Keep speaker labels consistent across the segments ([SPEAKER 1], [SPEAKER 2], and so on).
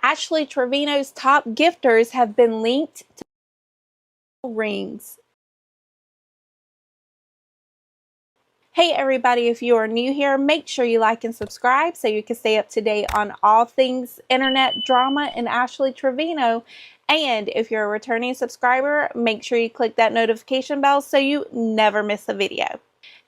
[SPEAKER 1] Ashley Trevino's top gifters have been linked to rings. Hey everybody, if you are new here, make sure you like and subscribe so you can stay up to date on all things internet drama and Ashley Trevino. And if you're a returning subscriber, make sure you click that notification bell so you never miss a video.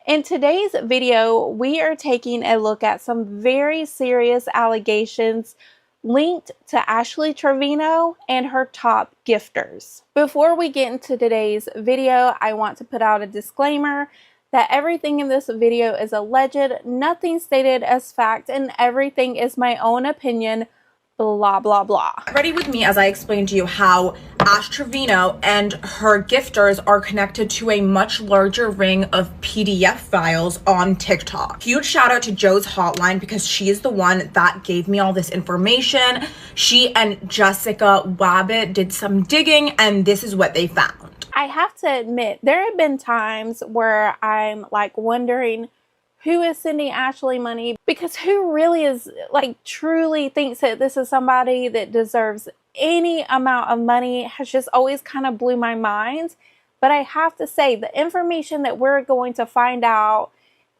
[SPEAKER 1] In today's video, we are taking a look at some very serious allegations linked to Ashley Trevino and her top gifters. Before we get into today's video, I want to put out a disclaimer that everything in this video is alleged, nothing stated as fact, and everything is my own opinion, blah blah blah.
[SPEAKER 2] Ready with me as I explain to you how Ash Trevino and her gifters are connected to a much larger ring of PDF files on TikTok. Huge shout out to Joe's hotline because she is the one that gave me all this information. She and Jessica Wabbit did some digging and this is what they found.
[SPEAKER 1] I have to admit, there have been times where I'm like wondering who is sending Ashley money, because who really is like truly thinks that this is somebody that deserves any amount of money has just always kind of blew my mind. But I have to say, the information that we're going to find out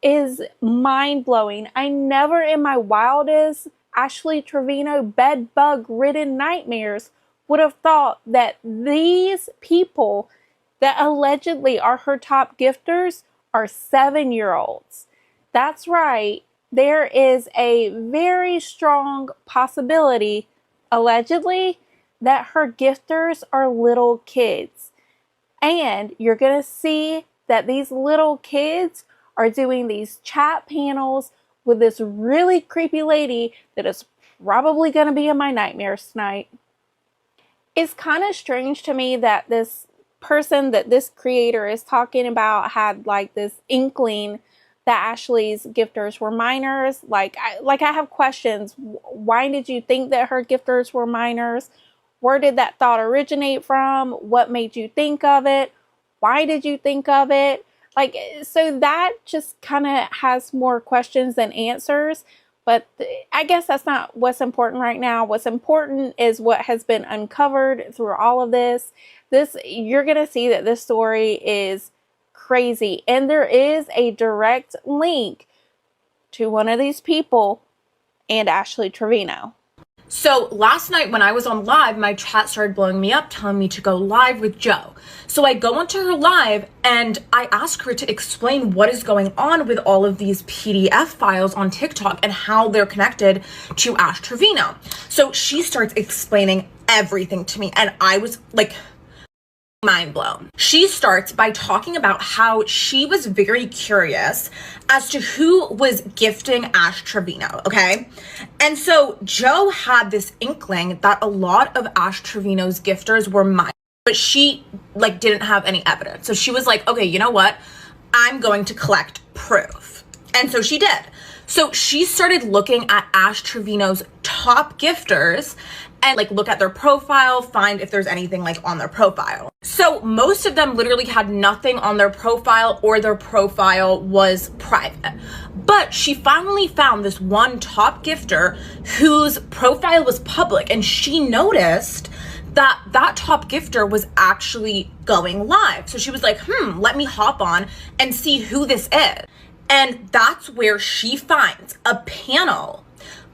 [SPEAKER 1] is mind-blowing. I never in my wildest Ashley Trevino bed bug ridden nightmares would have thought that these people that allegedly are her top gifters are 7-year-olds. That's right, there is a very strong possibility, allegedly, that her gifters are little kids. And you're going to see that these little kids are doing these chat panels with this really creepy lady that is probably going to be in my nightmares tonight. It's kind of strange to me that this person that this creator is talking about had like this inkling that Ashley's gifters were minors. Like I have questions. Why did you think that her gifters were minors? Where did that thought originate from? What made you think of it? Why did you think of it? Like, so that just kind of has more questions than answers. But I guess that's not what's important right now. What's important is what has been uncovered through all of this. You're going to see that this story is crazy, and there is a direct link to one of these people and Ashley Trevino.
[SPEAKER 2] So last night when I was on live, my chat started blowing me up, telling me to go live with Joe. So I go onto her live and I ask her to explain what is going on with all of these PDF files on TikTok and how they're connected to Ash Trevino. So she starts explaining everything to me and I was like, mind blown. She starts by talking about how she was very curious as to who was gifting Ash Trevino, okay? And so Joe had this inkling that a lot of Ash Trevino's gifters were mine, but she like didn't have any evidence. So she was like, okay, you know what? I'm going to collect proof. And so she did. So she started looking at Ash Trevino's top gifters and like look at their profile, find if there's anything like on their profile. So most of them literally had nothing on their profile or their profile was private. But she finally found this one top gifter whose profile was public and she noticed that that top gifter was actually going live. So she was like, let me hop on and see who this is. And that's where she finds a panel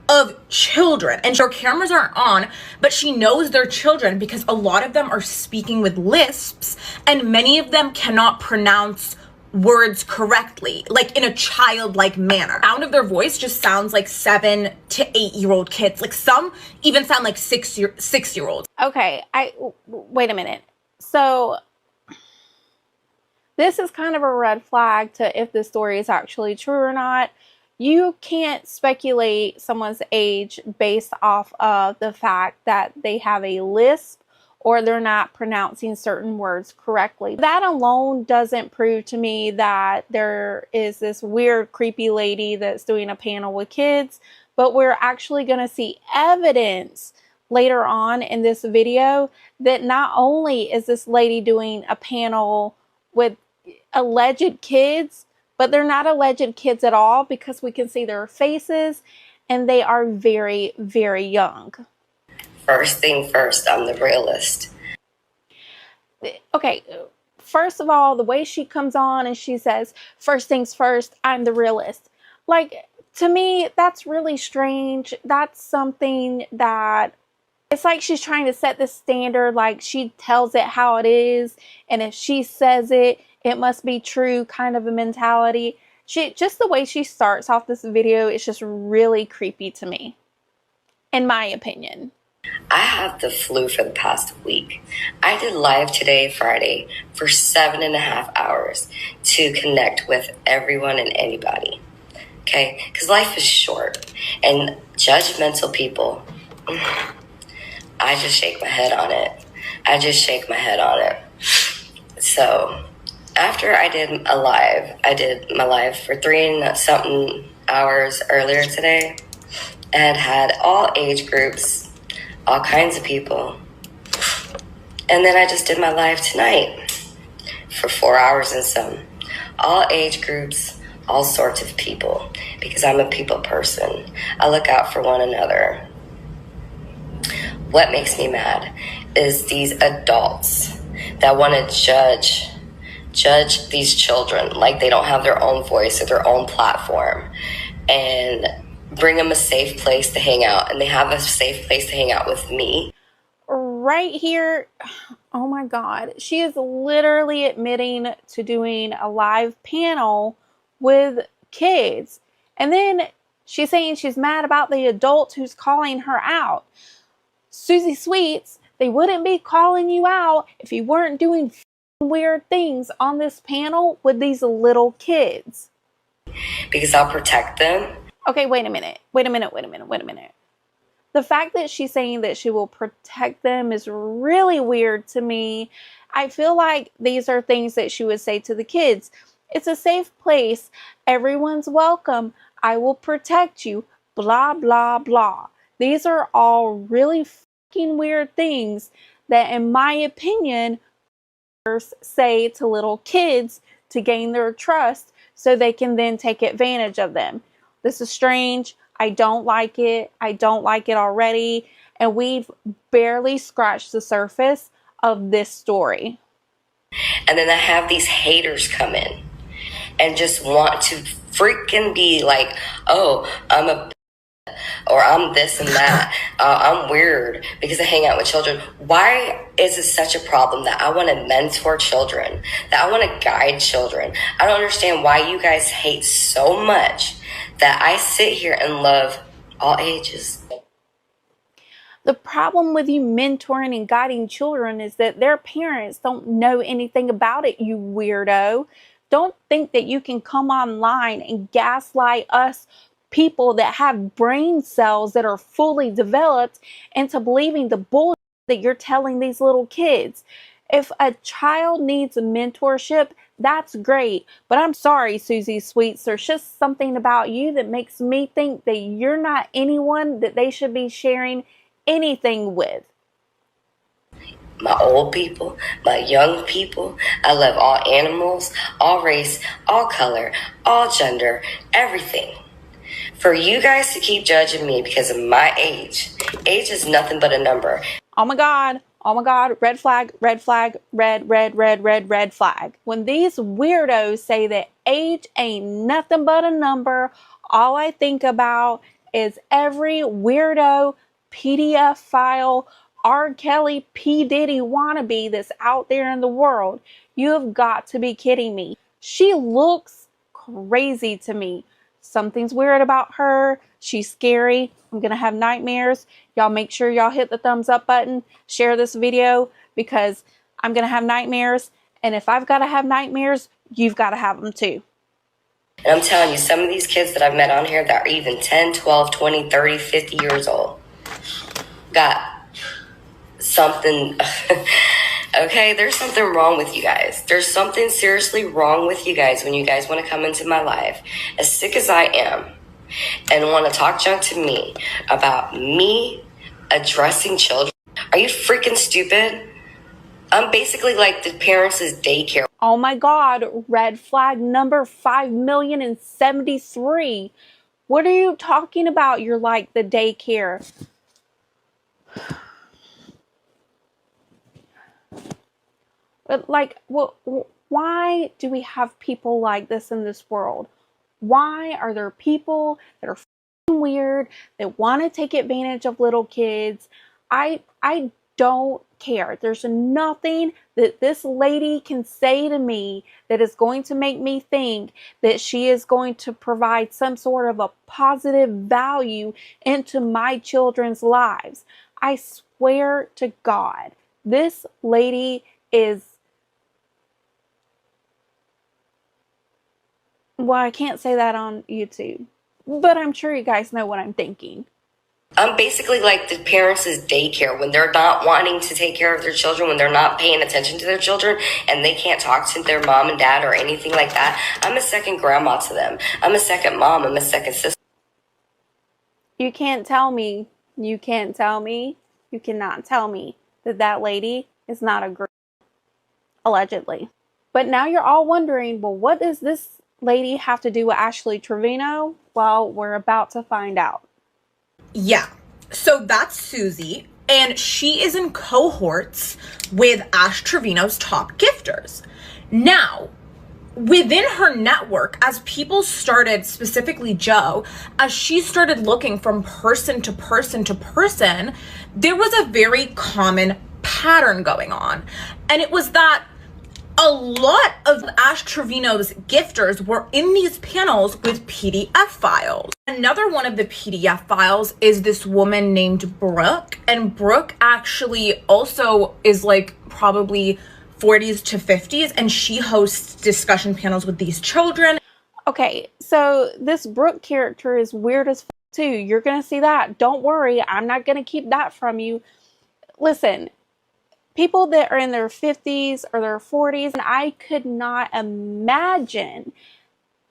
[SPEAKER 2] of children, and her cameras aren't on, but she knows they're children because a lot of them are speaking with lisps and many of them cannot pronounce words correctly, like in a childlike manner. The sound of their voice just sounds like 7 to 8-year-old kids. Like some even sound like 6-year-olds.
[SPEAKER 1] Okay, wait a minute. So this is kind of a red flag to if this story is actually true or not. You can't speculate someone's age based off of the fact that they have a lisp or they're not pronouncing certain words correctly. That alone doesn't prove to me that there is this weird, creepy lady that's doing a panel with kids, but we're actually going to see evidence later on in this video that not only is this lady doing a panel with alleged kids, but they're not alleged kids at all because we can see their faces and they are very, very young.
[SPEAKER 3] First thing first, I'm the realist.
[SPEAKER 1] Okay, first of all, the way she comes on and she says, first things first, I'm the realist. Like, to me, that's really strange. That's something that it's like she's trying to set the standard, like she tells it how it is, and if she says it, it must be true kind of a mentality. Just the way she starts off this video is just really creepy to me, in my opinion.
[SPEAKER 3] I have the flu for the past week. I did live today, Friday, for 7.5 hours to connect with everyone and anybody. Okay? Because life is short. And judgmental people, I just shake my head on it. I just shake my head on it. So, after I did my live for 3-something hours earlier today, and had all age groups, all kinds of people. And then I just did my live tonight for 4 hours and some. All age groups, all sorts of people, because I'm a people person. I look out for one another. What makes me mad is these adults that want to judge these children like they don't have their own voice or their own platform, and bring them a safe place to hang out, and they have a safe place to hang out with me.
[SPEAKER 1] Right here, oh my God, she is literally admitting to doing a live panel with kids. And then she's saying she's mad about the adult who's calling her out. Susie Sweets, they wouldn't be calling you out if you weren't doing weird things on this panel with these little kids.
[SPEAKER 3] Because I'll protect them.
[SPEAKER 1] Okay, wait a minute. The fact that she's saying that she will protect them is really weird to me. I feel like these are things that she would say to the kids. It's a safe place. Everyone's welcome. I will protect you. Blah, blah, blah. These are all really fucking weird things that, in my opinion, say to little kids to gain their trust so they can then take advantage of them. This is strange. I don't like it. I don't like it already. And we've barely scratched the surface of this story.
[SPEAKER 3] And then I have these haters come in and just want to freaking be like, oh, I'm a or I'm this and that. I'm weird because I hang out with children. Why is it such a problem that I want to mentor children, that I want to guide children? I don't understand why you guys hate so much that I sit here and love all ages.
[SPEAKER 1] The problem with you mentoring and guiding children is that their parents don't know anything about it, you weirdo. Don't think that you can come online and gaslight us people that have brain cells that are fully developed into believing the bullshit that you're telling these little kids. If a child needs a mentorship, that's great. But I'm sorry, Susie Sweets, there's just something about you that makes me think that you're not anyone that they should be sharing anything with.
[SPEAKER 3] My old people, my young people, I love all animals, all race, all color, all gender, everything. For you guys to keep judging me because of my age is nothing but a number.
[SPEAKER 1] Oh my God, red flag, red flag, red flag. When these weirdos say that age ain't nothing but a number, all I think about is every weirdo PDF file R. Kelly P. Diddy wannabe that's out there in the world. You have got to be kidding me. She looks crazy to me. Something's weird about her. She's scary. I'm going to have nightmares. Y'all make sure y'all hit the thumbs up button. Share this video because I'm going to have nightmares. And if I've got to have nightmares, you've got to have them too.
[SPEAKER 3] And I'm telling you, some of these kids that I've met on here that are even 10, 12, 20, 30, 50 years old got something. Okay, there's something wrong with you guys. There's something seriously wrong with you guys when you guys want to come into my life, as sick as I am, and want to talk junk to me about me addressing children. Are you freaking stupid? I'm basically like the parents' daycare.
[SPEAKER 1] Oh my God, red flag number 5,073. What are you talking about? You're like the daycare. But like, why do we have people like this in this world? Why are there people that are weird, that want to take advantage of little kids? I don't care. There's nothing that this lady can say to me that is going to make me think that she is going to provide some sort of a positive value into my children's lives. I swear to God, this lady is, well, I can't say that on YouTube, but I'm sure you guys know what I'm thinking.
[SPEAKER 3] I'm basically like the parents' daycare when they're not wanting to take care of their children, when they're not paying attention to their children, and they can't talk to their mom and dad or anything like that. I'm a second grandma to them. I'm a second mom. I'm a second sister.
[SPEAKER 1] You can't tell me, you cannot tell me that that lady is not a girl, allegedly. But now you're all wondering, well, what does this lady have to do with Ashley Trevino? Well, we're about to find out.
[SPEAKER 2] Yeah, so that's Susie, and she is in cohorts with Ash Trevino's top gifters. Now, within her network, as people started, specifically Joe, as she started looking from person to person to person, there was a very common pattern going on. And it was that a lot of Ash Trevino's gifters were in these panels with PDF files. Another one of the PDF files is this woman named Brooke, and Brooke actually also is like probably 40s to 50s, and she hosts discussion panels with these children.
[SPEAKER 1] Okay, so this Brooke character is weird as too. You're gonna see that. Don't worry, I'm not gonna keep that from you. Listen, people that are in their 50s or their 40s, and I could not imagine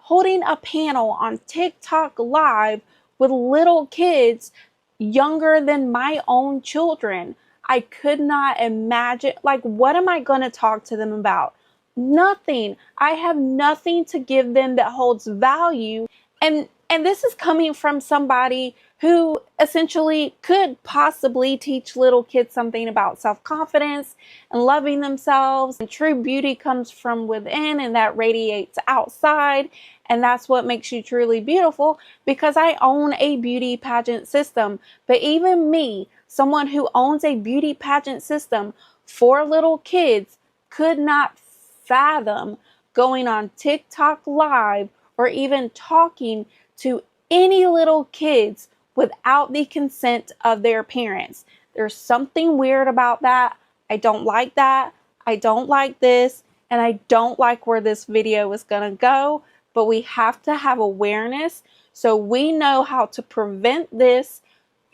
[SPEAKER 1] holding a panel on TikTok live with little kids younger than my own children. I could not imagine, like, what am I going to talk to them about? Nothing. I have nothing to give them that holds value. And this is coming from somebody who essentially could possibly teach little kids something about self-confidence and loving themselves. And true beauty comes from within, and that radiates outside. And that's what makes you truly beautiful, because I own a beauty pageant system. But even me, someone who owns a beauty pageant system for little kids, could not fathom going on TikTok live or even talking to any little kids without the consent of their parents. There's something weird about that. I don't like that. I don't like this. And I don't like where this video is going to go. But we have to have awareness so we know how to prevent this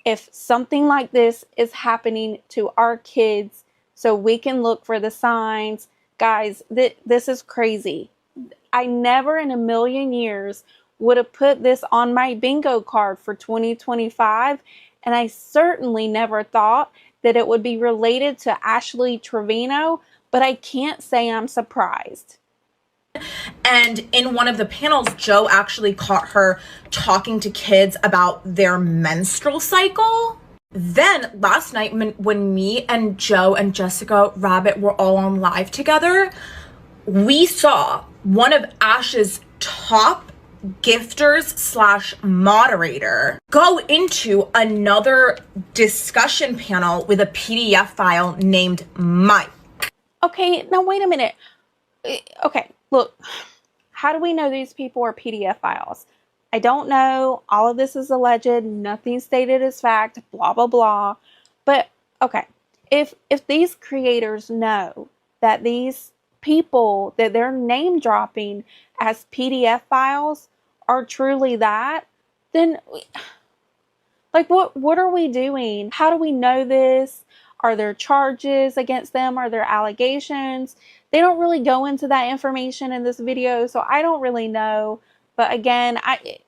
[SPEAKER 1] if something like this is happening to our kids, so we can look for the signs. Guys, this is crazy. I never in a million years would have put this on my bingo card for 2025, and I certainly never thought that it would be related to Ashley Trevino, but I can't say I'm surprised.
[SPEAKER 2] And in one of the panels, Joe actually caught her talking to kids about their menstrual cycle. Then last night, when me and Joe and Jessica Rabbit were all on live together, we saw one of Ash's top gifters / moderator go into another discussion panel with a PDF file named Mike.
[SPEAKER 1] Okay, now wait a minute. Okay, look, how do we know these people are PDF files? I don't know. All of this is alleged. Nothing stated as fact, blah, blah, blah. But, okay, if these creators know that these people that they're name dropping as PDF files are truly that, then, like, what are we doing? How do we know this? Are there charges against them? Are there allegations? They don't really go into that information in this video, so I don't really know. But again,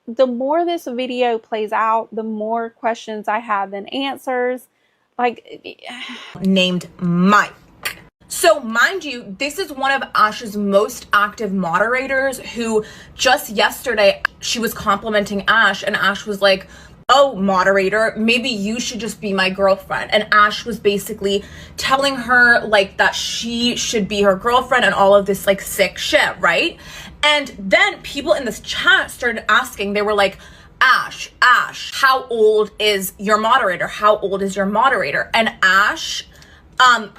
[SPEAKER 1] the more this video plays out, the more questions I have than answers. Like,
[SPEAKER 2] named Mike. So mind you, this is one of Ash's most active moderators who just yesterday, she was complimenting Ash, and Ash was like, oh, moderator, maybe you should just be my girlfriend. And Ash was basically telling her like that she should be her girlfriend and all of this like sick shit, right? And then people in this chat started asking, they were like, Ash, how old is your moderator? How old is your moderator? And Ash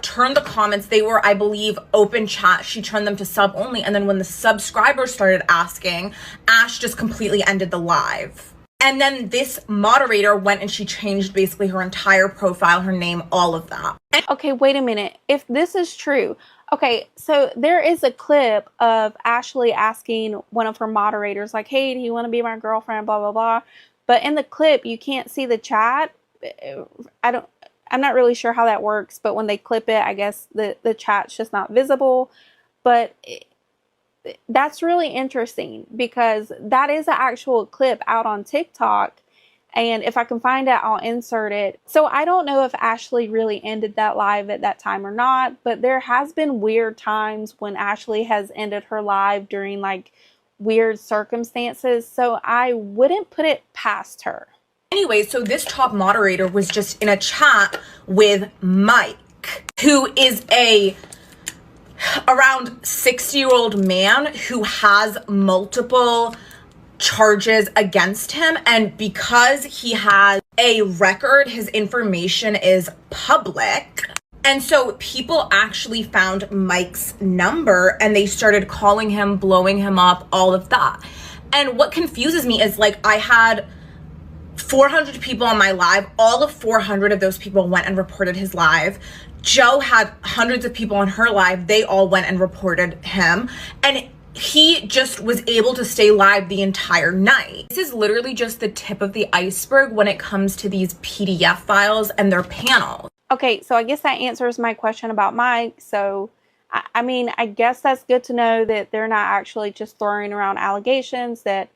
[SPEAKER 2] turned the comments, they were, I believe, open chat. She turned them to sub only. And then when the subscribers started asking, Ash just completely ended the live. And then this moderator went and she changed basically her entire profile, her name, all of that.
[SPEAKER 1] Okay, wait a minute. If this is true, okay, so there is a clip of Ashley asking one of her moderators, like, hey, do you want to be my girlfriend, blah, blah, blah. But in the clip, you can't see the chat. I'm not really sure how that works, but when they clip it, I guess the chat's just not visible. But that's really interesting because that is an actual clip out on TikTok. And if I can find it, I'll insert it. So I don't know if Ashley really ended that live at that time or not, but there has been weird times when Ashley has ended her live during like weird circumstances. So I wouldn't put it past her.
[SPEAKER 2] Anyway, so this top moderator was just in a chat with Mike, who is a around 60-year-old man who has multiple charges against him, and because he has a record, his information is public. And so people actually found Mike's number and they started calling him, blowing him up, all of that. And what confuses me is like I had 400 people on my live. All of 400 of those people went and reported his live. Joe had hundreds of people on her live. They all went and reported him. And he just was able to stay live the entire night. This is literally just the tip of the iceberg when it comes to these PDF files and their panels.
[SPEAKER 1] Okay, so I guess that answers my question about Mike. So, I mean, I guess that's good to know that they're not actually just throwing around allegations, that,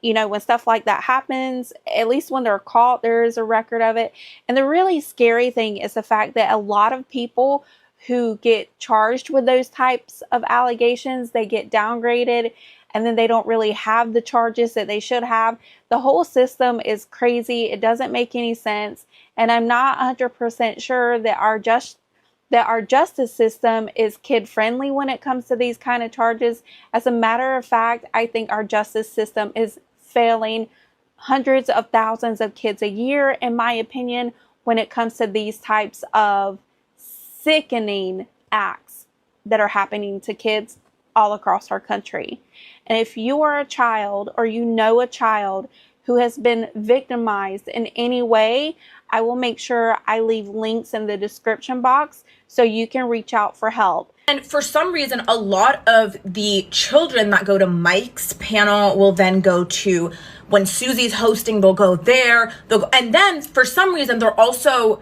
[SPEAKER 1] you know, when stuff like that happens, at least when they're caught, there is a record of it. And the really scary thing is the fact that a lot of people who get charged with those types of allegations, they get downgraded and then they don't really have the charges that they should have. The whole system is crazy. It doesn't make any sense. And I'm not 100% sure that our justice system is kid friendly when it comes to these kind of charges. As a matter of fact, I think our justice system is failing hundreds of thousands of kids a year, in my opinion, when it comes to these types of sickening acts that are happening to kids all across our country. And if you are a child or you know a child who has been victimized in any way, I will make sure I leave links in the description box so you can reach out for help.
[SPEAKER 2] And for some reason, a lot of the children that go to Mike's panel will then go to, when Susie's hosting, they'll go there. And then for some reason, they're also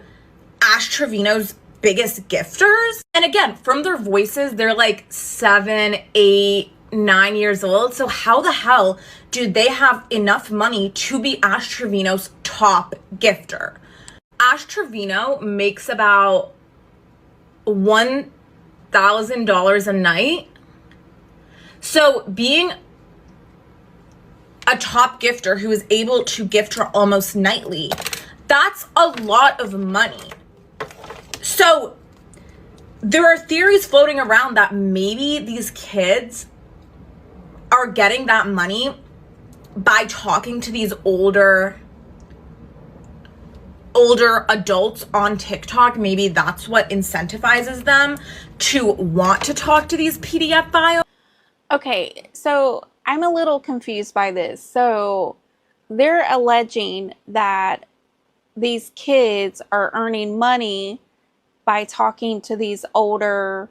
[SPEAKER 2] Ash Trevino's biggest gifters. And again, from their voices, they're like 7, 8, 9 years old. So how the hell do they have enough money to be Ash Trevino's top gifter? Ash Trevino makes about $1,000 a night. So being a top gifter who is able to gift her almost nightly, that's a lot of money. So there are theories floating around that maybe these kids are getting that money by talking to these older adults on TikTok. Maybe that's what incentivizes them to want to talk to these PDF files.
[SPEAKER 1] Okay, so I'm a little confused by this. So they're alleging that these kids are earning money by talking to these older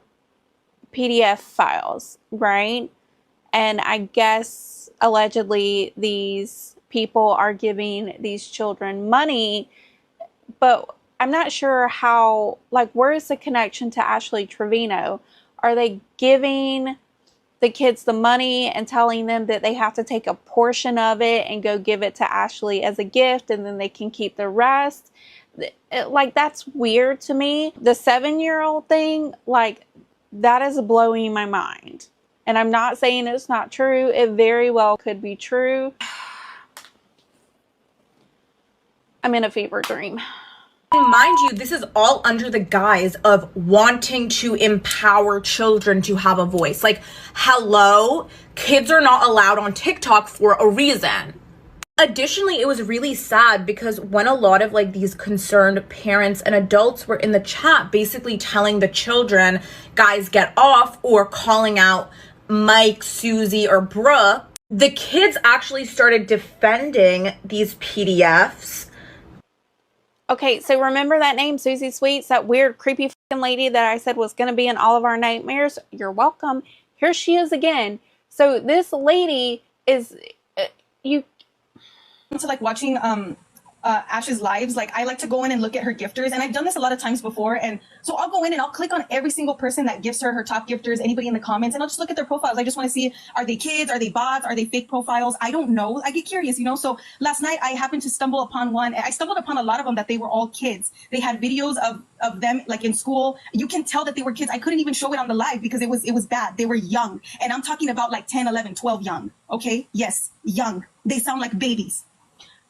[SPEAKER 1] PDF files, right? And I guess allegedly these people are giving these children money, but I'm not sure how, like, where is the connection to Ashley Trevino? Are they giving the kids the money and telling them that they have to take a portion of it and go give it to Ashley as a gift and then they can keep the rest? Like, that's weird to me. The 7-year-old thing, like, that is blowing my mind. And I'm not saying it's not true. It very well could be true. I'm in a fever dream.
[SPEAKER 2] And mind you, this is all under the guise of wanting to empower children to have a voice. Like, hello, kids are not allowed on TikTok for a reason. Additionally, it was really sad because when a lot of like these concerned parents and adults were in the chat basically telling the children, guys, get off, or calling out Mike, Susie, or Brooke, the kids actually started defending these PDFs.
[SPEAKER 1] Okay, so remember that name, Susie Sweets, that weird, creepy fucking lady that I said was going to be in all of our nightmares? You're welcome. Here she is again. So this lady is, you...
[SPEAKER 4] To like watching Ash's lives, like I like to go in and look at her gifters, and I've done this a lot of times before, and so I'll go in and I'll click on every single person that gifts her top gifters, anybody in the comments, and I'll just look at their profiles. I just want to see, are they kids, are they bots, are they fake profiles? I don't know. I get curious, you know. So last night I happened to stumble upon one. I stumbled upon a lot of them that they were all kids. They had videos of them like in school. You can tell that they were kids. I couldn't even show it on the live because it was bad. They were young, and I'm talking about like 10, 11, 12 young. Okay, yes, young. They sound like babies.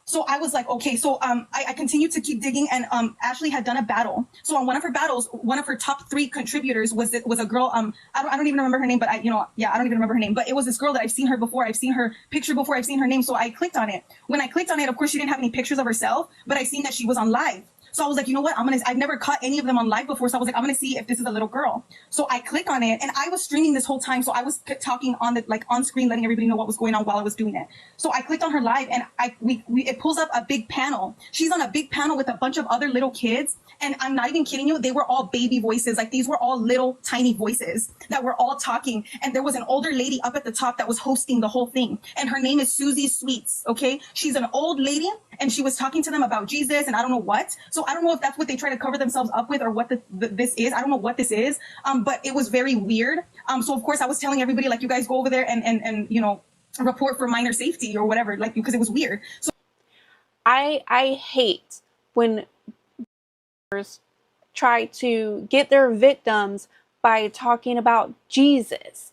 [SPEAKER 4] So I was like, okay, so I continued to keep digging, and Ashley had done a battle. So on one of her battles, one of her top 3 contributors was a girl. I don't even remember her name, but I don't even remember her name. But it was this girl that I've seen her before. I've seen her picture before. I've seen her name. So I clicked on it. When I clicked on it, of course, she didn't have any pictures of herself, but I seen that she was on live. So I was like, you know what? I've never caught any of them on live before. So I was like, I'm going to see if this is a little girl. So I click on it, and I was streaming this whole time. So I was talking on the, like on screen, letting everybody know what was going on while I was doing it. So I clicked on her live, and it pulls up a big panel. She's on a big panel with a bunch of other little kids. And I'm not even kidding you. They were all baby voices. Like these were all little tiny voices that were all talking. And there was an older lady up at the top that was hosting the whole thing. And her name is Susie Sweets. Okay. She's an old lady, and she was talking to them about Jesus and I don't know what. So I don't know if that's what they try to cover themselves up with, or what this is. I don't know what this is. But it was very weird. So of course I was telling everybody, like, you guys go over there and you know, report for minor safety or whatever, like, because it was weird. So
[SPEAKER 1] I hate when try to get their victims by talking about Jesus.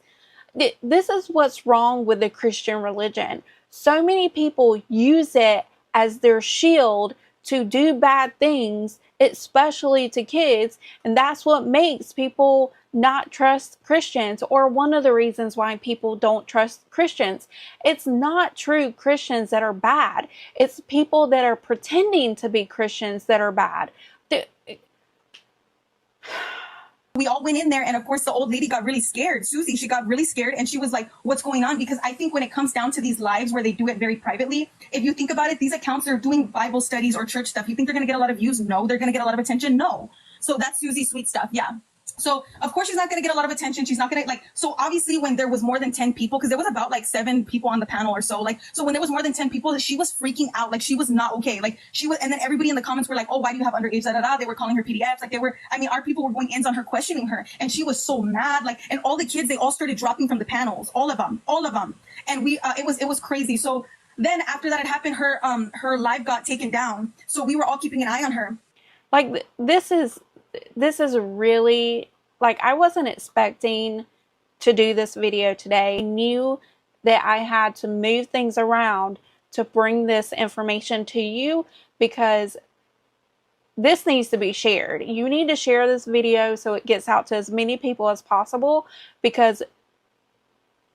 [SPEAKER 1] This is what's wrong with the Christian religion. So many people use it as their shield to do bad things, especially to kids, and that's what makes people not trust Christians, or one of the reasons why people don't trust Christians. It's not true Christians that are bad. It's people that are pretending to be Christians that are bad.
[SPEAKER 4] we all went in there, and of course the old lady got really scared. Susie, she got really scared, and she was like, what's going on? Because I think when it comes down to these lives where they do it very privately, if you think about it, these accounts are doing Bible studies or church stuff. You think they're going to get a lot of views? No. They're going to get a lot of attention? No. So that's Susie Sweet stuff. Yeah. So of course she's not going to get a lot of attention. She's not going to, like, so obviously when there was more than 10 people, because there was about like 7 people on the panel or so, like, so when there was more than 10 people, she was freaking out. Like, she was not okay. Like, she was, and then everybody in the comments were like, oh, why do you have underage, da, da, da. They were calling her PDFs. Like, they were, I mean, our people were going ends on her, questioning her, and she was so mad. Like, and all the kids, they all started dropping from the panels, all of them. And it was crazy. So then after that had happened, her live got taken down. So we were all keeping an eye on her.
[SPEAKER 1] Like, this is really, like, I wasn't expecting to do this video today. I knew that I had to move things around to bring this information to you, because this needs to be shared. You need to share this video so it gets out to as many people as possible, because,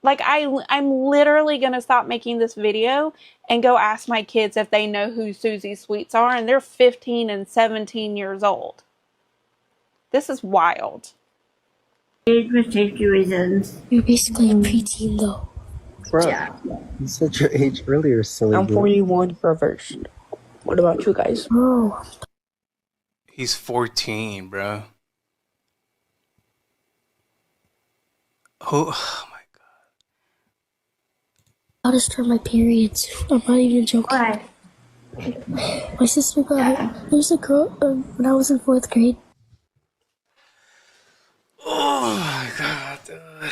[SPEAKER 1] like, I'm literally going to stop making this video and go ask my kids if they know who Susie Sweets are, and they're 15 and 17 years old. This is wild.
[SPEAKER 5] Age reasons.
[SPEAKER 6] You're basically a preteen, though.
[SPEAKER 7] Bro,
[SPEAKER 5] Yeah.
[SPEAKER 7] you said your age earlier, silly
[SPEAKER 8] I'm
[SPEAKER 7] dude.
[SPEAKER 8] 41 reversed. What about you guys?
[SPEAKER 6] Bro,
[SPEAKER 9] He's 14, bro. Oh my
[SPEAKER 6] how to start my periods. I'm not even joking.
[SPEAKER 5] Why?
[SPEAKER 6] My sister got there's a girl when I was in 4th grade.
[SPEAKER 9] Oh my god, dude.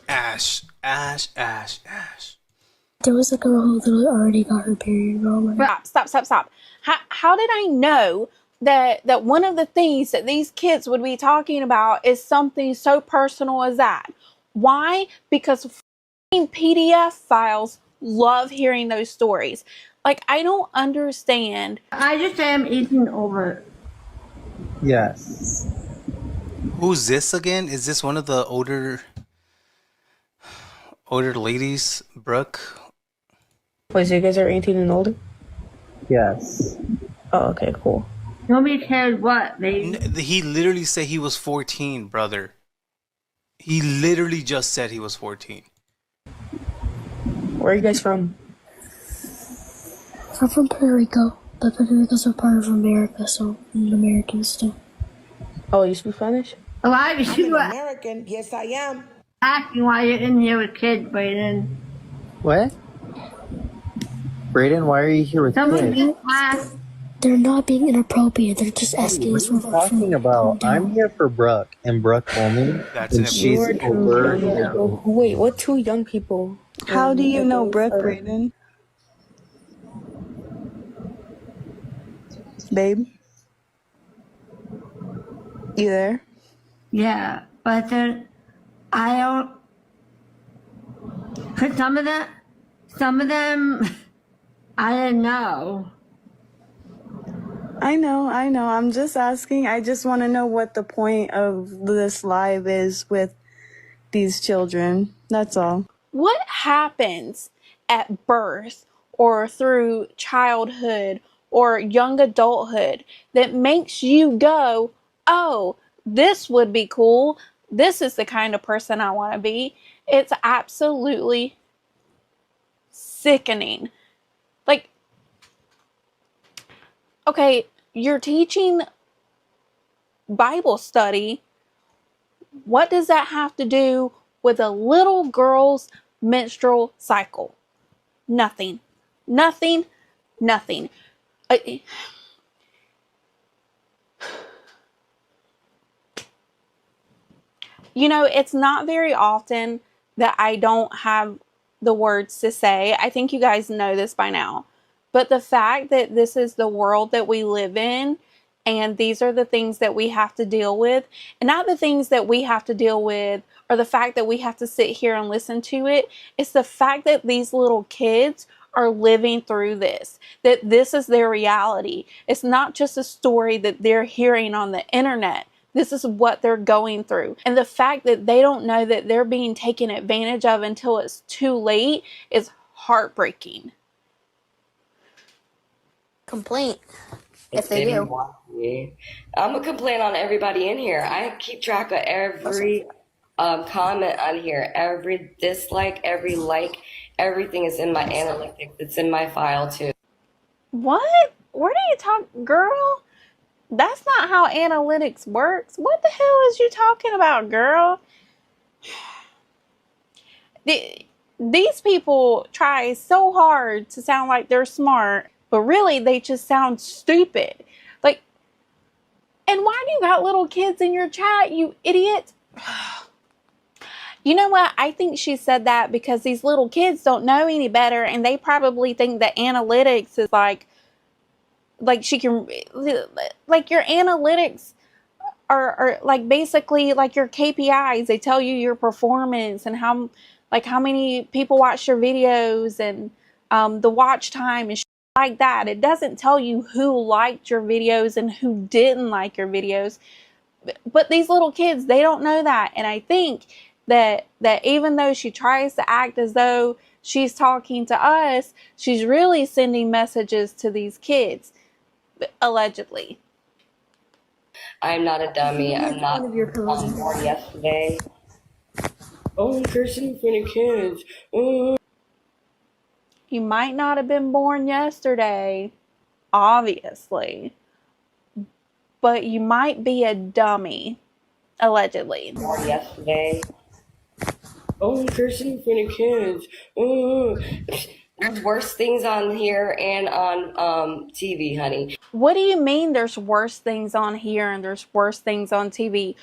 [SPEAKER 9] Ash.
[SPEAKER 6] There was a girl who literally already got her period, bro.
[SPEAKER 1] Stop. How did I know that one of the things that these kids would be talking about is something so personal as that? Why? Because PDF files love hearing those stories. Like, I don't understand.
[SPEAKER 5] I just am 18 over.
[SPEAKER 7] Yes.
[SPEAKER 9] Who's this again? Is this one of the older ladies, Brooke?
[SPEAKER 8] Wait, so you guys are 18 and older?
[SPEAKER 7] Yes.
[SPEAKER 8] Oh, okay, cool.
[SPEAKER 5] Nobody cares what, baby.
[SPEAKER 9] He literally said he was 14, brother. He literally just said he was 14.
[SPEAKER 8] Where are you guys from?
[SPEAKER 6] I'm from Puerto Rico, but Puerto Rico's a part of America, so I'm American still.
[SPEAKER 8] Oh, you speak Spanish?
[SPEAKER 5] A lot of you are
[SPEAKER 10] American. Yes, I am.
[SPEAKER 5] asking why you're in here with kids, Brayden.
[SPEAKER 7] What? Brayden, why are you here with
[SPEAKER 5] Someone
[SPEAKER 7] kids?
[SPEAKER 5] just asked.
[SPEAKER 6] They're not being inappropriate. They're just
[SPEAKER 7] Hey,
[SPEAKER 6] asking
[SPEAKER 7] what
[SPEAKER 6] us
[SPEAKER 7] are you
[SPEAKER 6] where we're
[SPEAKER 7] talking about? I'm here for Brooke and Brooke only.
[SPEAKER 9] That's
[SPEAKER 7] And
[SPEAKER 9] an
[SPEAKER 7] she's
[SPEAKER 8] You are two
[SPEAKER 7] over
[SPEAKER 8] young
[SPEAKER 7] here.
[SPEAKER 8] people. Wait, what two young people?
[SPEAKER 11] How do you know Brooke,
[SPEAKER 8] Or-
[SPEAKER 11] Brayden? Babe? You there?
[SPEAKER 5] Yeah, but then I don't. Cause some of them, I didn't know.
[SPEAKER 11] I know. I'm just asking. I just want to know what the point of this live is with these children. That's all.
[SPEAKER 1] What happens at birth or through childhood or young adulthood that makes you go, oh, this would be cool. This is the kind of person I want to be. It's absolutely sickening. Like, okay, you're teaching Bible study. What does that have to do with a little girl's menstrual cycle? Nothing. Nothing. Nothing. You know, it's not very often that I don't have the words to say. I think you guys know this by now. But the fact that this is the world that we live in, and these are the things that we have to deal with, and not the things that we have to deal with, or the fact that we have to sit here and listen to it, it's the fact that these little kids are living through this, that this is their reality. It's not just a story that they're hearing on the internet. This is what they're going through. And the fact that they don't know that they're being taken advantage of until it's too late is heartbreaking.
[SPEAKER 3] Complaint if they do. I'm gonna complain on everybody in here. I keep track of every comment on here, every dislike, every like, everything is in my analytics. It's in my file too.
[SPEAKER 1] What? Where do you talk, girl? That's not how analytics works. What the hell is you talking about, girl? These people try so hard to sound like they're smart, but really they just sound stupid. Like, and why do you got little kids in your chat, you idiot? You know what? I think she said that because these little kids don't know any better, and they probably think that analytics is like she can, like your analytics are like basically like your KPIs. They tell you your performance and how many people watch your videos and the watch time and shit like that. It doesn't tell you who liked your videos and who didn't like your videos. But these little kids, they don't know that. And I think that even though she tries to act as though she's talking to us, she's really sending messages to these kids, allegedly.
[SPEAKER 3] I'm not a dummy. I'm not born yesterday. Oh, I'm cursing in front of kids. Oh.
[SPEAKER 1] You might not have been born yesterday, obviously, but you might be a dummy, allegedly.
[SPEAKER 3] Born yesterday. Oh, I'm cursing in front of kids. Oh. There's worse things on here and on TV, honey.
[SPEAKER 1] What do you mean there's worse things on here and there's worse things on TV?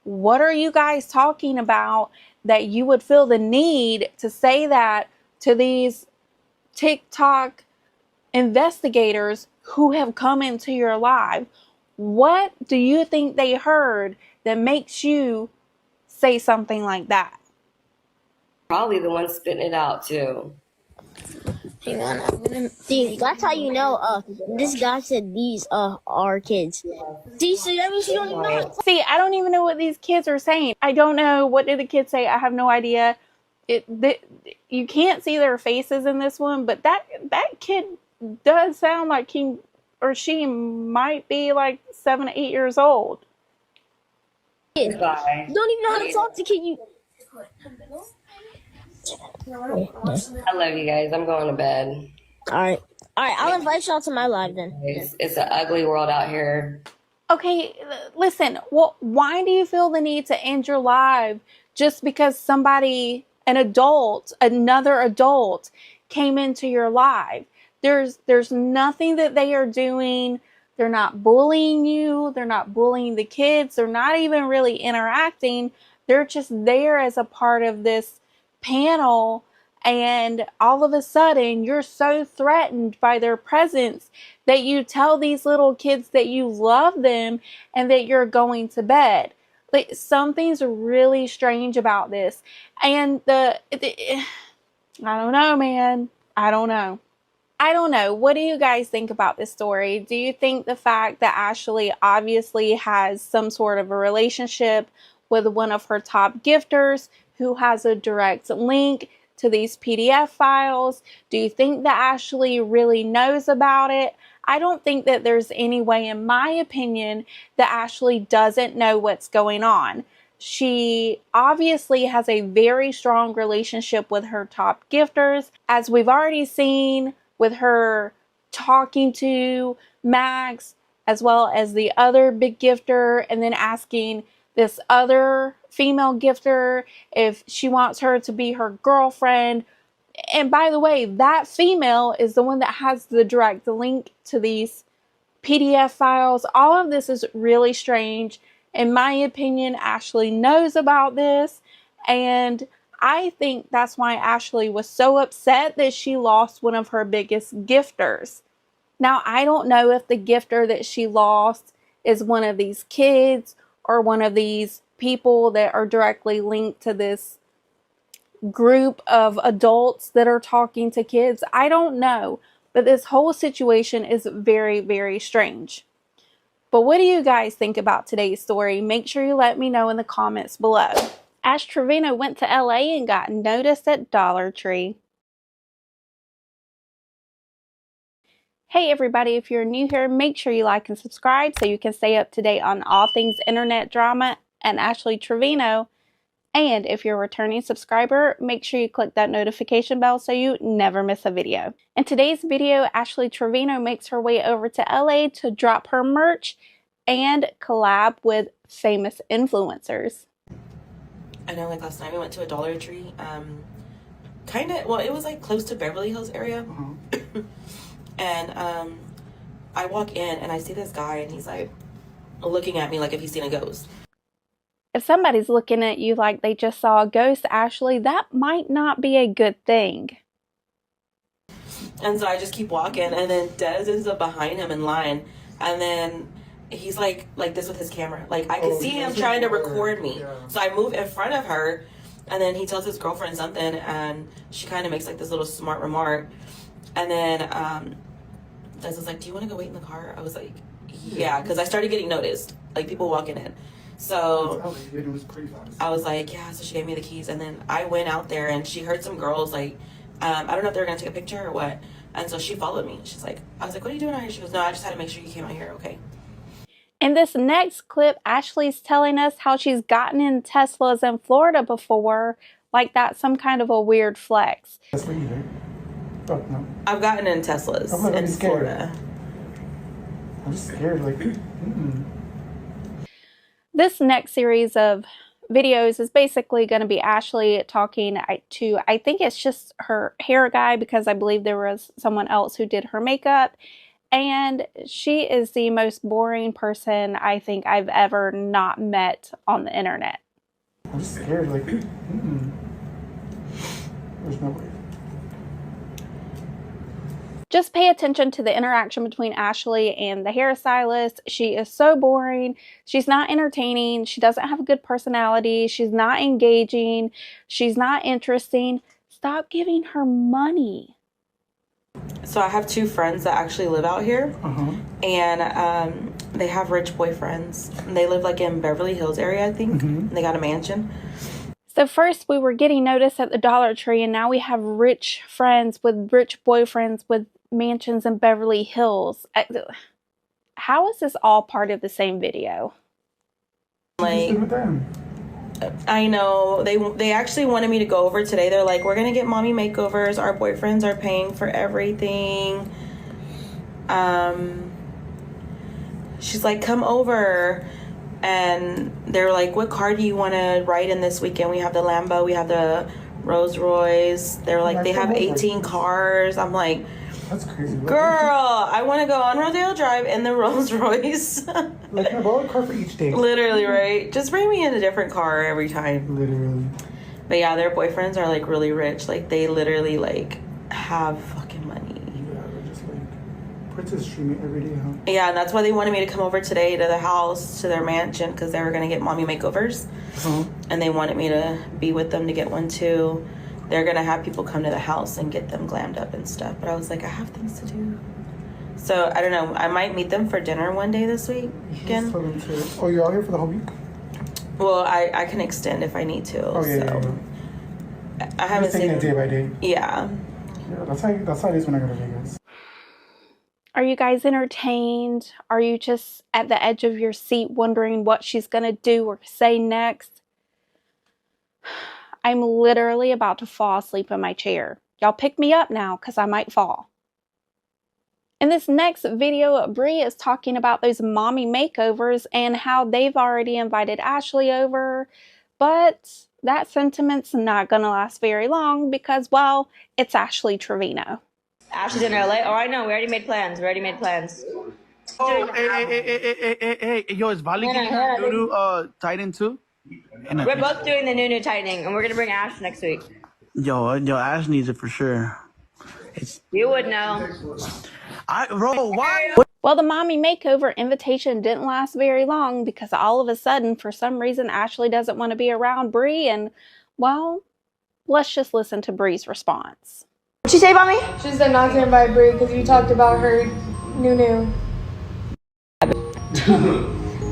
[SPEAKER 1] What are you guys talking about that you would feel the need to say that to these TikTok investigators who have come into your live? What do you think they heard that makes you say something like that?
[SPEAKER 3] Probably the one spitting it out too.
[SPEAKER 6] Hang on, I'm gonna see. That's how you know. This guy said these are kids. See, so that means you don't even know.
[SPEAKER 1] See, I don't even know what these kids are saying. I don't know. What did the kids say? I have no idea. You can't see their faces in this one, but that kid does sound like he or she might be like 7 or 8 years old.
[SPEAKER 3] Goodbye.
[SPEAKER 6] Don't even know how to talk to kid.
[SPEAKER 3] I love you guys. I'm going to bed.
[SPEAKER 6] All right. I'll invite y'all to my live then.
[SPEAKER 3] It's an ugly world out here.
[SPEAKER 1] Okay, listen. Well, why do you feel the need to end your live just because somebody, another adult, came into your live? There's nothing that they are doing. They're not bullying you. They're not bullying the kids. They're not even really interacting. They're just there as a part of this panel. And all of a sudden, you're so threatened by their presence that you tell these little kids that you love them and that you're going to bed. Like, something's really strange about this. And I don't know, man. I don't know. What do you guys think about this story? Do you think the fact that Ashley obviously has some sort of a relationship with one of her top gifters who has a direct link to these PDF files, do you think that Ashley really knows about it? I don't think that there's any way, in my opinion, that Ashley doesn't know what's going on. She obviously has a very strong relationship with her top gifters, as we've already seen with her talking to Max as well as the other big gifter, and then asking this other female gifter if she wants her to be her girlfriend. And by the way, that female is the one that has the direct link to these PDF files. All of this is really strange. In my opinion, Ashley knows about this, and I think that's why Ashley was so upset that she lost one of her biggest gifters. Now, I don't know if the gifter that she lost is one of these kids or one of these people that are directly linked to this group of adults that are talking to kids. I don't know, but this whole situation is very, very strange. But what do you guys think about today's story? Make sure you let me know in the comments below. Ash Trevino went to LA and got noticed at Dollar Tree. Hey everybody, if you're new here, make sure you like and subscribe so you can stay up to date on all things internet drama and Ashley Trevino. And if you're a returning subscriber, make sure you click that notification bell so you never miss a video. In today's video, Ashley Trevino makes her way over to LA to drop her merch and collab with famous influencers.
[SPEAKER 10] I know, like last night we went to a Dollar Tree, it was like close to Beverly Hills area. And I walk in and I see this guy and he's like looking at me like if he's seen a ghost.
[SPEAKER 1] If somebody's looking at you like they just saw a ghost, Ashley, that might not be a good thing.
[SPEAKER 10] And so I just keep walking, and then Des ends up behind him in line, and then he's like this with his camera. Like I could see him trying to record me. Yeah. So I move in front of her, and then he tells his girlfriend something, and she kind of makes like this little smart remark. And then Des was like, "Do you want to go wait in the car?" I was like, "Yeah," because I started getting noticed, like people walking in. So I was like, yeah, so she gave me the keys, and then I went out there and she heard some girls like, I don't know if they were gonna take a picture or what, and so she followed me. She's like, I was like, what are you doing out here? She goes, no, I just had to make sure you came out here, okay?
[SPEAKER 1] In this next clip, Ashley's telling us how she's gotten in Teslas in Florida before, like that's some kind of a weird flex.
[SPEAKER 12] That's what you do. Oh, no.
[SPEAKER 10] I've gotten in Teslas in Florida.
[SPEAKER 12] I'm just scared, like,
[SPEAKER 1] This next series of videos is basically going to be Ashley talking to, I think it's just her hair guy, because I believe there was someone else who did her makeup. And she is the most boring person I think I've ever not met on the internet.
[SPEAKER 12] I'm just scared, like, there's no way.
[SPEAKER 1] Just pay attention to the interaction between Ashley and the hairstylist. She is so boring. She's not entertaining. She doesn't have a good personality. She's not engaging. She's not interesting. Stop giving her money.
[SPEAKER 10] So I have two friends that actually live out here, and they have rich boyfriends. And they live like in Beverly Hills area, I think. And they got a mansion.
[SPEAKER 1] So first we were getting noticed at the Dollar Tree, and now we have rich friends with rich boyfriends with mansions in Beverly Hills. How is this all part of the same video?
[SPEAKER 10] Like, I know they actually wanted me to go over today. They're like, we're gonna get mommy makeovers. Our boyfriends are paying for everything. She's like, come over. And they're like, what car do you want to ride in this weekend? We have the Lambo, we have the Rolls Royce. They're like, they have 18 cars. I'm like,
[SPEAKER 12] that's crazy.
[SPEAKER 10] Girl, I want to go on Rodeo Drive in the Rolls Royce.
[SPEAKER 12] Like, can I borrow a car for each day?
[SPEAKER 10] Literally, right? Just bring me in a different car every time.
[SPEAKER 12] Literally.
[SPEAKER 10] But yeah, their boyfriends are like really rich. Like, they literally like have fucking money.
[SPEAKER 12] Yeah, they're just like princess streaming every day, huh?
[SPEAKER 10] Yeah, and that's why they wanted me to come over today to the house, to their mansion, because they were going to get mommy makeovers. And they wanted me to be with them to get one too. They're going to have people come to the house and get them glammed up and stuff. But I was like, I have things to do. So, I don't know. I might meet them for dinner one day this week again.
[SPEAKER 12] Oh, you're out here for the whole week?
[SPEAKER 10] Well, I can extend if I need to.
[SPEAKER 12] Oh, yeah,
[SPEAKER 10] so. I haven't
[SPEAKER 12] seen it day by day.
[SPEAKER 10] Yeah.
[SPEAKER 12] Yeah, that's how it is when I go to Vegas.
[SPEAKER 1] Are you guys entertained? Are you just at the edge of your seat wondering what she's going to do or say next? I'm literally about to fall asleep in my chair. Y'all pick me up now because I might fall. In this next video, Bree is talking about those mommy makeovers and how they've already invited Ashley over, but that sentiment's not going to last very long because, well, it's Ashley Trevino.
[SPEAKER 13] Ashley's in LA? Oh, I know. We already made plans.
[SPEAKER 14] Oh, hey, yo, is Vali getting her Nunu Titan too?
[SPEAKER 13] We're both doing the Nunu tightening, and we're gonna bring Ash next week.
[SPEAKER 14] Yo, Ash needs it for sure.
[SPEAKER 13] You would know.
[SPEAKER 14] Bro, why?
[SPEAKER 1] Well, the mommy makeover invitation didn't last very long because all of a sudden, for some reason, Ashley doesn't want to be around Bree, and, well, let's just listen to Bree's response.
[SPEAKER 13] What'd she say about me?
[SPEAKER 15] She said not to invite Bree because you talked about her Nunu.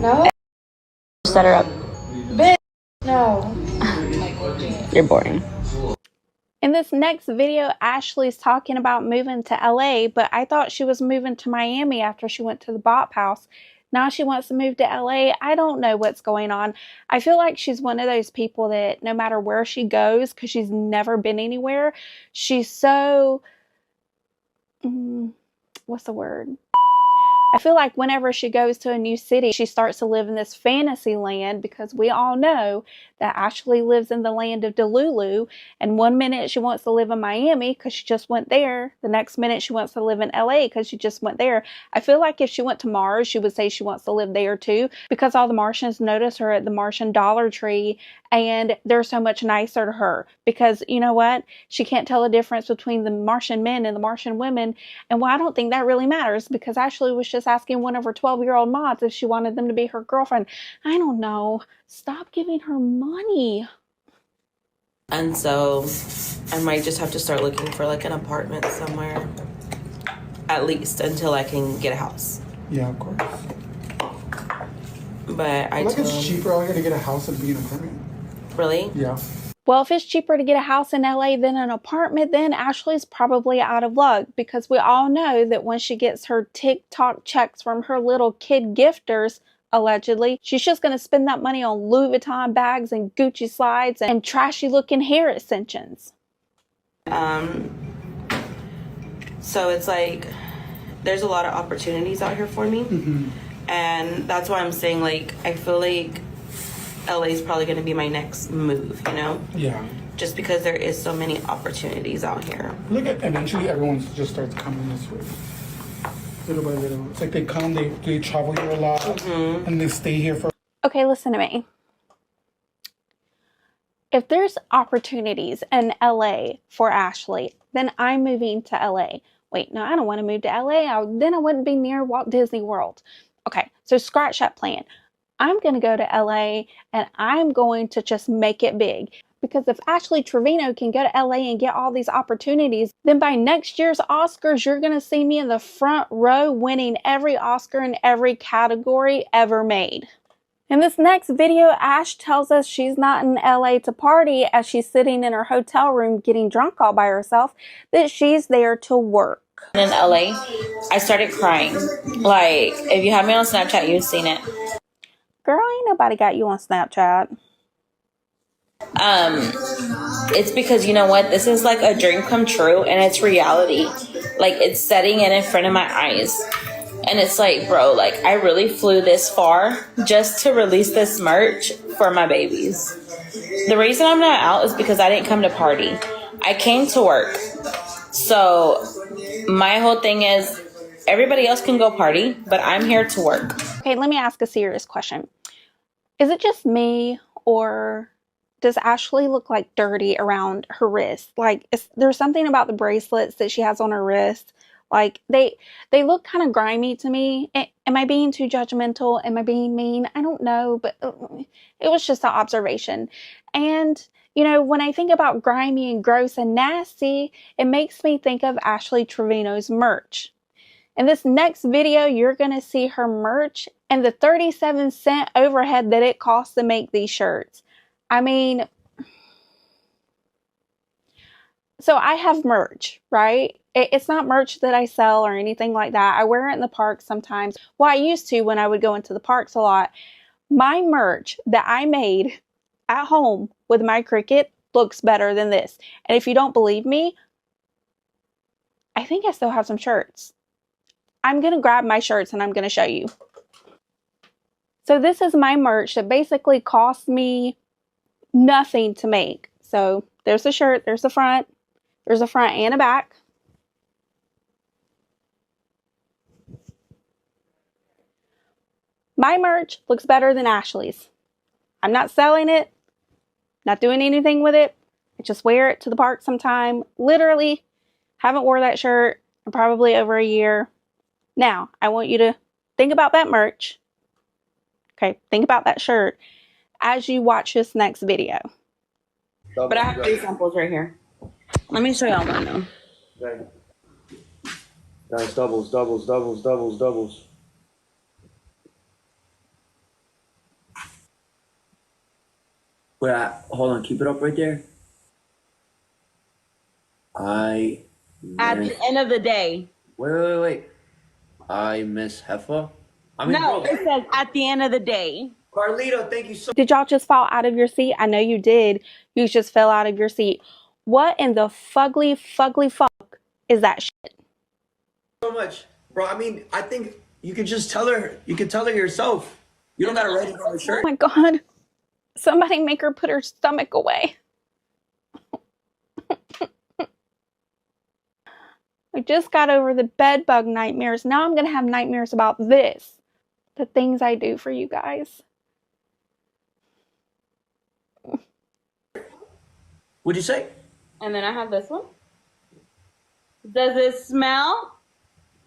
[SPEAKER 15] No?
[SPEAKER 13] Set her up.
[SPEAKER 15] Bitch. No.
[SPEAKER 13] You're boring.
[SPEAKER 1] In this next video, Ashley's talking about moving to LA, but I thought she was moving to Miami after she went to the Bop House. Now she wants to move to LA. I don't know what's going on. I feel like she's one of those people that no matter where she goes, because she's never been anywhere, she's so, what's the word? I feel like whenever she goes to a new city, she starts to live in this fantasy land because we all know that Ashley lives in the land of Delulu. And one minute she wants to live in Miami because she just went there. The next minute she wants to live in LA because she just went there. I feel like if she went to Mars, she would say she wants to live there too because all the Martians notice her at the Martian Dollar Tree and they're so much nicer to her because you know what? She can't tell the difference between the Martian men and the Martian women. And well, I don't think that really matters because Ashley was just asking one of her 12-year-old mods if she wanted them to be her girlfriend. I don't know. Stop giving her money.
[SPEAKER 10] And so I might just have to start looking for like an apartment somewhere, at least until I can get a house.
[SPEAKER 12] Yeah, of course.
[SPEAKER 10] But I
[SPEAKER 12] like it's cheaper out here to get a house than be an apartment.
[SPEAKER 10] Really?
[SPEAKER 12] Yeah.
[SPEAKER 1] Well, if it's cheaper to get a house in LA than an apartment, then Ashley's probably out of luck because we all know that when she gets her TikTok checks from her little kid gifters, allegedly, she's just going to spend that money on Louis Vuitton bags and Gucci slides and trashy looking hair extensions.
[SPEAKER 10] So it's like there's a lot of opportunities out here for me. And that's why I'm saying like I feel like LA is probably going to be my next move, you know?
[SPEAKER 12] Yeah.
[SPEAKER 10] Just because there is so many opportunities out here.
[SPEAKER 12] Look at eventually everyone just starts coming this way. Little by little. It's like they come, they travel here a lot, and they stay here for...
[SPEAKER 1] Okay, listen to me. If there's opportunities in LA for Ashley, then I'm moving to LA. Wait, no, I don't want to move to LA. Then I wouldn't be near Walt Disney World. Okay, so scratch that plan. I'm going to go to LA and I'm going to just make it big. Because if Ashley Trevino can go to LA and get all these opportunities, then by next year's Oscars, you're going to see me in the front row winning every Oscar in every category ever made. In this next video, Ash tells us she's not in LA to party as she's sitting in her hotel room getting drunk all by herself, that she's there to work.
[SPEAKER 10] In LA, I started crying. Like, if you have me on Snapchat, you've seen it.
[SPEAKER 1] Girl, ain't nobody got you on Snapchat.
[SPEAKER 10] It's because, you know what, this is like a dream come true, and it's reality. Like, it's setting in front of my eyes, and it's like, bro, like, I really flew this far just to release this merch for my babies. The reason I'm not out is because I didn't come to party. I came to work. So my whole thing is, everybody else can go party, but I'm here to work.
[SPEAKER 1] Okay, let me ask a serious question. Is it just me, or does Ashley look like dirty around her wrist? Like, there's something about the bracelets that she has on her wrist. Like, they look kind of grimy to me. Am I being too judgmental? Am I being mean? I don't know, but it was just an observation. And, you know, when I think about grimy and gross and nasty, it makes me think of Ashley Trevino's merch. In this next video, you're going to see her merch and the 37-cent overhead that it costs to make these shirts. I mean, so I have merch, right? It's not merch that I sell or anything like that. I wear it in the park sometimes. Well, I used to when I would go into the parks a lot. My merch that I made at home with my Cricut looks better than this. And if you don't believe me, I think I still have some shirts. I'm going to grab my shirts and I'm going to show you. So this is my merch that basically cost me nothing to make. So there's the shirt, there's the front and a back. My merch looks better than Ashley's. I'm not selling it, not doing anything with it. I just wear it to the park sometime. Literally haven't wore that shirt in probably over a year. Now, I want you to think about that merch. Okay, think about that shirt as you watch this next video.
[SPEAKER 10] But I have 3 samples right here. Let me show y'all one though.
[SPEAKER 16] Okay. Guys, doubles, doubles, doubles, doubles, doubles. Wait, hold on, keep it up right there.
[SPEAKER 10] At the end of the day.
[SPEAKER 16] Wait. I miss Heffa. I mean,
[SPEAKER 10] No,
[SPEAKER 16] bro.
[SPEAKER 10] it says at the end of the day.
[SPEAKER 16] Carlito, thank you so much.
[SPEAKER 1] Did y'all just fall out of your seat? I know you did. You just fell out of your seat. What in the fugly fuck is that shit?
[SPEAKER 16] So much. Bro, I mean, I think you could just tell her. You can tell her yourself. You don't gotta write it on the shirt.
[SPEAKER 1] Oh my God. Somebody make her put her stomach away. I just got over the bed bug nightmares. Now I'm going to have nightmares about this. The things I do for you guys.
[SPEAKER 16] What'd you say?
[SPEAKER 10] And then I have this one. Does it smell?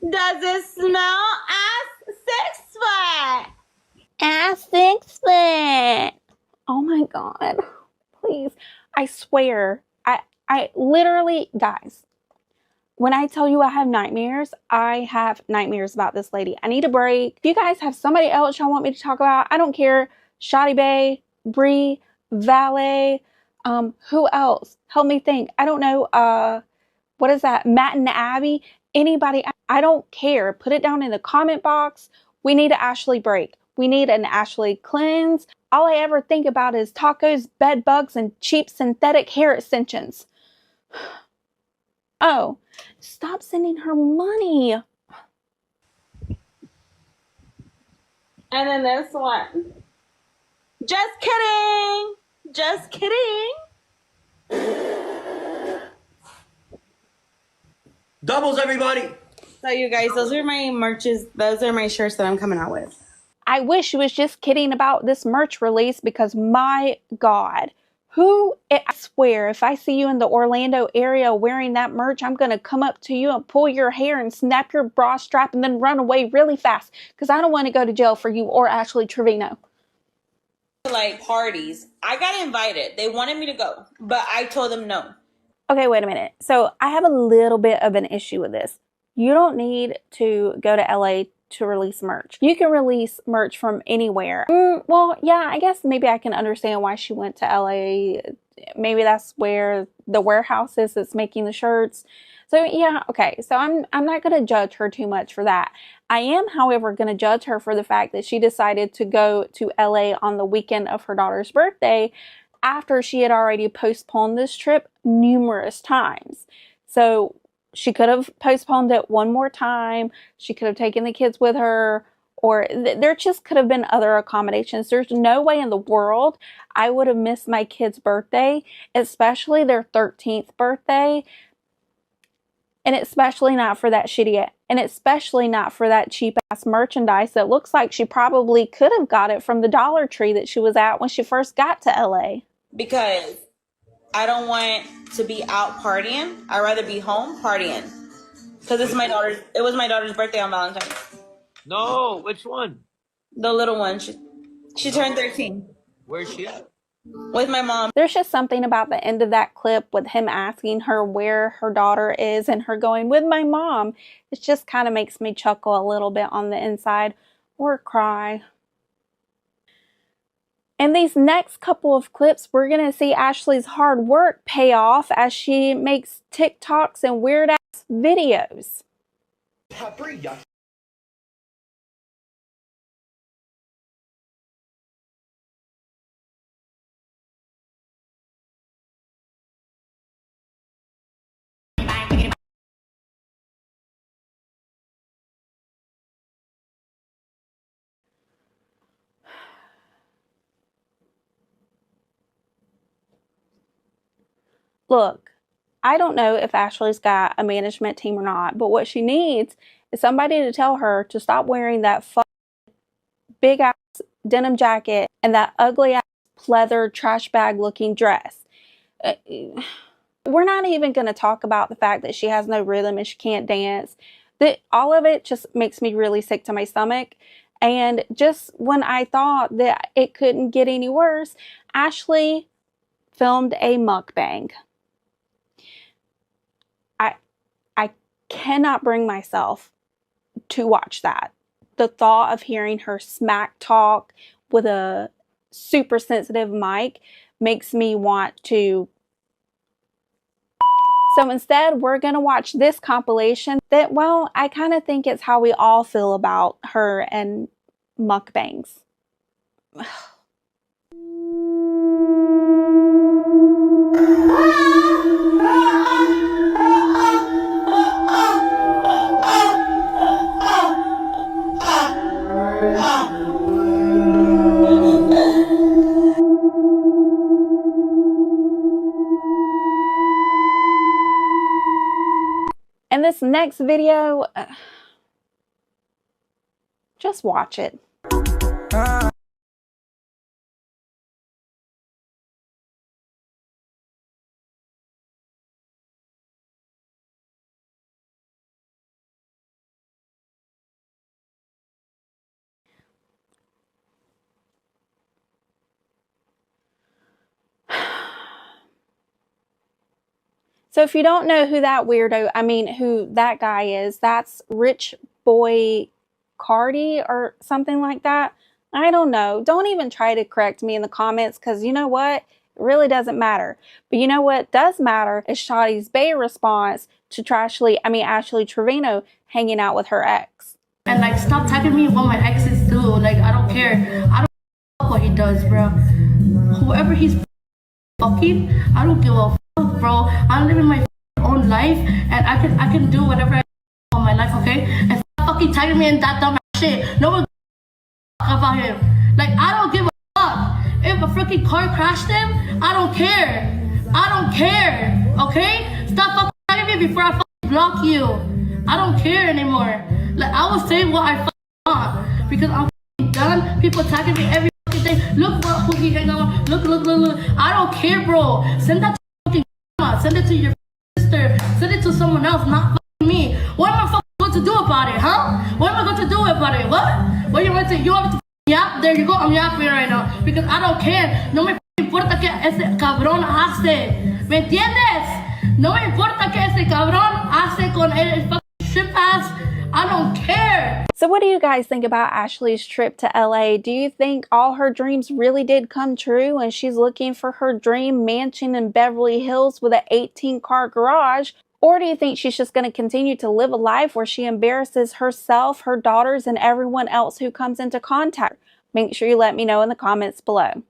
[SPEAKER 10] Does it smell? Ass 6 foot.
[SPEAKER 1] Ass 6 foot. Oh my God. Please. I swear. I literally, guys, when I tell you I have nightmares about this lady. I need a break. If you guys have somebody else y'all want me to talk about, I don't care. Shotty Bay, Bree, Valet, who else? Help me think. I don't know. What is that? Matt and Abby? Anybody? I don't care. Put it down in the comment box. We need an Ashley break. We need an Ashley cleanse. All I ever think about is tacos, bed bugs, and cheap synthetic hair extensions. Oh, stop sending her money.
[SPEAKER 10] And then this one. Just kidding. Just kidding.
[SPEAKER 16] Doubles, everybody.
[SPEAKER 10] So you guys, those are my merches. Those are my shirts that I'm coming out with.
[SPEAKER 1] I wish she was just kidding about this merch release because my God, I swear, if I see you in the Orlando area wearing that merch, I'm going to come up to you and pull your hair and snap your bra strap and then run away really fast because I don't want to go to jail for you or Ashley Trevino.
[SPEAKER 13] like parties. I got invited. They wanted me to go, but I told them no.
[SPEAKER 1] Okay, wait a minute. So I have a little bit of an issue with this. You don't need to go to LA to release merch. You can release merch from anywhere. Well, yeah, I guess maybe I can understand why she went to LA. Maybe that's where the warehouse is that's making the shirts. So yeah, okay. So I'm not going to judge her too much for that. I am, however, going to judge her for the fact that she decided to go to LA on the weekend of her daughter's birthday after she had already postponed this trip numerous times. So she could have postponed it one more time. She could have taken the kids with her, or there just could have been other accommodations. There's no way in the world I would have missed my kid's birthday, especially their 13th birthday. And especially not for that shitty, and especially not for that cheap ass merchandise that looks like she probably could have got it from the Dollar Tree that she was at when she first got to LA.
[SPEAKER 13] Because I don't want to be out partying. I'd rather be home partying. Because it was my daughter's birthday on Valentine's.
[SPEAKER 17] No, which one?
[SPEAKER 13] The little one. She turned 13.
[SPEAKER 17] Where's she at?
[SPEAKER 13] With my mom.
[SPEAKER 1] There's just something about the end of that clip with him asking her where her daughter is and her going, with my mom. It just kind of makes me chuckle a little bit on the inside or cry. In these next couple of clips, we're going to see Ashley's hard work pay off as she makes TikToks and weird ass videos. Look, I don't know if Ashley's got a management team or not, but what she needs is somebody to tell her to stop wearing that big ass denim jacket and that ugly ass pleather trash bag looking dress. We're not even going to talk about the fact that she has no rhythm and she can't dance. All of it just makes me really sick to my stomach. And just when I thought that it couldn't get any worse, Ashley filmed a mukbang. I cannot bring myself to watch that. The thought of hearing her smack talk with a super sensitive mic makes me want to. So instead, we're going to watch this compilation that, well, I kind of think it's how we all feel about her and mukbangs. And this next video, just watch it. So if you don't know who that who that guy is, that's Rich Boy Cardi or something like that. I don't know. Don't even try to correct me in the comments, because you know what? It really doesn't matter. But you know what does matter is Shotti's Bay response to Ashley Trevino hanging out with her ex.
[SPEAKER 18] And like, stop tagging me what my exes do. Like, I don't care. I don't know what he does, bro. Whoever he's fucking, I don't give a fuck, bro. I'm living my own life, and I can do whatever I want in my life, okay? And stop fucking tagging me in that dumb shit. No one gives a fuck about him. Like, I don't give a fuck. If a freaking car crashed him, I don't care. I don't care, okay? Stop fucking tagging me before I fucking block you. I don't care anymore. Like, I will say what I fucking want, because I'm fucking done. People tagging me every fucking day. Look who he hang out with. Look. I don't care, bro. Send that to fucking grandma. Send it to your sister. Send it to someone else, not fucking me. What am I fucking going to do about it, huh? What am I going to do about it? What? What you want to? You want me to Yeah, there you go. I'm yapping right now because I don't care. No me importa que ese cabrón hace. ¿Me entiendes? No me importa que ese cabrón hace con el fucking ship ass. I don't care.
[SPEAKER 1] So what do you guys think about Ashley's trip to LA? Do you think all her dreams really did come true and she's looking for her dream mansion in Beverly Hills with an 18-car garage? Or do you think she's just going to continue to live a life where she embarrasses herself, her daughters, and everyone else who comes into contact? Make sure you let me know in the comments below.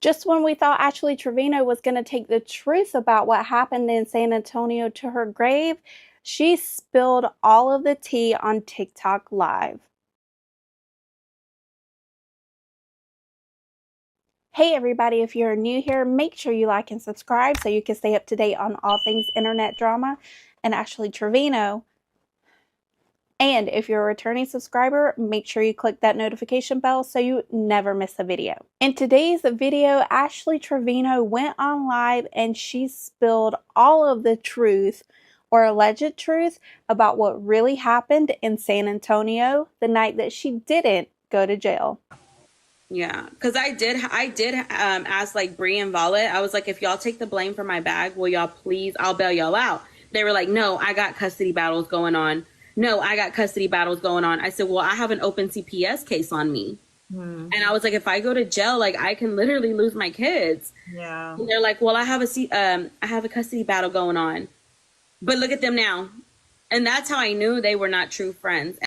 [SPEAKER 1] Just when we thought Ashley Trevino was going to take the truth about what happened in San Antonio to her grave, she spilled all of the tea on TikTok Live. Hey everybody, if you're new here, make sure you like and subscribe so you can stay up to date on all things internet drama and Ashley Trevino. And if you're a returning subscriber, make sure you click that notification bell so you never miss a video. In today's video, Ashley Trevino went on live and she spilled all of the truth or alleged truth about what really happened in San Antonio the night that she didn't go to jail.
[SPEAKER 13] Yeah, because I did ask like Bree and Violet. I was like, if y'all take the blame for my bag, will y'all please, I'll bail y'all out. They were like, no, I got custody battles going on. No, I got custody battles going on. I said, well, I have an open CPS case on me. And I was like, if I go to jail, like I can literally lose my kids.
[SPEAKER 19] Yeah.
[SPEAKER 13] And they're like, well, I have a custody battle going on. But look at them now. And that's how I knew they were not true friends.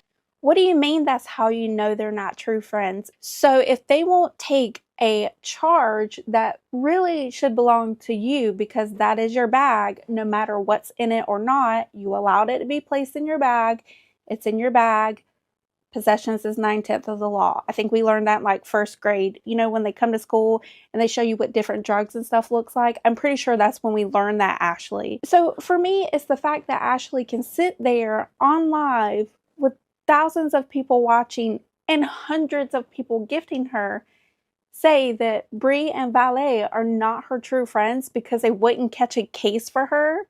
[SPEAKER 1] What do you mean that's how you know they're not true friends? So if they won't take a charge that really should belong to you because that is your bag, no matter what's in it or not, you allowed it to be placed in your bag. It's in your bag. Possessions is 9/10 of the law. I think we learned that in like first grade. You know, when they come to school and they show you what different drugs and stuff looks like. I'm pretty sure that's when we learned that, Ashley. So for me, it's the fact that Ashley can sit there on live with thousands of people watching and hundreds of people gifting her, say that Bree and Valet are not her true friends because they wouldn't catch a case for her.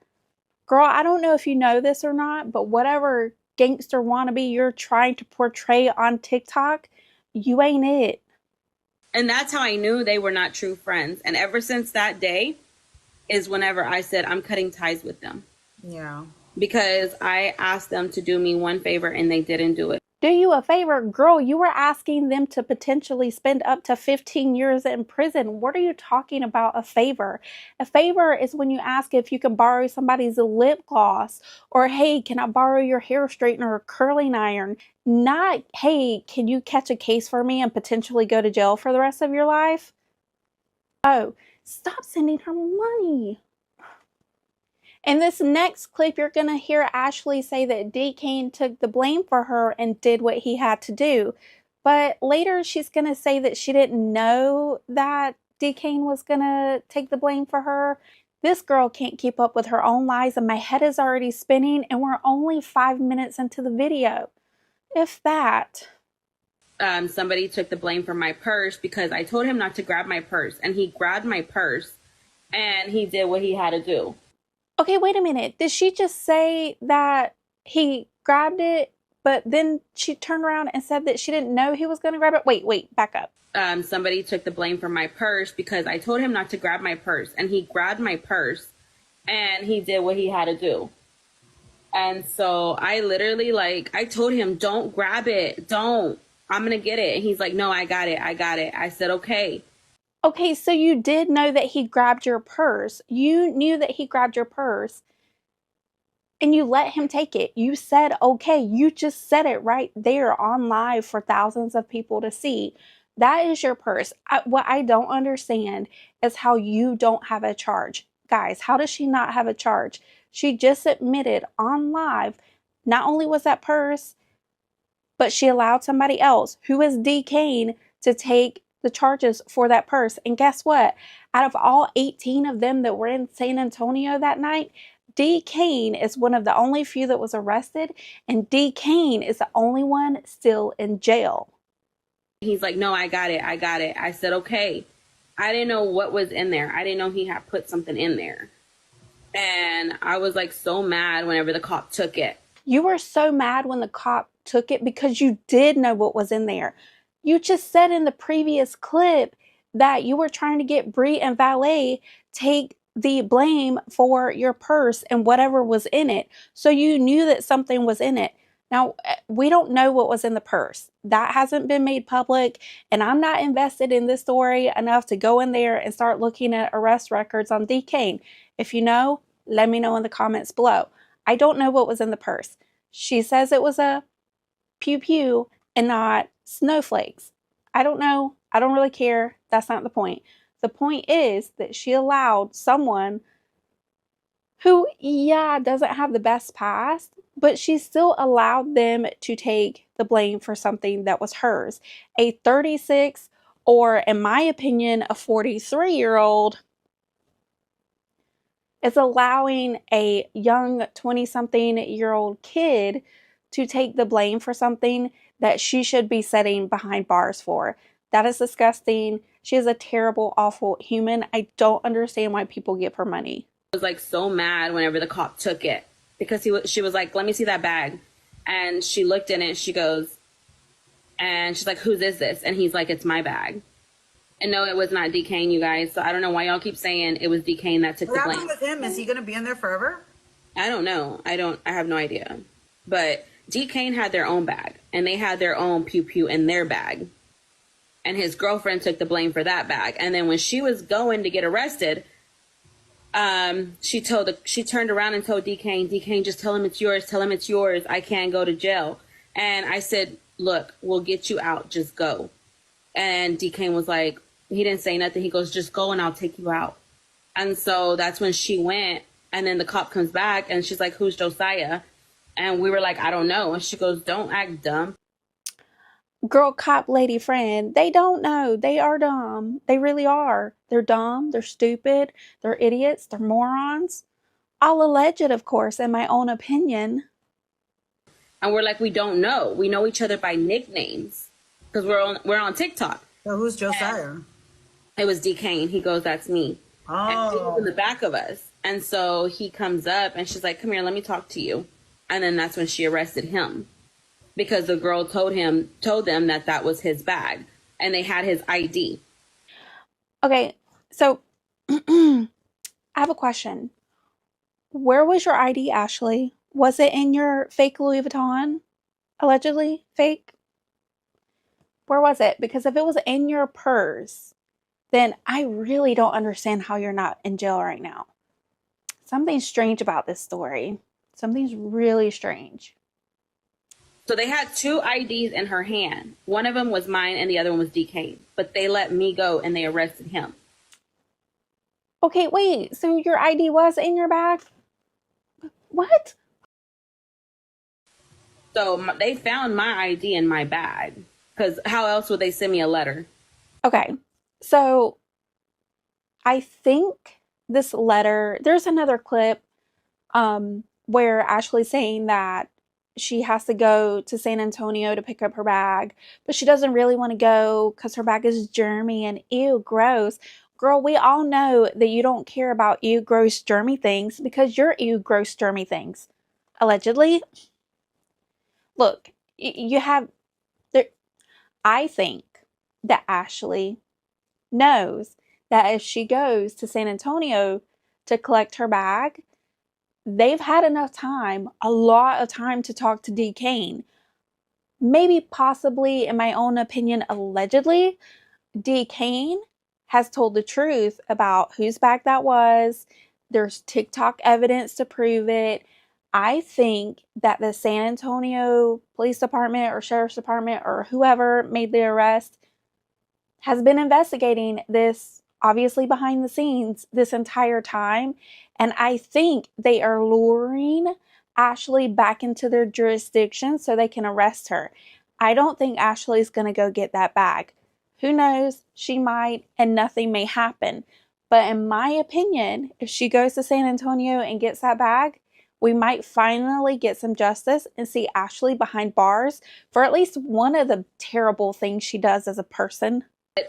[SPEAKER 1] Girl, I don't know if you know this or not, but whatever gangster wannabe you're trying to portray on TikTok, you ain't it.
[SPEAKER 13] And that's how I knew they were not true friends. And ever since that day is whenever I said I'm cutting ties with them.
[SPEAKER 19] Yeah.
[SPEAKER 13] Because I asked them to do me one favor and they didn't do it.
[SPEAKER 1] Do you a favor? Girl, you were asking them to potentially spend up to 15 years in prison. What are you talking about a favor? A favor is when you ask if you can borrow somebody's lip gloss or, hey, can I borrow your hair straightener or curling iron? Not, hey, can you catch a case for me and potentially go to jail for the rest of your life? Oh, stop sending her money. In this next clip, you're going to hear Ashley say that D. Kane took the blame for her and did what he had to do. But later, she's going to say that she didn't know that D. Kane was going to take the blame for her. This girl can't keep up with her own lies, and my head is already spinning, and we're only 5 minutes into the video. If that.
[SPEAKER 13] Somebody took the blame for my purse because I told him not to grab my purse. And he grabbed my purse, and he did what he had to do.
[SPEAKER 1] Okay, wait a minute. Did she just say that he grabbed it, but then she turned around and said that she didn't know he was going to grab it? Wait, back up.
[SPEAKER 13] Somebody took the blame for my purse because I told him not to grab my purse. And he grabbed my purse, and he did what he had to do. And so I literally, like, I told him, don't grab it. Don't. I'm going to get it. And he's like, no, I got it. I said, okay.
[SPEAKER 1] Okay, so you did know that he grabbed your purse. You knew that he grabbed your purse and you let him take it. You said, okay, you just said it right there on live for thousands of people to see. That is your purse. What I don't understand is how you don't have a charge. Guys, how does she not have a charge? She just admitted on live, not only was that purse, but she allowed somebody else, who is D. Kane, to take the charges for that purse. And guess what? Out of all 18 of them that were in San Antonio that night, D. Kane is one of the only few that was arrested, and D. Kane is the only one still in jail.
[SPEAKER 13] He's like, no, I got it. I said, okay. I didn't know what was in there. I didn't know he had put something in there. And I was like so mad whenever the cop took it.
[SPEAKER 1] You were so mad when the cop took it because you did know what was in there. You just said in the previous clip that you were trying to get Bree and Valet take the blame for your purse and whatever was in it. So you knew that something was in it. Now, we don't know what was in the purse. That hasn't been made public, and I'm not invested in this story enough to go in there and start looking at arrest records on D. Kane. If you know, let me know in the comments below. I don't know what was in the purse. She says it was a pew pew and not snowflakes. I don't know. I don't really care. That's not the point. The point is that she allowed someone who, yeah, doesn't have the best past, but she still allowed them to take the blame for something that was hers. A 36, or in my opinion, a 43-year-old is allowing a young 20-something-year-old kid to take the blame for something that she should be sitting behind bars for. That is disgusting. She is a terrible, awful human. I don't understand why people give her money.
[SPEAKER 13] I was like so mad whenever the cop took it because she was like, let me see that bag. And she looked in it, she goes, and she's like, whose is this? And he's like, it's my bag. And no, it was not D. Kane, you guys. So I don't know why y'all keep saying it was D. Kane that took the blame.
[SPEAKER 19] What happened with him? Is he going to be in there forever?
[SPEAKER 13] I don't know. I have no idea. But D. Kane had their own bag, and they had their own pew pew in their bag. And his girlfriend took the blame for that bag. And then when she was going to get arrested, she turned around and told D. Kane, just tell him it's yours. Tell him it's yours. I can't go to jail. And I said, look, we'll get you out. Just go. And D. Kane was like, he didn't say nothing. He goes, just go and I'll take you out. And so that's when she went. And then the cop comes back and she's like, who's Josiah? And we were like, I don't know. And she goes, don't act dumb.
[SPEAKER 1] Girl, cop, lady, friend, they don't know. They are dumb. They really are. They're dumb. They're stupid. They're idiots. They're morons. All alleged, of course, in my own opinion.
[SPEAKER 13] And we're like, we don't know. We know each other by nicknames because we're on TikTok.
[SPEAKER 19] So who's Josiah?
[SPEAKER 13] And it was D. Kane. He goes, that's me.
[SPEAKER 19] Oh.
[SPEAKER 13] And he was in the back of us. And so he comes up and she's like, come here, let me talk to you. And then that's when she arrested him because the girl told them that was his bag and they had his ID.
[SPEAKER 1] Okay, so I have a question. Where was your ID, Ashley? Was it in your fake Louis Vuitton? Allegedly fake? Where was it? Because if it was in your purse, then I really don't understand how you're not in jail right now. Something's strange about this story. Something's really strange.
[SPEAKER 13] So they had two IDs in her hand. One of them was mine and the other one was D. Kane. But they let me go and they arrested him.
[SPEAKER 1] Okay, wait. So your ID was in your bag? What?
[SPEAKER 13] So they found my ID in my bag. Because how else would they send me a letter?
[SPEAKER 1] Okay, so I think this letter, there's another clip where Ashley's saying that she has to go to San Antonio to pick up her bag, but she doesn't really want to go because her bag is germy and ew, gross. Girl, we all know that you don't care about ew, gross, germy things because you're ew, gross, germy things. Allegedly. Look, you have... I think that Ashley knows that if she goes to San Antonio to collect her bag, they've had enough time, a lot of time to talk to D. Kane. Maybe, possibly, in my own opinion, allegedly, D. Kane has told the truth about whose bag that was. There's TikTok evidence to prove it. I think that the San Antonio Police Department or Sheriff's Department or whoever made the arrest has been investigating this, obviously behind the scenes, this entire time. And I think they are luring Ashley back into their jurisdiction so they can arrest her. I don't think Ashley's going to go get that bag. Who knows? She might, and nothing may happen. But in my opinion, if she goes to San Antonio and gets that bag, we might finally get some justice and see Ashley behind bars for at least one of the terrible things she does as a person.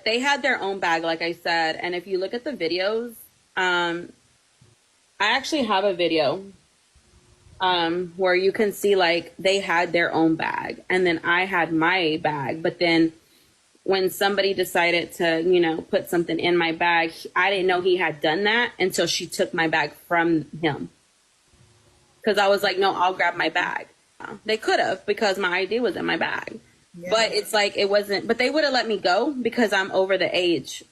[SPEAKER 13] They had their own bag, like I said. And if you look at the videos, I actually have a video where you can see like they had their own bag and then I had my bag. But then when somebody decided to, you know, put something in my bag, I didn't know he had done that until she took my bag from him. Because I was like, no, I'll grab my bag. They could have, because my ID was in my bag.
[SPEAKER 19] Yeah.
[SPEAKER 13] But it's like, it wasn't, but they would have let me go because I'm over the age.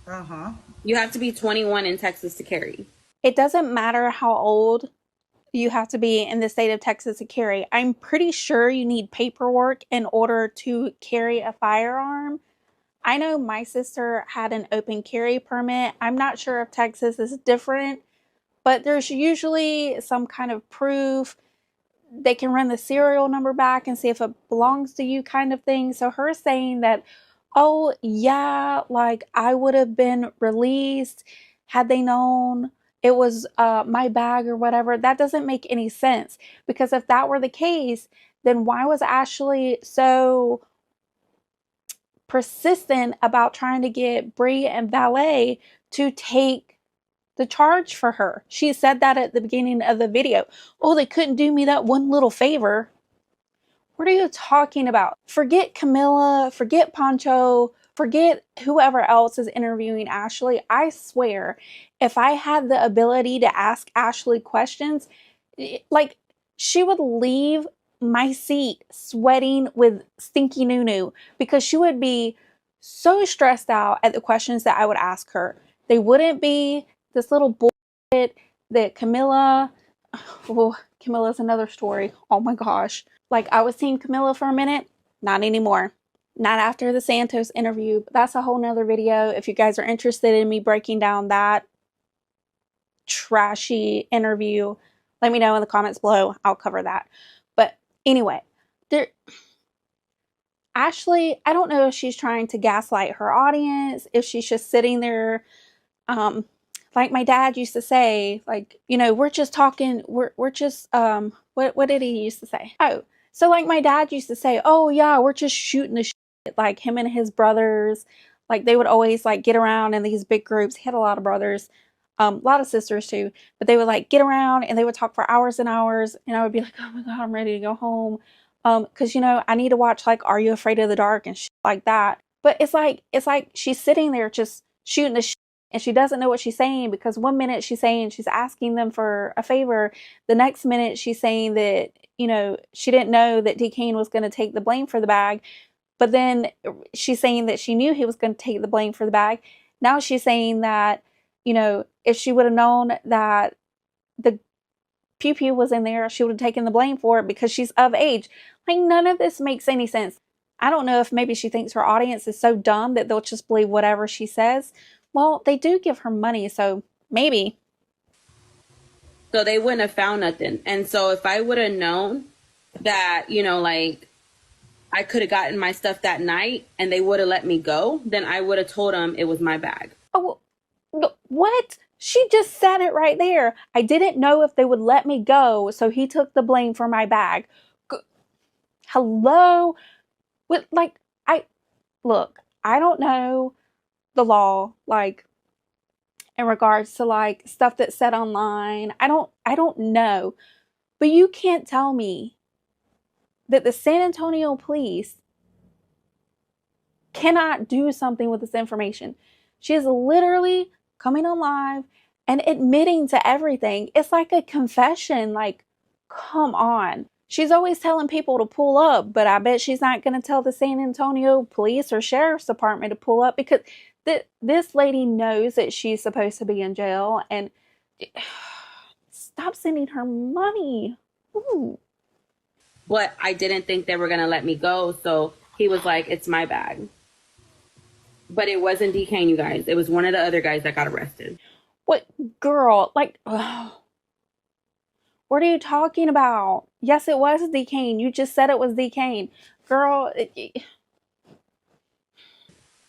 [SPEAKER 19] Uh-huh.
[SPEAKER 13] You have to be 21 in Texas to carry.
[SPEAKER 1] It doesn't matter how old you have to be in the state of Texas to carry. I'm pretty sure you need paperwork in order to carry a firearm. I know my sister had an open carry permit. I'm not sure if Texas is different, but there's usually some kind of proof. They can run the serial number back and see if it belongs to you, kind of thing. So her saying that, oh yeah, like I would have been released had they known it was my bag or whatever, that doesn't make any sense. Because if that were the case, then why was Ashley so persistent about trying to get Bree and Valet to take the charge for her? She said that at the beginning of the video. Oh, they couldn't do me that one little favor. What are you talking about? Forget Camilla, forget Pancho, forget whoever else is interviewing Ashley. I swear, if I had the ability to ask Ashley questions, like, she would leave my seat sweating with stinky noo-noo, because she would be so stressed out at the questions that I would ask her. They wouldn't be this little bullshit that Camilla, well, Camilla's another story. Oh my gosh. Like, I was seeing Camilla for a minute, not anymore. Not after the Santos interview. But that's a whole nother video. If you guys are interested in me breaking down that trashy interview, let me know in the comments below. I'll cover that. But anyway, Ashley, I don't know if she's trying to gaslight her audience, if she's just sitting there, like my dad used to say, like, you know, we're just talking, we're just, what did he used to say? Oh, so like my dad used to say, oh yeah, we're just shooting the shit, like him and his brothers, like they would always like get around in these big groups. He had a lot of brothers, a lot of sisters too, but they would like get around and they would talk for hours and hours, and I would be like, oh my God, I'm ready to go home. Cause you know, I need to watch like Are You Afraid of the Dark and shit like that. But it's like she's sitting there just shooting the shit, and she doesn't know what she's saying, because one minute she's saying she's asking them for a favor. The next minute she's saying that, you know, she didn't know that D. Kane was going to take the blame for the bag. But then she's saying that she knew he was going to take the blame for the bag. Now she's saying that, you know, if she would have known that the Pew Pew was in there, she would have taken the blame for it because she's of age. Like, none of this makes any sense. I don't know if maybe she thinks her audience is so dumb that they'll just believe whatever she says. Well, they do give her money, so maybe.
[SPEAKER 13] So they wouldn't have found nothing. And so if I would have known that, you know, like I could have gotten my stuff that night and they would have let me go, then I would have told them it was my bag.
[SPEAKER 1] Oh, what? She just said it right there. I didn't know if they would let me go, so he took the blame for my bag. Hello? Look, I don't know the law, like, in regards to like stuff that's said online. I don't know. But you can't tell me that the San Antonio police cannot do something with this information. She is literally coming on live and admitting to everything. It's like a confession. Like, come on. She's always telling people to pull up, but I bet she's not going to tell the San Antonio police or sheriff's department to pull up, because this lady knows that she's supposed to be in jail. And stop sending her money. Ooh.
[SPEAKER 13] But I didn't think they were going to let me go, so he was like, it's my bag. But it wasn't D. Kane, you guys. It was one of the other guys that got arrested.
[SPEAKER 1] What, girl? Like, what are you talking about? Yes, it was D. Kane. You just said it was D. Kane. Girl.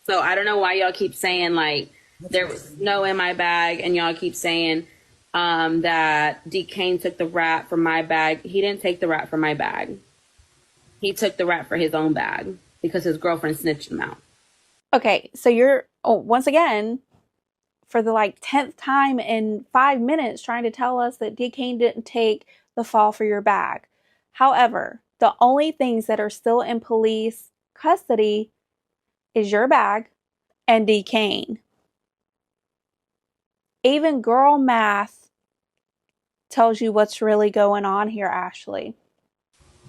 [SPEAKER 13] So I don't know why y'all keep saying, like, there was no in my bag, and y'all keep saying that D. Kane took the rap from my bag. He didn't take the rap from my bag. He took the rap for his own bag because his girlfriend snitched him out.
[SPEAKER 1] Okay, so you're, once again, for the like 10th time in 5 minutes, trying to tell us that D. Kane didn't take the fall for your bag. However, the only things that are still in police custody is your bag and D. Kane. Even girl math tells you what's really going on here, Ashley.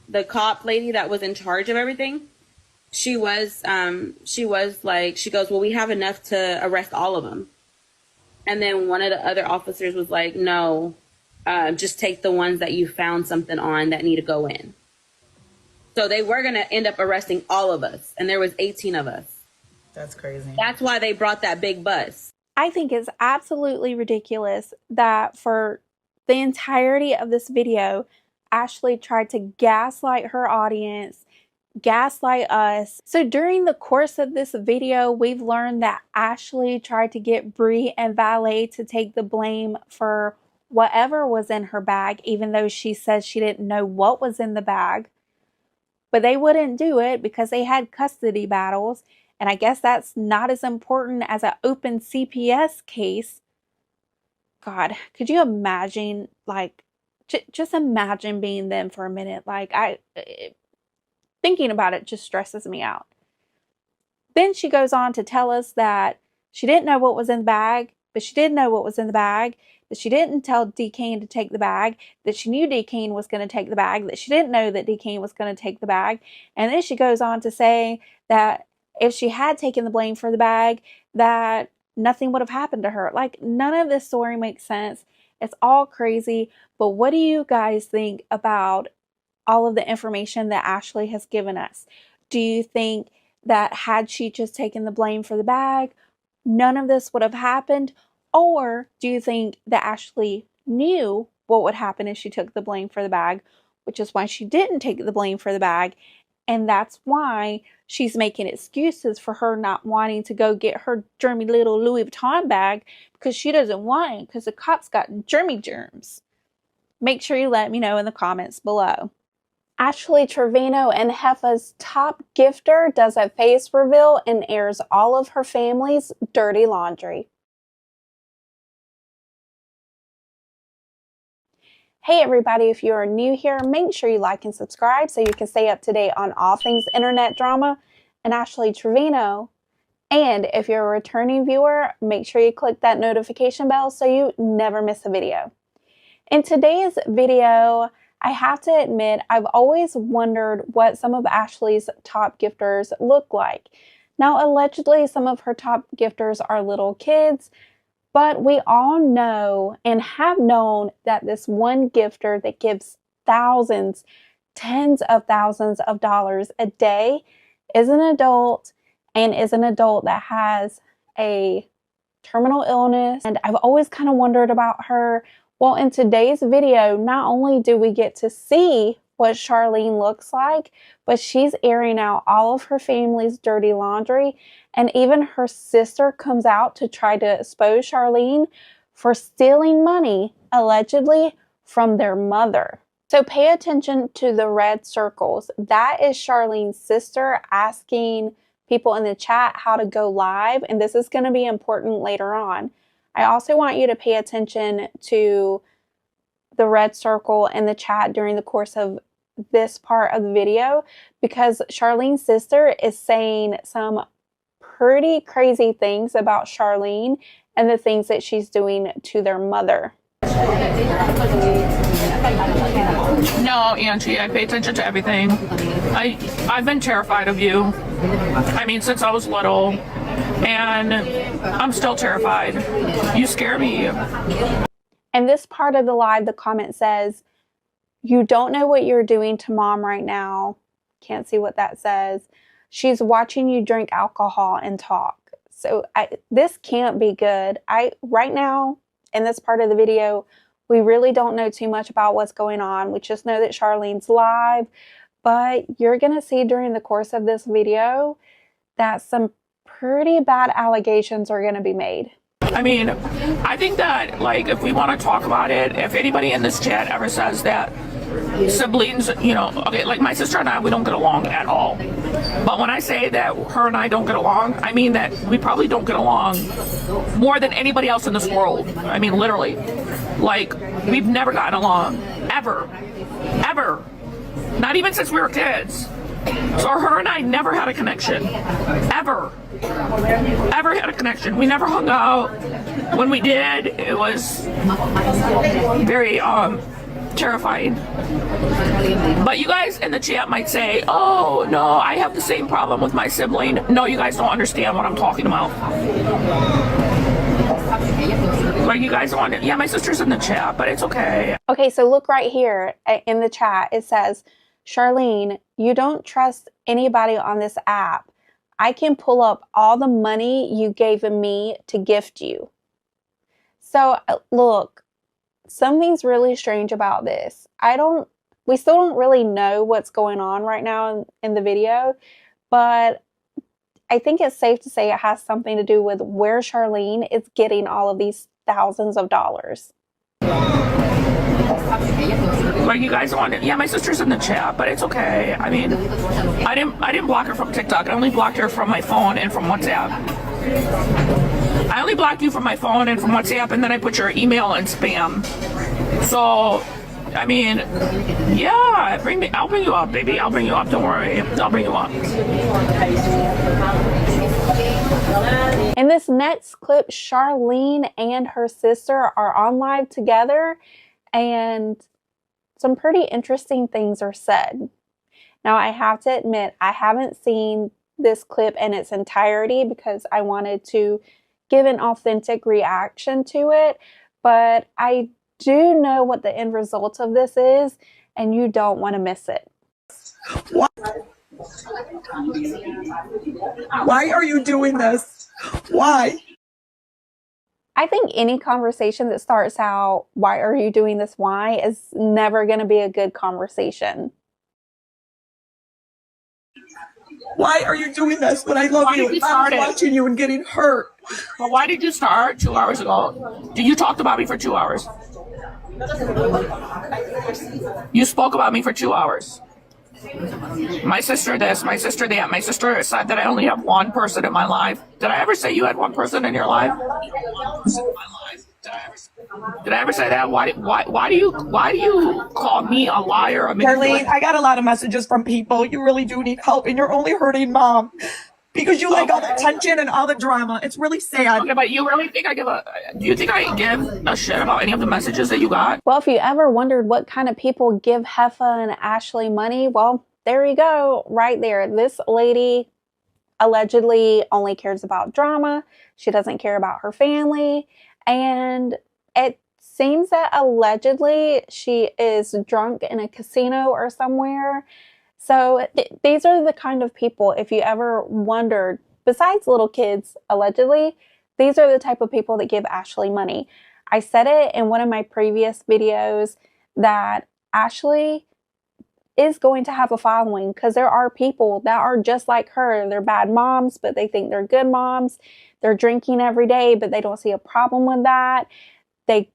[SPEAKER 13] The cop lady that was in charge of everything, she was like, she goes, well, we have enough to arrest all of them. And then one of the other officers was like, no, just take the ones that you found something on that need to go in. So they were going to end up arresting all of us. And there was 18 of us.
[SPEAKER 19] That's crazy.
[SPEAKER 13] That's why they brought that big bus.
[SPEAKER 1] I think it's absolutely ridiculous that for the entirety of this video, Ashley tried to gaslight her audience, gaslight us. So during the course of this video, we've learned that Ashley tried to get Bree and Valet to take the blame for whatever was in her bag, even though she said she didn't know what was in the bag. But they wouldn't do it because they had custody battles. And I guess that's not as important as an open CPS case. God, could you imagine, like, just imagine being them for a minute. Like, thinking about it just stresses me out. Then she goes on to tell us that she didn't know what was in the bag, but she did know what was in the bag, that she didn't tell D. Kane to take the bag, that she knew D. Kane was going to take the bag, that she didn't know that D. Kane was going to take the bag. And then she goes on to say that if she had taken the blame for the bag, that nothing would have happened to her. Like, none of this story makes sense. It's all crazy. But what do you guys think about all of the information that Ashley has given us? Do you think that had she just taken the blame for the bag, none of this would have happened? Or do you think that Ashley knew what would happen if she took the blame for the bag, which is why she didn't take the blame for the bag? And that's why she's making excuses for her not wanting to go get her germy little Louis Vuitton bag because she doesn't want it because the cops got germy germs. Make sure you let me know in the comments below. Ashley Trevino and Heffa's top gifter does a face reveal and airs all of her family's dirty laundry. Hey everybody, if you are new here, make sure you like and subscribe so you can stay up to date on all things internet drama and Ashley Trevino. And if you're a returning viewer, make sure you click that notification bell so you never miss a video. In today's video, I have to admit, I've always wondered what some of Ashley's top gifters look like. Now, allegedly, some of her top gifters are little kids, but we all know and have known that this one gifter that gives thousands, tens of thousands of dollars a day is an adult, and is an adult that has a terminal illness. And I've always kind of wondered about her. Well, in today's video, not only do we get to see what Charlene looks like, but she's airing out all of her family's dirty laundry. And even her sister comes out to try to expose Charlene for stealing money, allegedly, from their mother. So pay attention to the red circles. That is Charlene's sister asking people in the chat how to go live. And this is going to be important later on. I also want you to pay attention to the red circle in the chat during the course of this part of the video, because Charlene's sister is saying some pretty crazy things about Charlene and the things that she's doing to their mother.
[SPEAKER 20] No, Angie, I pay attention to everything. I've been terrified of you. I mean, since I was little, and I'm still terrified. You scare me.
[SPEAKER 1] In this part of the live, the comment says, "You don't know what you're doing to mom right now." Can't see what that says. "She's watching you drink alcohol and talk." So this can't be good. Right now, in this part of the video, we really don't know too much about what's going on. We just know that Charlene's live, but you're going to see during the course of this video that some pretty bad allegations are going to be made.
[SPEAKER 20] I mean, I think that, like, if we want to talk about it, if anybody in this chat ever says that siblings, you know, okay, like my sister and I, we don't get along at all. But when I say that her and I don't get along, I mean that we probably don't get along more than anybody else in this world. I mean, literally. Like, we've never gotten along. Ever. Ever. Not even since we were kids. So her and I never had a connection. Ever had a connection. We never hung out. When we did, it was very terrifying. But you guys in the chat might say, oh no, I have the same problem with my sibling. No, you guys don't understand what I'm talking about. Like, you guys want it. Yeah, my sister's in the chat, but it's okay.
[SPEAKER 1] Okay, so look right here in the chat. It says, Charlene, you don't trust anybody on this app. I can pull up all the money you gave me to gift you. So look, something's really strange about this. We still don't really know what's going on right now in the video, but I think it's safe to say it has something to do with where Charlene is getting all of these thousands of dollars.
[SPEAKER 20] Like, you guys want it. Yeah, my sister's in the chat, but it's okay. I mean, I didn't block her from TikTok. I only blocked her from my phone and from WhatsApp. I only blocked you from my phone and from WhatsApp, and then I put your email in spam. So, I mean, yeah, I'll bring you up, baby. I'll bring you up. Don't worry. I'll bring you up.
[SPEAKER 1] In this next clip, Charlene and her sister are on live together, and some pretty interesting things are said. Now, I have to admit, I haven't seen this clip in its entirety because I wanted to give an authentic reaction to it, but I do know what the end result of this is, and you don't want to miss it.
[SPEAKER 21] What? Why are you doing this? Why?
[SPEAKER 1] I think any conversation that starts out, why are you doing this? Why is never going to be a good conversation.
[SPEAKER 21] Why are you doing this when I love you? I'm watching you and getting hurt.
[SPEAKER 20] Well, why did you start 2 hours ago? You talked about me for 2 hours. You spoke about me for 2 hours. My sister this, my sister that. My sister said that I only have one person in my life. Did I ever say you had one person in your life? Did I ever say that? Why do you call me a liar?
[SPEAKER 21] Darlene, I got a lot of messages from people. You really do need help, and you're only hurting Mom. Because you like all the tension and all the drama. It's really sad.
[SPEAKER 20] Okay, but you really think do you think I give a shit about any of the messages that you got?
[SPEAKER 1] Well, if you ever wondered what kind of people give Heffa and Ashley money, well, there you go, right there. This lady allegedly only cares about drama. She doesn't care about her family. And it seems that allegedly she is drunk in a casino or somewhere. So these are the kind of people, if you ever wondered, besides little kids, allegedly, these are the type of people that give Ashley money. I said it in one of my previous videos that Ashley is going to have a following because there are people that are just like her. They're bad moms, but they think they're good moms. They're drinking every day, but they don't see a problem with that. They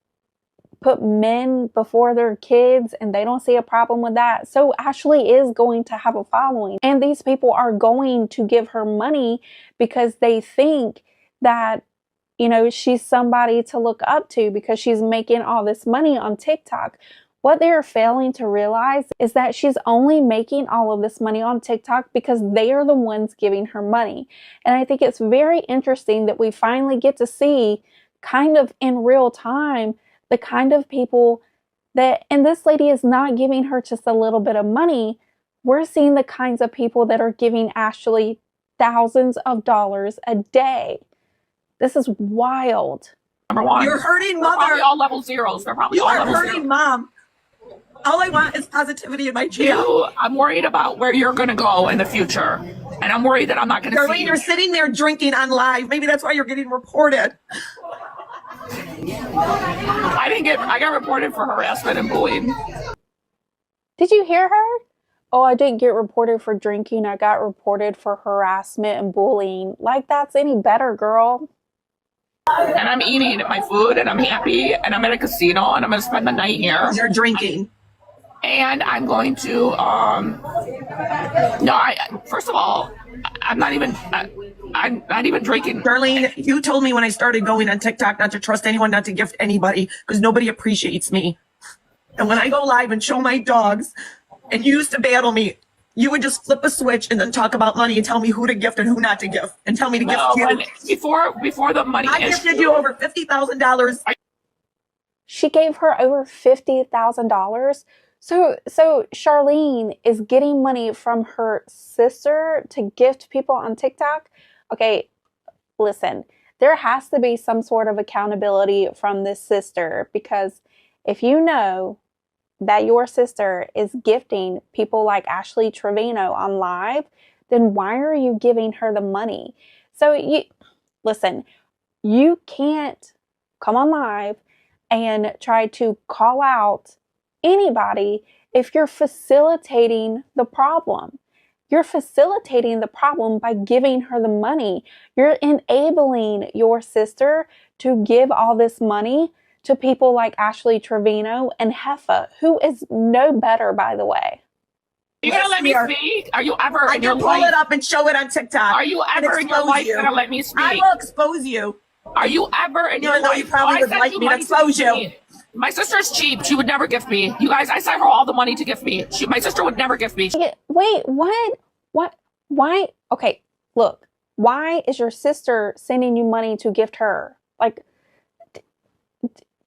[SPEAKER 1] put men before their kids and they don't see a problem with that. So Ashley is going to have a following, and these people are going to give her money because they think that, you know, she's somebody to look up to because she's making all this money on TikTok. What they're failing to realize is that she's only making all of this money on TikTok because they are the ones giving her money. And I think it's very interesting that we finally get to see kind of in real time the kind of people that, and this lady is not giving her just a little bit of money. We're seeing the kinds of people that are giving Ashley thousands of dollars a day. This is wild.
[SPEAKER 20] Number one.
[SPEAKER 21] You're hurting Mother.
[SPEAKER 20] They're probably all level zeros. They're probably all level zeros.
[SPEAKER 21] You are hurting Mom. All I want is positivity in my channel.
[SPEAKER 20] I'm worried about where you're going to go in the future. And I'm worried that I'm not going to see you.
[SPEAKER 21] You're sitting there drinking on live. Maybe that's why you're getting reported.
[SPEAKER 20] I got reported for harassment and bullying.
[SPEAKER 1] Did you hear her? Oh, I didn't get reported for drinking. I got reported for harassment and bullying. Like that's any better, girl.
[SPEAKER 20] And I'm eating my food and I'm happy and I'm at a casino and I'm going to spend the night here.
[SPEAKER 21] You're drinking.
[SPEAKER 20] And I'm going to, first of all, I'm not even drinking.
[SPEAKER 21] Darlene, you told me when I started going on TikTok not to trust anyone, not to gift anybody, because nobody appreciates me. And when I go live and show my dogs, and you used to battle me, you would just flip a switch and then talk about money and tell me who to gift and who not to gift, and tell me to gift you.
[SPEAKER 20] Before the money
[SPEAKER 21] I gifted you over $50,000.
[SPEAKER 1] She gave her over $50,000. So Charlene is getting money from her sister to gift people on TikTok. Okay, listen, there has to be some sort of accountability from this sister, because if you know that your sister is gifting people like Ashley Trevino on live, then why are you giving her the money? So listen, you can't come on live and try to call out anybody if you're facilitating the problem. You're facilitating the problem by giving her the money. You're enabling your sister to give all this money to people like Ashley Trevino and Heffa, who is no better, by the way.
[SPEAKER 20] Are you gonna let me speak? Are you ever
[SPEAKER 21] I
[SPEAKER 20] in your
[SPEAKER 21] can pull
[SPEAKER 20] life?
[SPEAKER 21] it up and show it on TikTok.
[SPEAKER 20] Are you ever in your life gonna let me speak?
[SPEAKER 21] I will expose you.
[SPEAKER 20] Are you ever in your
[SPEAKER 21] Even though
[SPEAKER 20] life?
[SPEAKER 21] you probably would like me to expose you.
[SPEAKER 20] My sister's cheap. She would never gift me. You guys, I sent her all the money to gift me. My sister would never gift me.
[SPEAKER 1] Wait, what? Why? Okay, look. Why is your sister sending you money to gift her? Like,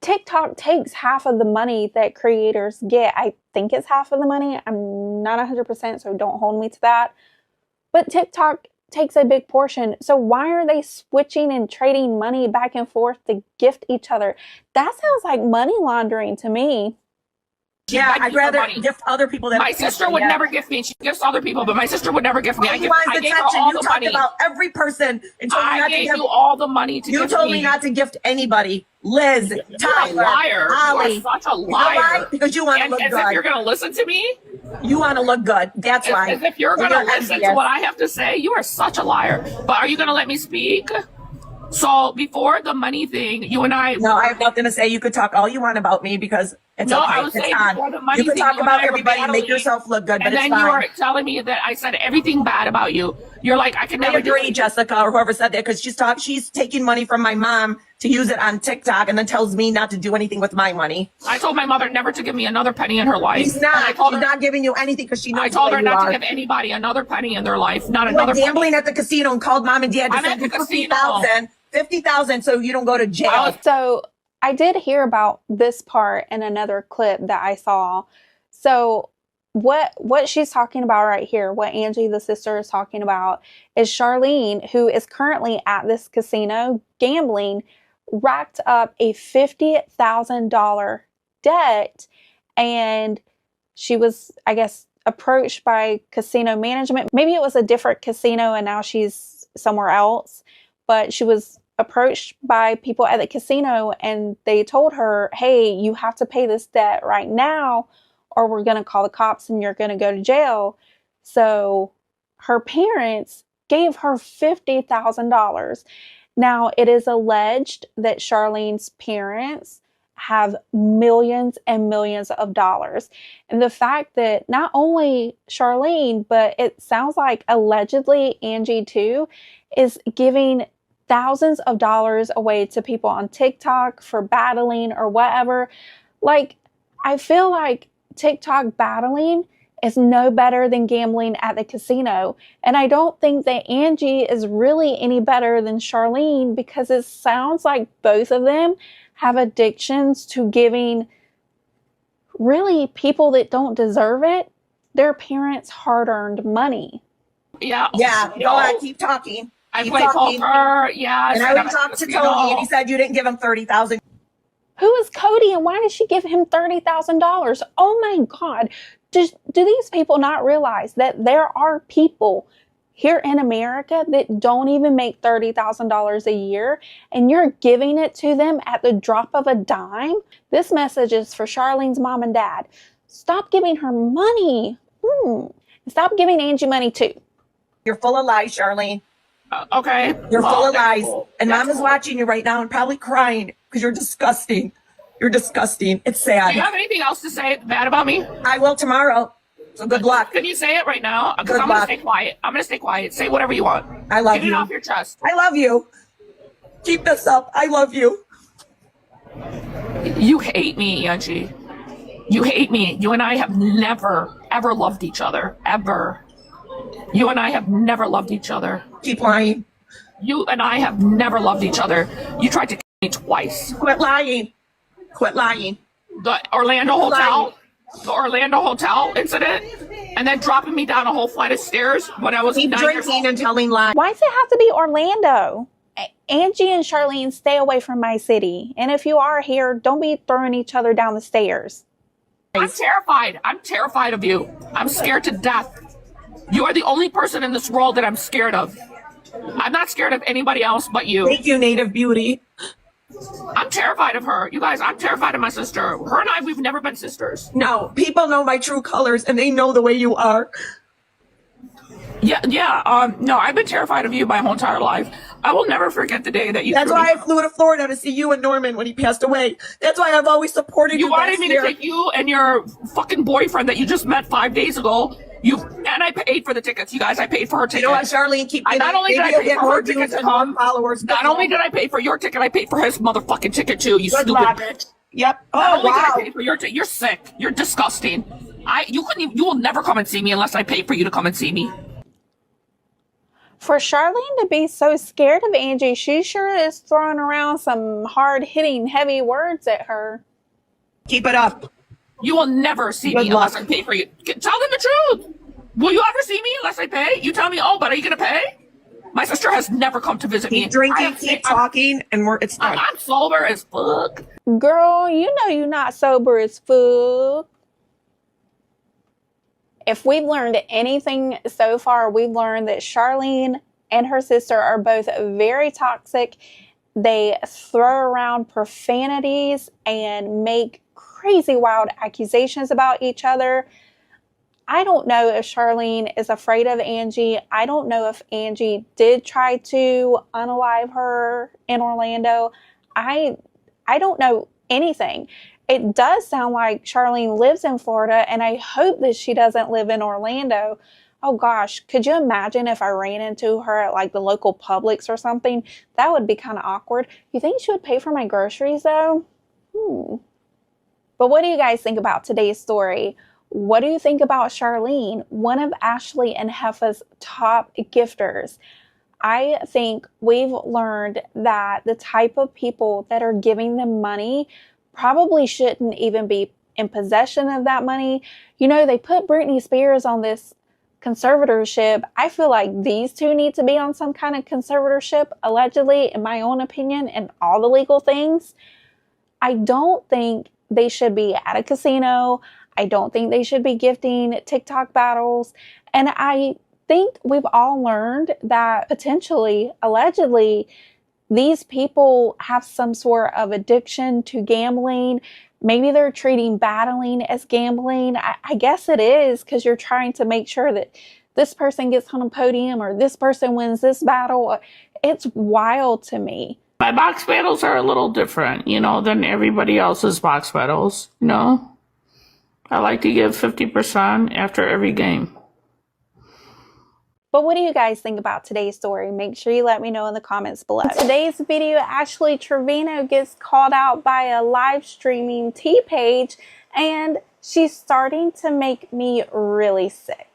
[SPEAKER 1] TikTok takes half of the money that creators get. I think it's half of the money. I'm not 100%, so don't hold me to that. But TikTok takes a big portion. So why are they switching and trading money back and forth to gift each other? That sounds like money laundering to me.
[SPEAKER 21] Yeah, I'd rather gift other people than
[SPEAKER 20] my sister would never gift me. She gifts other people, but my sister would never gift me. I gave her all the money.
[SPEAKER 21] You talked about every person and told me not to
[SPEAKER 20] gave
[SPEAKER 21] gift
[SPEAKER 20] you all the money to
[SPEAKER 21] You
[SPEAKER 20] gift
[SPEAKER 21] told me not to gift anybody. Liz, Tyler,
[SPEAKER 20] You're a liar.
[SPEAKER 21] Holly.
[SPEAKER 20] You are such a liar.
[SPEAKER 21] You know why? Because you want to look
[SPEAKER 20] as
[SPEAKER 21] good.
[SPEAKER 20] if you're gonna listen to me.
[SPEAKER 21] You want to look good. That's why.
[SPEAKER 20] As if you're gonna listen to what I have to say. You are such a liar. But are you gonna let me speak? So before the money thing, you and I.
[SPEAKER 21] No, I have nothing to say. You could talk all you want about me because it's okay.
[SPEAKER 20] I was saying before the money
[SPEAKER 21] you could
[SPEAKER 20] thing,
[SPEAKER 21] talk
[SPEAKER 20] you
[SPEAKER 21] about
[SPEAKER 20] and I were
[SPEAKER 21] everybody and make
[SPEAKER 20] battling,
[SPEAKER 21] yourself look good, but
[SPEAKER 20] and
[SPEAKER 21] it's
[SPEAKER 20] then
[SPEAKER 21] fine.
[SPEAKER 20] you were telling me that I said everything bad about you. You're like, I can never
[SPEAKER 21] I agree, Jessica, or whoever said that, because she's taking money from my mom to use it on TikTok and then tells me not to do anything with my money.
[SPEAKER 20] I told my mother never to give me another penny in her life.
[SPEAKER 21] She's not. She's not giving you anything because she knows
[SPEAKER 20] I told her not
[SPEAKER 21] to
[SPEAKER 20] to give anybody another penny in their life. Not
[SPEAKER 21] you
[SPEAKER 20] another
[SPEAKER 21] went gambling at the casino and called mom and dad to
[SPEAKER 20] I'm
[SPEAKER 21] send
[SPEAKER 20] at
[SPEAKER 21] you
[SPEAKER 20] the casino.
[SPEAKER 21] 50,000 so you don't go to jail.
[SPEAKER 1] So I did hear about this part in another clip that I saw. So what she's talking about right here, what Angie, the sister, is talking about, is Charlene, who is currently at this casino gambling, racked up a $50,000 debt, and she was, I guess, approached by casino management. Maybe it was a different casino and now she's somewhere else, but she was approached by people at the casino and they told her, hey, you have to pay this debt right now or we're going to call the cops and you're going to go to jail. So her parents gave her $50,000. Now, it is alleged that Charlene's parents have millions and millions of dollars. And the fact that not only Charlene, but it sounds like allegedly Angie too, is giving thousands of dollars away to people on TikTok for battling or whatever. Like, I feel like TikTok battling is no better than gambling at the casino. And I don't think that Angie is really any better than Charlene, because it sounds like both of them have addictions to giving really people that don't deserve it their parents' hard-earned money.
[SPEAKER 20] Yeah.
[SPEAKER 21] Go on, keep talking.
[SPEAKER 20] I
[SPEAKER 21] Keep
[SPEAKER 20] played
[SPEAKER 21] talking.
[SPEAKER 20] poker, yes.
[SPEAKER 21] And I already talked to Tony and he said you didn't give him 30,000.
[SPEAKER 1] Who is Cody and why did she give him $30,000? Oh my God. Do these people not realize that there are people here in America that don't even make $30,000 a year and you're giving it to them at the drop of a dime? This message is for Charlene's mom and dad. Stop giving her money. Stop giving Angie money too.
[SPEAKER 21] You're full of lies, Charlene.
[SPEAKER 20] Okay.
[SPEAKER 21] You're full of lies.
[SPEAKER 20] Cool.
[SPEAKER 21] And mom is watching you right now and probably crying because you're disgusting. You're disgusting. It's sad.
[SPEAKER 20] Do you have anything else to say bad about me?
[SPEAKER 21] I will tomorrow. So good luck.
[SPEAKER 20] Can you say it right now? Because
[SPEAKER 21] Good
[SPEAKER 20] I'm going to
[SPEAKER 21] luck.
[SPEAKER 20] stay quiet. I'm going to stay quiet. Say whatever you want.
[SPEAKER 21] I love
[SPEAKER 20] Get
[SPEAKER 21] you.
[SPEAKER 20] it off your chest.
[SPEAKER 21] I love you. Keep this up. I love you.
[SPEAKER 20] You hate me, Angie. You hate me. You and I have never, ever loved each other. Ever. You and I have never loved each other.
[SPEAKER 21] Keep lying.
[SPEAKER 20] You and I have never loved each other. You tried to kill me twice.
[SPEAKER 21] Quit lying. Quit lying.
[SPEAKER 20] The Orlando
[SPEAKER 21] Quit lying.
[SPEAKER 20] Hotel. The Orlando Hotel incident. And then dropping me down a whole flight of stairs when I was
[SPEAKER 21] Keep
[SPEAKER 20] 9 years
[SPEAKER 21] drinking
[SPEAKER 20] old.
[SPEAKER 21] and telling lies.
[SPEAKER 1] Why does it have to be Orlando? Angie and Charlene, stay away from my city. And if you are here, don't be throwing each other down the stairs.
[SPEAKER 20] I'm terrified. I'm terrified of you. I'm scared to death. You are the only person in this world that I'm scared of. I'm not scared of anybody else but you.
[SPEAKER 21] Thank you, Native Beauty.
[SPEAKER 20] I'm terrified of her. You guys, I'm terrified of my sister. Her and I, we've never been sisters.
[SPEAKER 21] No, people know my true colors and they know the way you are.
[SPEAKER 20] No, I've been terrified of you my whole entire life. I will never forget the day that you
[SPEAKER 21] That's
[SPEAKER 20] threw
[SPEAKER 21] why
[SPEAKER 20] me.
[SPEAKER 21] I flew to Florida to see you and Norman when he passed away. That's why I've always supported you.
[SPEAKER 20] You wanted me to take you and your fucking boyfriend that you just met 5 days ago. And I paid for the tickets, you guys. I paid for her ticket.
[SPEAKER 21] You know what, Charlene? Keep
[SPEAKER 20] Not only did I
[SPEAKER 21] maybe
[SPEAKER 20] pay
[SPEAKER 21] you'll
[SPEAKER 20] for her
[SPEAKER 21] get more
[SPEAKER 20] ticket to
[SPEAKER 21] views and more
[SPEAKER 20] come,
[SPEAKER 21] followers.
[SPEAKER 20] not only did I pay for your ticket, I paid for his motherfucking ticket too. You
[SPEAKER 21] Good
[SPEAKER 20] stupid
[SPEAKER 21] luck.
[SPEAKER 20] bitch.
[SPEAKER 21] Yep.
[SPEAKER 20] Not
[SPEAKER 21] Oh,
[SPEAKER 20] only did
[SPEAKER 21] wow.
[SPEAKER 20] I pay for your ticket, you're sick. You're disgusting. You will never come and see me unless I pay for you to come and see me.
[SPEAKER 1] For Charlene to be so scared of Angie, she sure is throwing around some hard-hitting, heavy words at her.
[SPEAKER 21] Keep it up.
[SPEAKER 20] You will never see me unless I pay for you. Tell them the truth. Will you ever see me unless I pay? You tell me, oh, but are you going to pay? My sister has never come to visit me.
[SPEAKER 21] Keep drinking, keep talking, and it's done.
[SPEAKER 20] I'm sober as fuck.
[SPEAKER 1] Girl, you know you're not sober as fuck. If we've learned anything so far, we've learned that Charlene and her sister are both very toxic. They throw around profanities and make crazy wild accusations about each other. I don't know if Charlene is afraid of Angie. I don't know if Angie did try to unalive her in Orlando. I don't know anything. It does sound like Charlene lives in Florida, and I hope that she doesn't live in Orlando. Oh gosh, could you imagine if I ran into her at like the local Publix or something? That would be kind of awkward. You think she would pay for my groceries though? But what do you guys think about today's story? What do you think about Charlene, one of Ashley and Heffa's top gifters? I think we've learned that the type of people that are giving them money probably shouldn't even be in possession of that money. You know, they put Britney Spears on this conservatorship. I feel like these two need to be on some kind of conservatorship, allegedly, in my own opinion, and all the legal things. I don't think they should be at a casino. I don't think they should be gifting TikTok battles. And I think we've all learned that potentially, allegedly, these people have some sort of addiction to gambling. Maybe they're treating battling as gambling. I guess it is, because you're trying to make sure that this person gets on a podium or this person wins this battle. It's wild to me.
[SPEAKER 20] My box battles are a little different, than everybody else's box battles, I like to give 50% after every game.
[SPEAKER 1] But what do you guys think about today's story? Make sure you let me know in the comments below. In today's video, Ashley Trevino gets called out by a live streaming T page, and she's starting to make me really sick.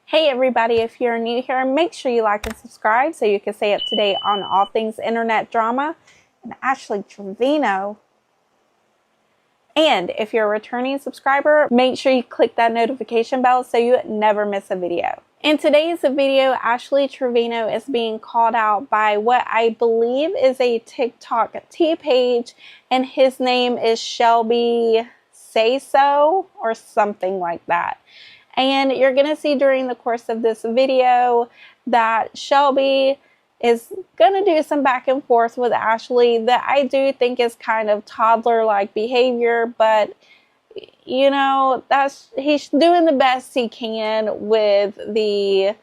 [SPEAKER 1] Hey everybody, if you're new here, make sure you like and subscribe so you can stay up to date on all things internet drama and Ashley Trevino. And if you're a returning subscriber, make sure you click that notification bell so you never miss a video. In today's video, Ashley Trevino is being called out by what I believe is a TikTok T page, and his name is Shelby Say So or something like that. And you're going to see during the course of this video that Shelby is going to do some back and forth with Ashley that I do think is kind of toddler-like behavior, but he's doing the best he can with the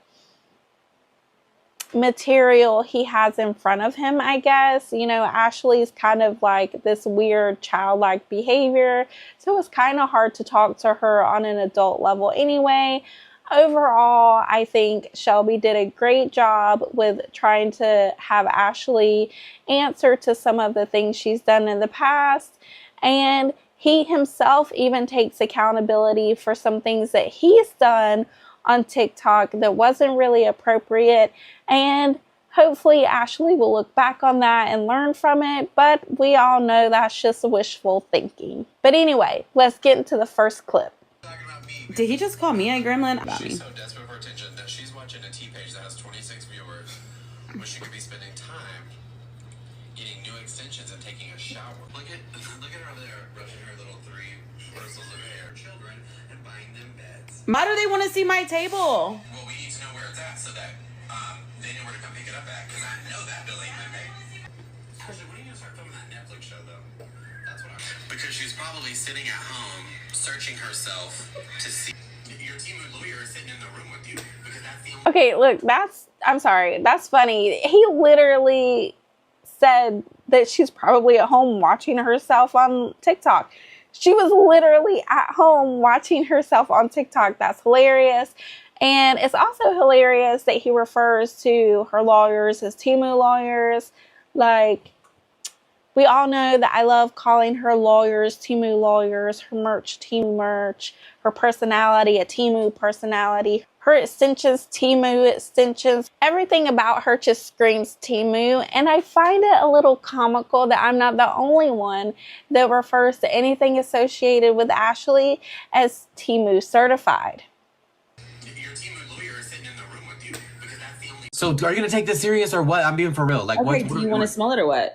[SPEAKER 1] material he has in front of him, I guess. Ashley's kind of like this weird childlike behavior, so it's kind of hard to talk to her on an adult level anyway. Overall, I think Shelby did a great job with trying to have Ashley answer to some of the things she's done in the past, and He himself even takes accountability for some things that he's done on TikTok that wasn't really appropriate, and hopefully Ashley will look back on that and learn from it, but we all know that's just wishful thinking. But anyway, let's get into the first clip.
[SPEAKER 13] Did he just call me a gremlin?
[SPEAKER 2] She's so desperate for attention that she's watching a T-page that has 26 viewers, where she could be spending time getting new extensions and taking a shower. Look at her over there brushing her little 3 bristles of hair, children, and buying them beds.
[SPEAKER 13] Why do they want to see my table?
[SPEAKER 2] Well, we need to know where it's at so that they know where to come pick it up at, because I know that bill ain't been paid. Actually, when are you gonna start filming that Netflix show, though? That's what I'm saying. Because she's probably sitting at home searching herself to see. Your Timu lawyer is sitting in the room with you because that's the only.
[SPEAKER 1] Okay, look, I'm sorry, that's funny. He literally said that she's probably at home watching herself on TikTok. She was literally at home watching herself on TikTok. That's hilarious. And it's also hilarious that he refers to her lawyers as Timu lawyers. Like, we all know that I love calling her lawyers Timu lawyers, her merch Timu merch, her personality a Timu personality, her extensions Timu extensions. Everything about her just screams Timu, and I find it a little comical that I'm not the only one that refers to anything associated with Ashley as Timu certified.
[SPEAKER 22] So are you gonna take this serious or what? I'm being for real. Like,
[SPEAKER 13] Okay, do you want to smell it or what?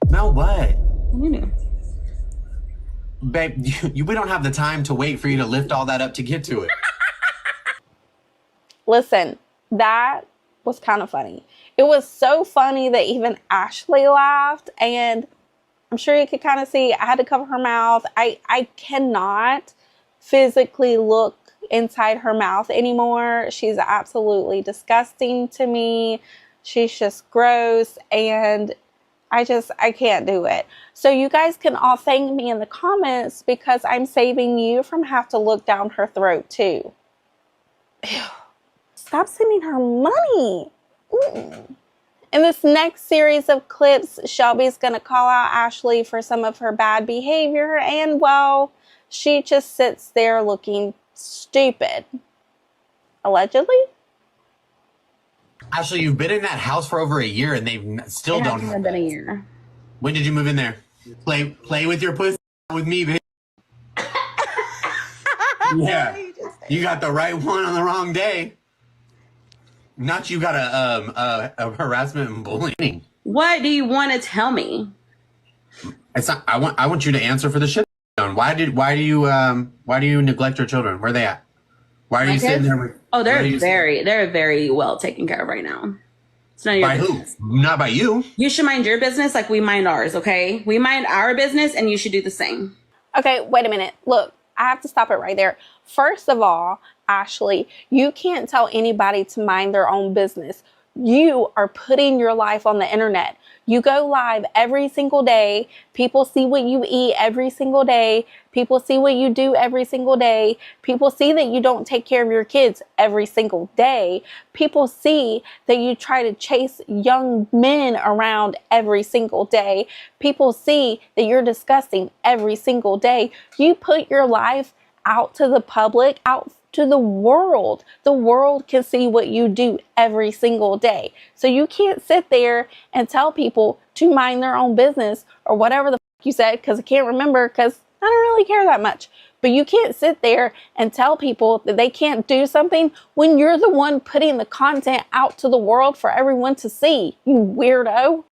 [SPEAKER 22] Smell what?
[SPEAKER 13] You know.
[SPEAKER 22] Babe, we don't have the time to wait for you to lift all that up to get to it.
[SPEAKER 1] Listen, that was kind of funny. It was so funny that even Ashley laughed, and I'm sure you could kind of see I had to cover her mouth. I cannot physically look inside her mouth anymore. She's absolutely disgusting to me. She's just gross, and I can't do it. So you guys can all thank me in the comments because I'm saving you from have to look down her throat too. Ew. Stop sending her money. In this next series of clips, Shelby's gonna call out Ashley for some of her bad behavior, and well, she just sits there looking stupid. Allegedly?
[SPEAKER 22] Ashley, you've been in that house for over a year and they've still don't have
[SPEAKER 13] It's been a year.
[SPEAKER 22] When did you move in there? Play with your pussy with me, bitch. Yeah. You got the right one on the wrong day. Not you got a harassment and bullying.
[SPEAKER 13] What do you want to tell me?
[SPEAKER 22] It's not, I want you to answer for the shit. Why do you neglect your children? Where are they at? Why are you sitting there with?
[SPEAKER 13] Oh, they're very well taken care of right now. It's not your
[SPEAKER 22] by
[SPEAKER 13] business.
[SPEAKER 22] who? Not by you.
[SPEAKER 13] You should mind your business like we mind ours, okay? We mind our business and you should do the same.
[SPEAKER 1] Okay, wait a minute. Look, I have to stop it right there. First of all, Ashley, you can't tell anybody to mind their own business. You are putting your life on the internet. You go live every single day. People see what you eat every single day. People see what you do every single day. People see that you don't take care of your kids every single day. People see that you try to chase young men around every single day. People see that you're disgusting every single day. You put your life out to the public, out to the world. The world can see what you do every single day. So you can't sit there and tell people to mind their own business or whatever the fuck you said, because I can't remember because I don't really care that much. But you can't sit there and tell people that they can't do something when you're the one putting the content out to the world for everyone to see, you weirdo.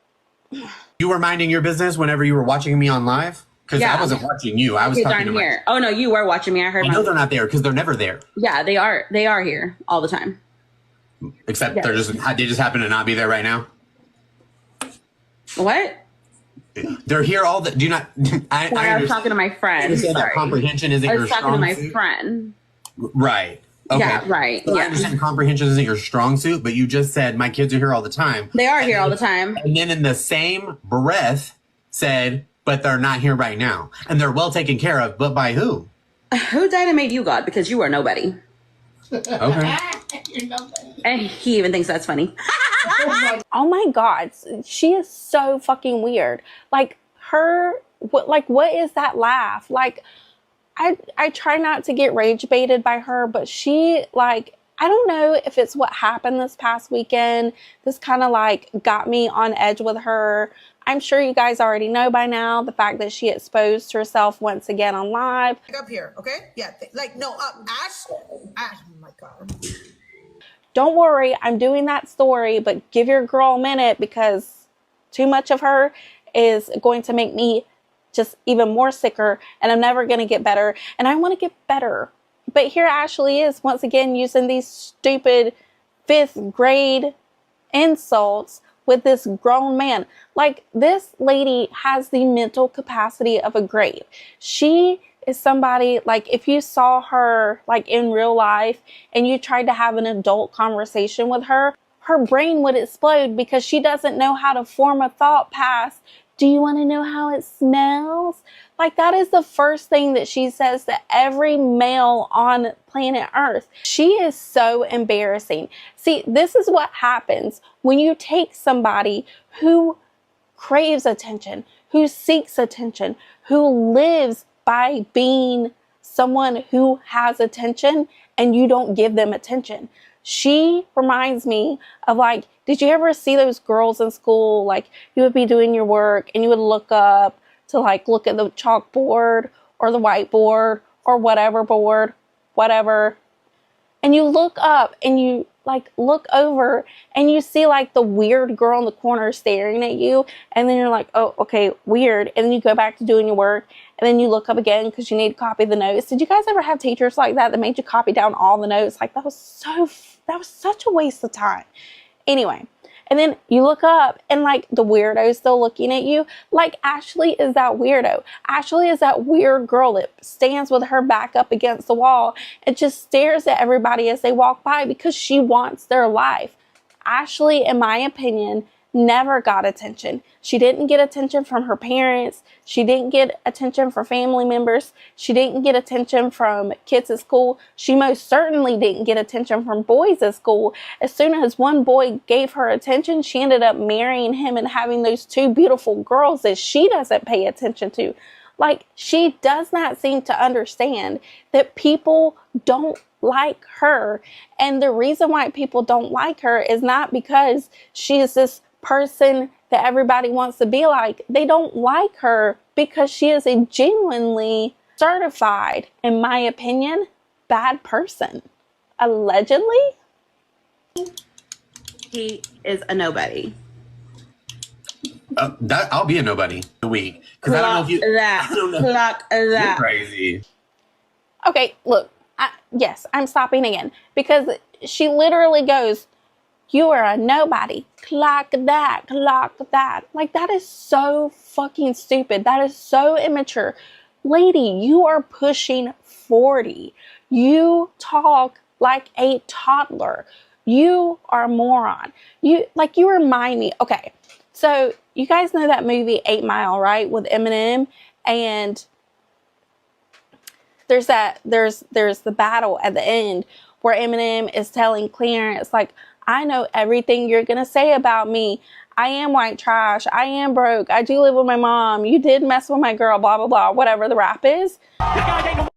[SPEAKER 22] You were minding your business whenever you were watching me on live? Because I wasn't watching you. I was talking to
[SPEAKER 13] here. Oh no, you were watching me. I heard.
[SPEAKER 22] I know they're not there because they're never there.
[SPEAKER 13] Yeah, they are. They are here all the time.
[SPEAKER 22] Except they just happen to not be there right now.
[SPEAKER 13] What?
[SPEAKER 22] They're here all the. Do you not?
[SPEAKER 13] I was talking to my friend.
[SPEAKER 22] That comprehension isn't your strong suit.
[SPEAKER 13] I was talking to my friend.
[SPEAKER 22] Right. Okay.
[SPEAKER 13] Yeah. Right.
[SPEAKER 22] So
[SPEAKER 13] yeah.
[SPEAKER 22] I understand comprehension isn't your strong suit, but you just said my kids are here all the time.
[SPEAKER 13] They are here all the time.
[SPEAKER 22] And then in the same breath said, but they're not here right now. And they're well taken care of, but by who?
[SPEAKER 13] Who died and made you God? Because you are nobody.
[SPEAKER 22] Okay.
[SPEAKER 13] And he even thinks that's funny.
[SPEAKER 1] Oh my God. She is so fucking weird. Like, her what is that laugh? Like, I try not to get rage baited by her, but she, like, I don't know if it's what happened this past weekend. This kind of like got me on edge with her. I'm sure you guys already know by now the fact that she exposed herself once again on live.
[SPEAKER 19] Up here, okay? Yeah, like, no, Ash, oh my God.
[SPEAKER 1] Don't worry, I'm doing that story, but give your girl a minute because too much of her is going to make me just even more sicker, and I'm never going to get better, and I want to get better. But here Ashley is once again using these stupid 5th grade insults with this grown man. Like, this lady has the mental capacity of a grave. She is somebody, like, if you saw her like in real life and you tried to have an adult conversation with her, her brain would explode because she doesn't know how to form a thought past, do you want to know how it smells? Like, that is the first thing that she says to every male on planet Earth. She is so embarrassing. See, this is what happens when you take somebody who craves attention, who seeks attention, who lives by being someone who has attention, and you don't give them attention. She reminds me of, like, did you ever see those girls in school? Like, you would be doing your work and you would look up to, like, look at the chalkboard or the whiteboard or whatever board, whatever. And you look up and you, like, look over and you see, like, the weird girl in the corner staring at you. And then you're like, oh, okay, weird. And then you go back to doing your work. And then you look up again because you need to copy the notes. Did you guys ever have teachers like that made you copy down all the notes? Like, that was such a waste of time. Anyway, and then you look up and, like, the weirdo's still looking at you. Like, Ashley is that weirdo. Ashley is that weird girl that stands with her back up against the wall and just stares at everybody as they walk by because she wants their life. Ashley, in my opinion, never got attention. She didn't get attention from her parents. She didn't get attention from family members. She didn't get attention from kids at school. She most certainly didn't get attention from boys at school. As soon as one boy gave her attention, she ended up marrying him and having those 2 beautiful girls that she doesn't pay attention to. Like, she does not seem to understand that people don't like her. And the reason why people don't like her is not because she is this person that everybody wants to be like. They don't like her because she is a genuinely certified, in my opinion, bad person. Allegedly.
[SPEAKER 13] He is a nobody.
[SPEAKER 22] I'll be a nobody the week because I don't know if you.
[SPEAKER 13] Clock that.
[SPEAKER 22] You're crazy.
[SPEAKER 1] Okay, look. Yes, I'm stopping again because she literally goes, you are a nobody. Clock that, clock that. Like, that is so fucking stupid. That is so immature. Lady, you are pushing 40. You talk like a toddler. You are a moron. You remind me. Okay, so you guys know that movie 8 Mile, right? With Eminem, and there's the battle at the end where Eminem is telling Clarence, like, I know everything you're going to say about me. I am white trash. I am broke. I do live with my mom. You did mess with my girl, blah, blah, blah, whatever the rap is.
[SPEAKER 4] I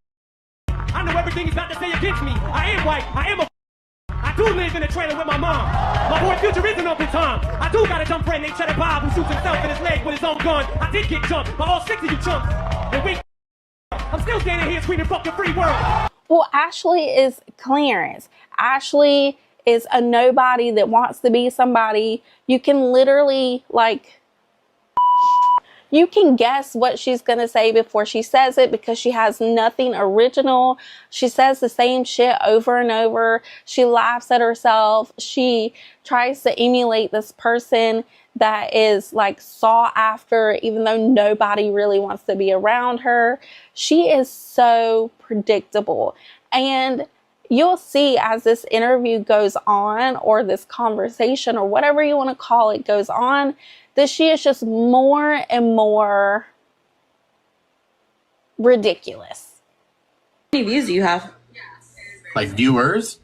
[SPEAKER 4] know everything he's about to say against me. I am white. I do live in a trailer with my mom. My boy Future isn't up in time. I do got a dumb friend named Cheddar Bob who shoots himself in his leg with his own gun. I did get jumped by all 6 of you chumps. And we, I'm still standing here screaming fuck the free world.
[SPEAKER 1] Well, Ashley is Clarence. Ashley is a nobody that wants to be somebody. You can literally, like, you can guess what she's going to say before she says it because she has nothing original. She says the same shit over and over. She laughs at herself. She tries to emulate this person that is, like, sought after, even though nobody really wants to be around her. She is so predictable. And you'll see as this interview goes on, or this conversation, or whatever you want to call it, goes on, that she is just more and more ridiculous.
[SPEAKER 13] How many views do you have?
[SPEAKER 22] Like, viewers?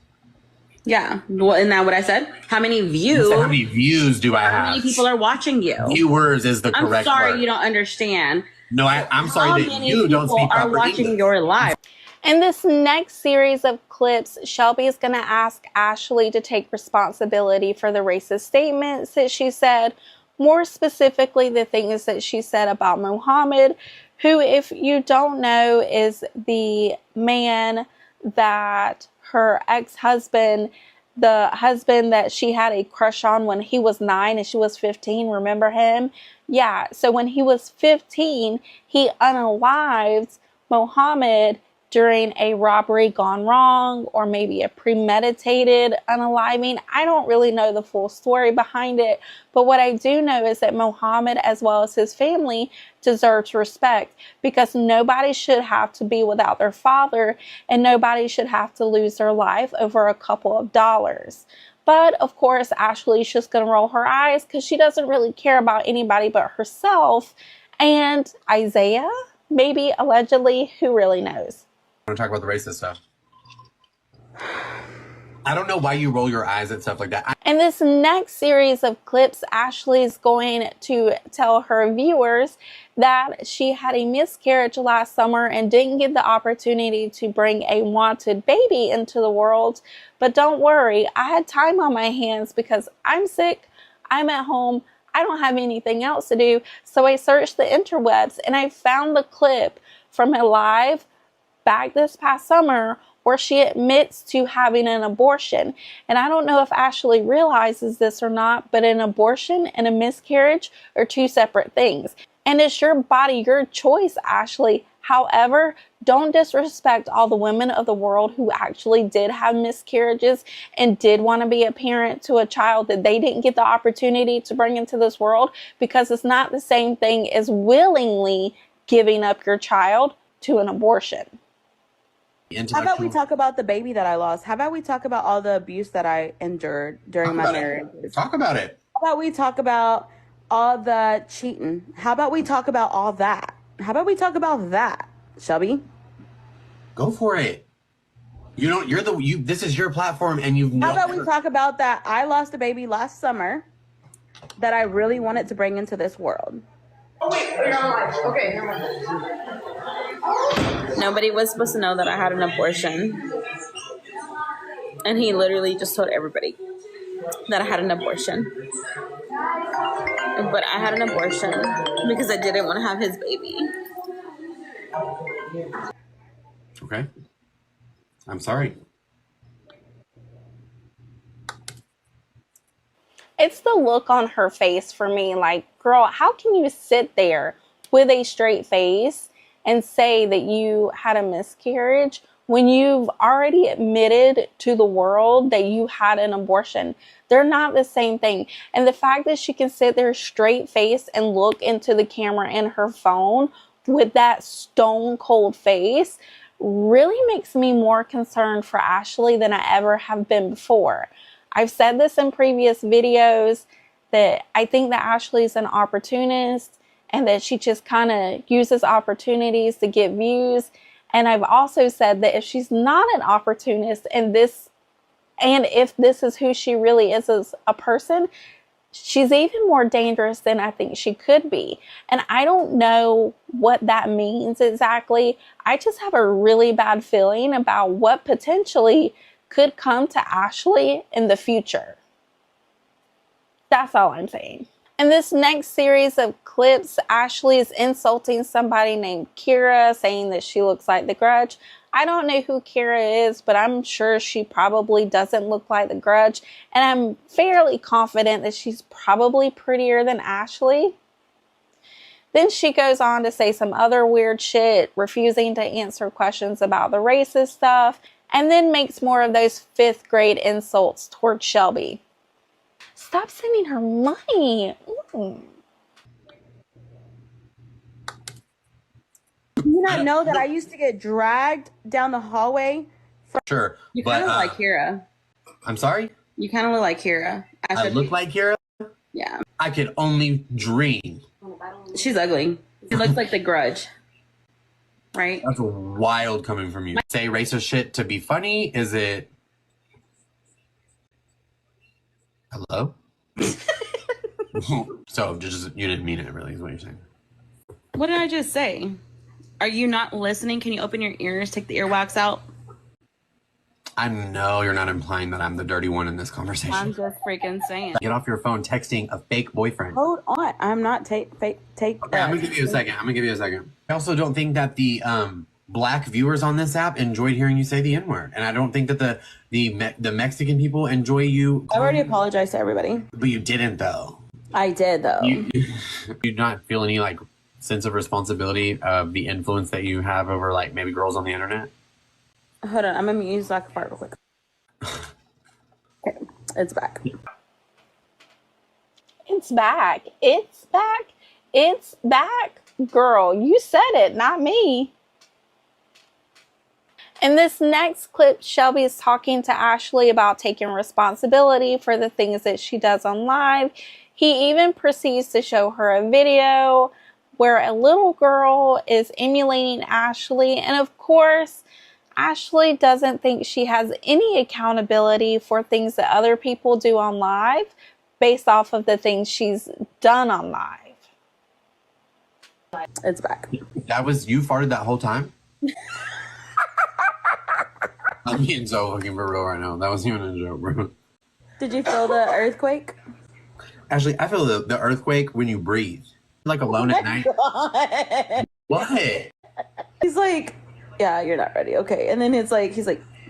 [SPEAKER 13] Yeah. Well, isn't that what I said? How many views?
[SPEAKER 22] You said, how many views do I have?
[SPEAKER 13] How many people are watching you?
[SPEAKER 22] Viewers is the correct
[SPEAKER 13] I'm sorry
[SPEAKER 22] word.
[SPEAKER 13] you don't understand.
[SPEAKER 22] No, I'm sorry that
[SPEAKER 13] many
[SPEAKER 22] you don't
[SPEAKER 13] people
[SPEAKER 22] speak
[SPEAKER 13] are
[SPEAKER 22] proper
[SPEAKER 13] watching
[SPEAKER 22] English.
[SPEAKER 13] your live?
[SPEAKER 1] In this next series of clips, Shelby is going to ask Ashley to take responsibility for the racist statements that she said, more specifically the things that she said about Muhammad, who, if you don't know, is the man that her ex-husband, the husband that she had a crush on when he was 9 and she was 15, remember him? Yeah, so when he was 15, he unalived Muhammad during a robbery gone wrong, or maybe a premeditated unaliving. I don't really know the full story behind it, but what I do know is that Muhammad, as well as his family, deserves respect, because nobody should have to be without their father, and nobody should have to lose their life over a couple of dollars. But of course, Ashley's just gonna roll her eyes because she doesn't really care about anybody but herself and Isaiah, maybe, allegedly, who really knows?
[SPEAKER 22] I want to talk about the racist stuff. I don't know why you roll your eyes at stuff like that.
[SPEAKER 1] In this next series of clips, Ashley's going to tell her viewers that she had a miscarriage last summer and didn't get the opportunity to bring a wanted baby into the world. But don't worry, I had time on my hands because I'm sick, I'm at home, I don't have anything else to do. So I searched the interwebs and I found the clip from a live back this past summer where she admits to having an abortion. And I don't know if Ashley realizes this or not, but an abortion and a miscarriage are two separate things. And it's your body, your choice, Ashley. However, don't disrespect all the women of the world who actually did have miscarriages and did want to be a parent to a child that they didn't get the opportunity to bring into this world, because it's not the same thing as willingly giving up your child to an abortion.
[SPEAKER 13] How about we talk about the baby that I lost? How about we talk about all the abuse that I endured during my marriage?
[SPEAKER 22] Talk about it.
[SPEAKER 13] How about we talk about all the cheating? How about we talk about all that? How about we talk about that, Shelby?
[SPEAKER 22] Go for it. You don't. You're the. You. This is your platform, and you've.
[SPEAKER 13] How about we talk about that? I lost a baby last summer that I really wanted to bring into this world.
[SPEAKER 15] Oh wait, you're not live. Okay, never mind.
[SPEAKER 13] Nobody was supposed to know that I had an abortion. And he literally just told everybody that I had an abortion. But I had an abortion because I didn't want to have his baby.
[SPEAKER 22] Okay. I'm sorry.
[SPEAKER 1] It's the look on her face for me, like, girl, how can you sit there with a straight face and say that you had a miscarriage when you've already admitted to the world that you had an abortion? They're not the same thing. And the fact that she can sit there straight face and look into the camera in her phone with that stone cold face really makes me more concerned for Ashley than I ever have been before. I've said this in previous videos that I think that Ashley's an opportunist and that she just kind of uses opportunities to get views. And I've also said that if she's not an opportunist and if this is who she really is as a person, she's even more dangerous than I think she could be. And I don't know what that means exactly. I just have a really bad feeling about what potentially could come to Ashley in the future. That's all I'm saying. In this next series of clips, Ashley is insulting somebody named Kira, saying that she looks like the Grudge. I don't know who Kira is, but I'm sure she probably doesn't look like the Grudge. And I'm fairly confident that she's probably prettier than Ashley. Then she goes on to say some other weird shit, refusing to answer questions about the racist stuff, and then makes more of those 5th grade insults towards Shelby. Stop sending her money. Ooh.
[SPEAKER 13] Do you not know that I used to get dragged down the hallway?
[SPEAKER 22] Sure.
[SPEAKER 13] You kind of look like Kira.
[SPEAKER 22] I'm sorry?
[SPEAKER 13] You kind of look like Kira.
[SPEAKER 22] I look like Kira?
[SPEAKER 13] Yeah.
[SPEAKER 22] I could only dream.
[SPEAKER 13] She's ugly. She looks like the Grudge. Right?
[SPEAKER 22] That's wild coming from you. Say racist shit to be funny? Is it... Hello? So, just you didn't mean it, really, is what you're saying.
[SPEAKER 13] What did I just say? Are you not listening? Can you open your ears, take the earwax out?
[SPEAKER 22] I know you're not implying that I'm the dirty one in this conversation.
[SPEAKER 13] I'm just freaking saying.
[SPEAKER 22] Get off your phone texting a fake boyfriend.
[SPEAKER 13] Hold on. I'm not take.
[SPEAKER 22] Okay, I'm gonna give you a second. I also don't think that the black viewers on this app enjoyed hearing you say the N-word, and I don't think that the Mexican people enjoy you.
[SPEAKER 13] I already apologized to everybody.
[SPEAKER 22] But you didn't though.
[SPEAKER 13] I did though.
[SPEAKER 22] You not feel any like sense of responsibility of the influence that you have over like maybe girls on the internet?
[SPEAKER 13] Hold on, I'm gonna use that part real quick. Okay, it's back.
[SPEAKER 1] It's back. It's back. It's back. Girl, you said it, not me. In this next clip, Shelby is talking to Ashley about taking responsibility for the things that she does on live. He even proceeds to show her a video where a little girl is emulating Ashley. And of course, Ashley doesn't think she has any accountability for things that other people do on live based off of the things she's done on live.
[SPEAKER 13] It's back.
[SPEAKER 22] That was you farted that whole time? I'm being so fucking for real right now. That wasn't even a joke, bro.
[SPEAKER 13] Did you feel the earthquake?
[SPEAKER 22] Actually, I feel the earthquake when you breathe. Like alone at night.
[SPEAKER 13] God.
[SPEAKER 22] What?
[SPEAKER 13] He's like, yeah, you're not ready. Okay. And then he's like,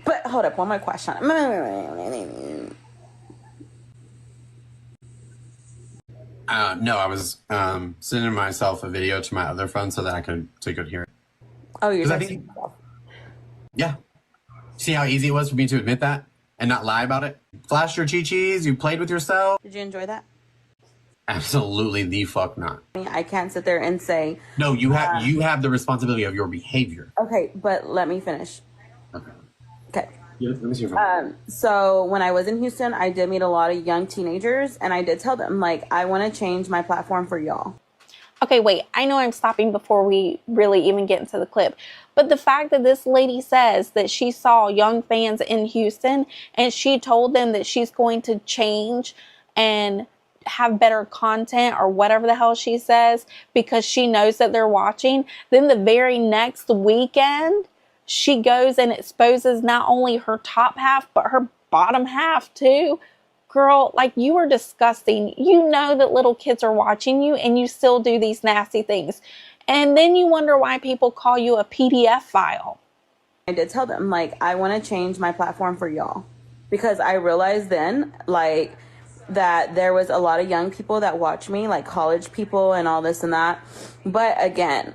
[SPEAKER 13] but hold up, one more question.
[SPEAKER 22] No, I was sending myself a video to my other phone so that I could hear it.
[SPEAKER 13] Oh, you're texting yourself.
[SPEAKER 22] Yeah. See how easy it was for me to admit that and not lie about it? Flash your chi-chis, you played with yourself.
[SPEAKER 13] Did you enjoy that?
[SPEAKER 22] Absolutely the fuck not.
[SPEAKER 13] I can't sit there and say.
[SPEAKER 22] No, you have the responsibility of your behavior.
[SPEAKER 13] Okay, but let me finish. Okay.
[SPEAKER 22] Yeah, let me see your phone.
[SPEAKER 13] So when I was in Houston, I did meet a lot of young teenagers, and I did tell them, like, I want to change my platform for y'all.
[SPEAKER 1] Okay, wait, I know I'm stopping before we really even get into the clip, but the fact that this lady says that she saw young fans in Houston and she told them that she's going to change and have better content or whatever the hell she says because she knows that they're watching, then the very next weekend she goes and exposes not only her top half but her bottom half too. Girl, like, you are disgusting. You know that little kids are watching you and you still do these nasty things. And then you wonder why people call you a PDF file.
[SPEAKER 13] I did tell them, like, I want to change my platform for y'all. Because I realized then, like, that there was a lot of young people that watch me, like college people and all this and that. But again,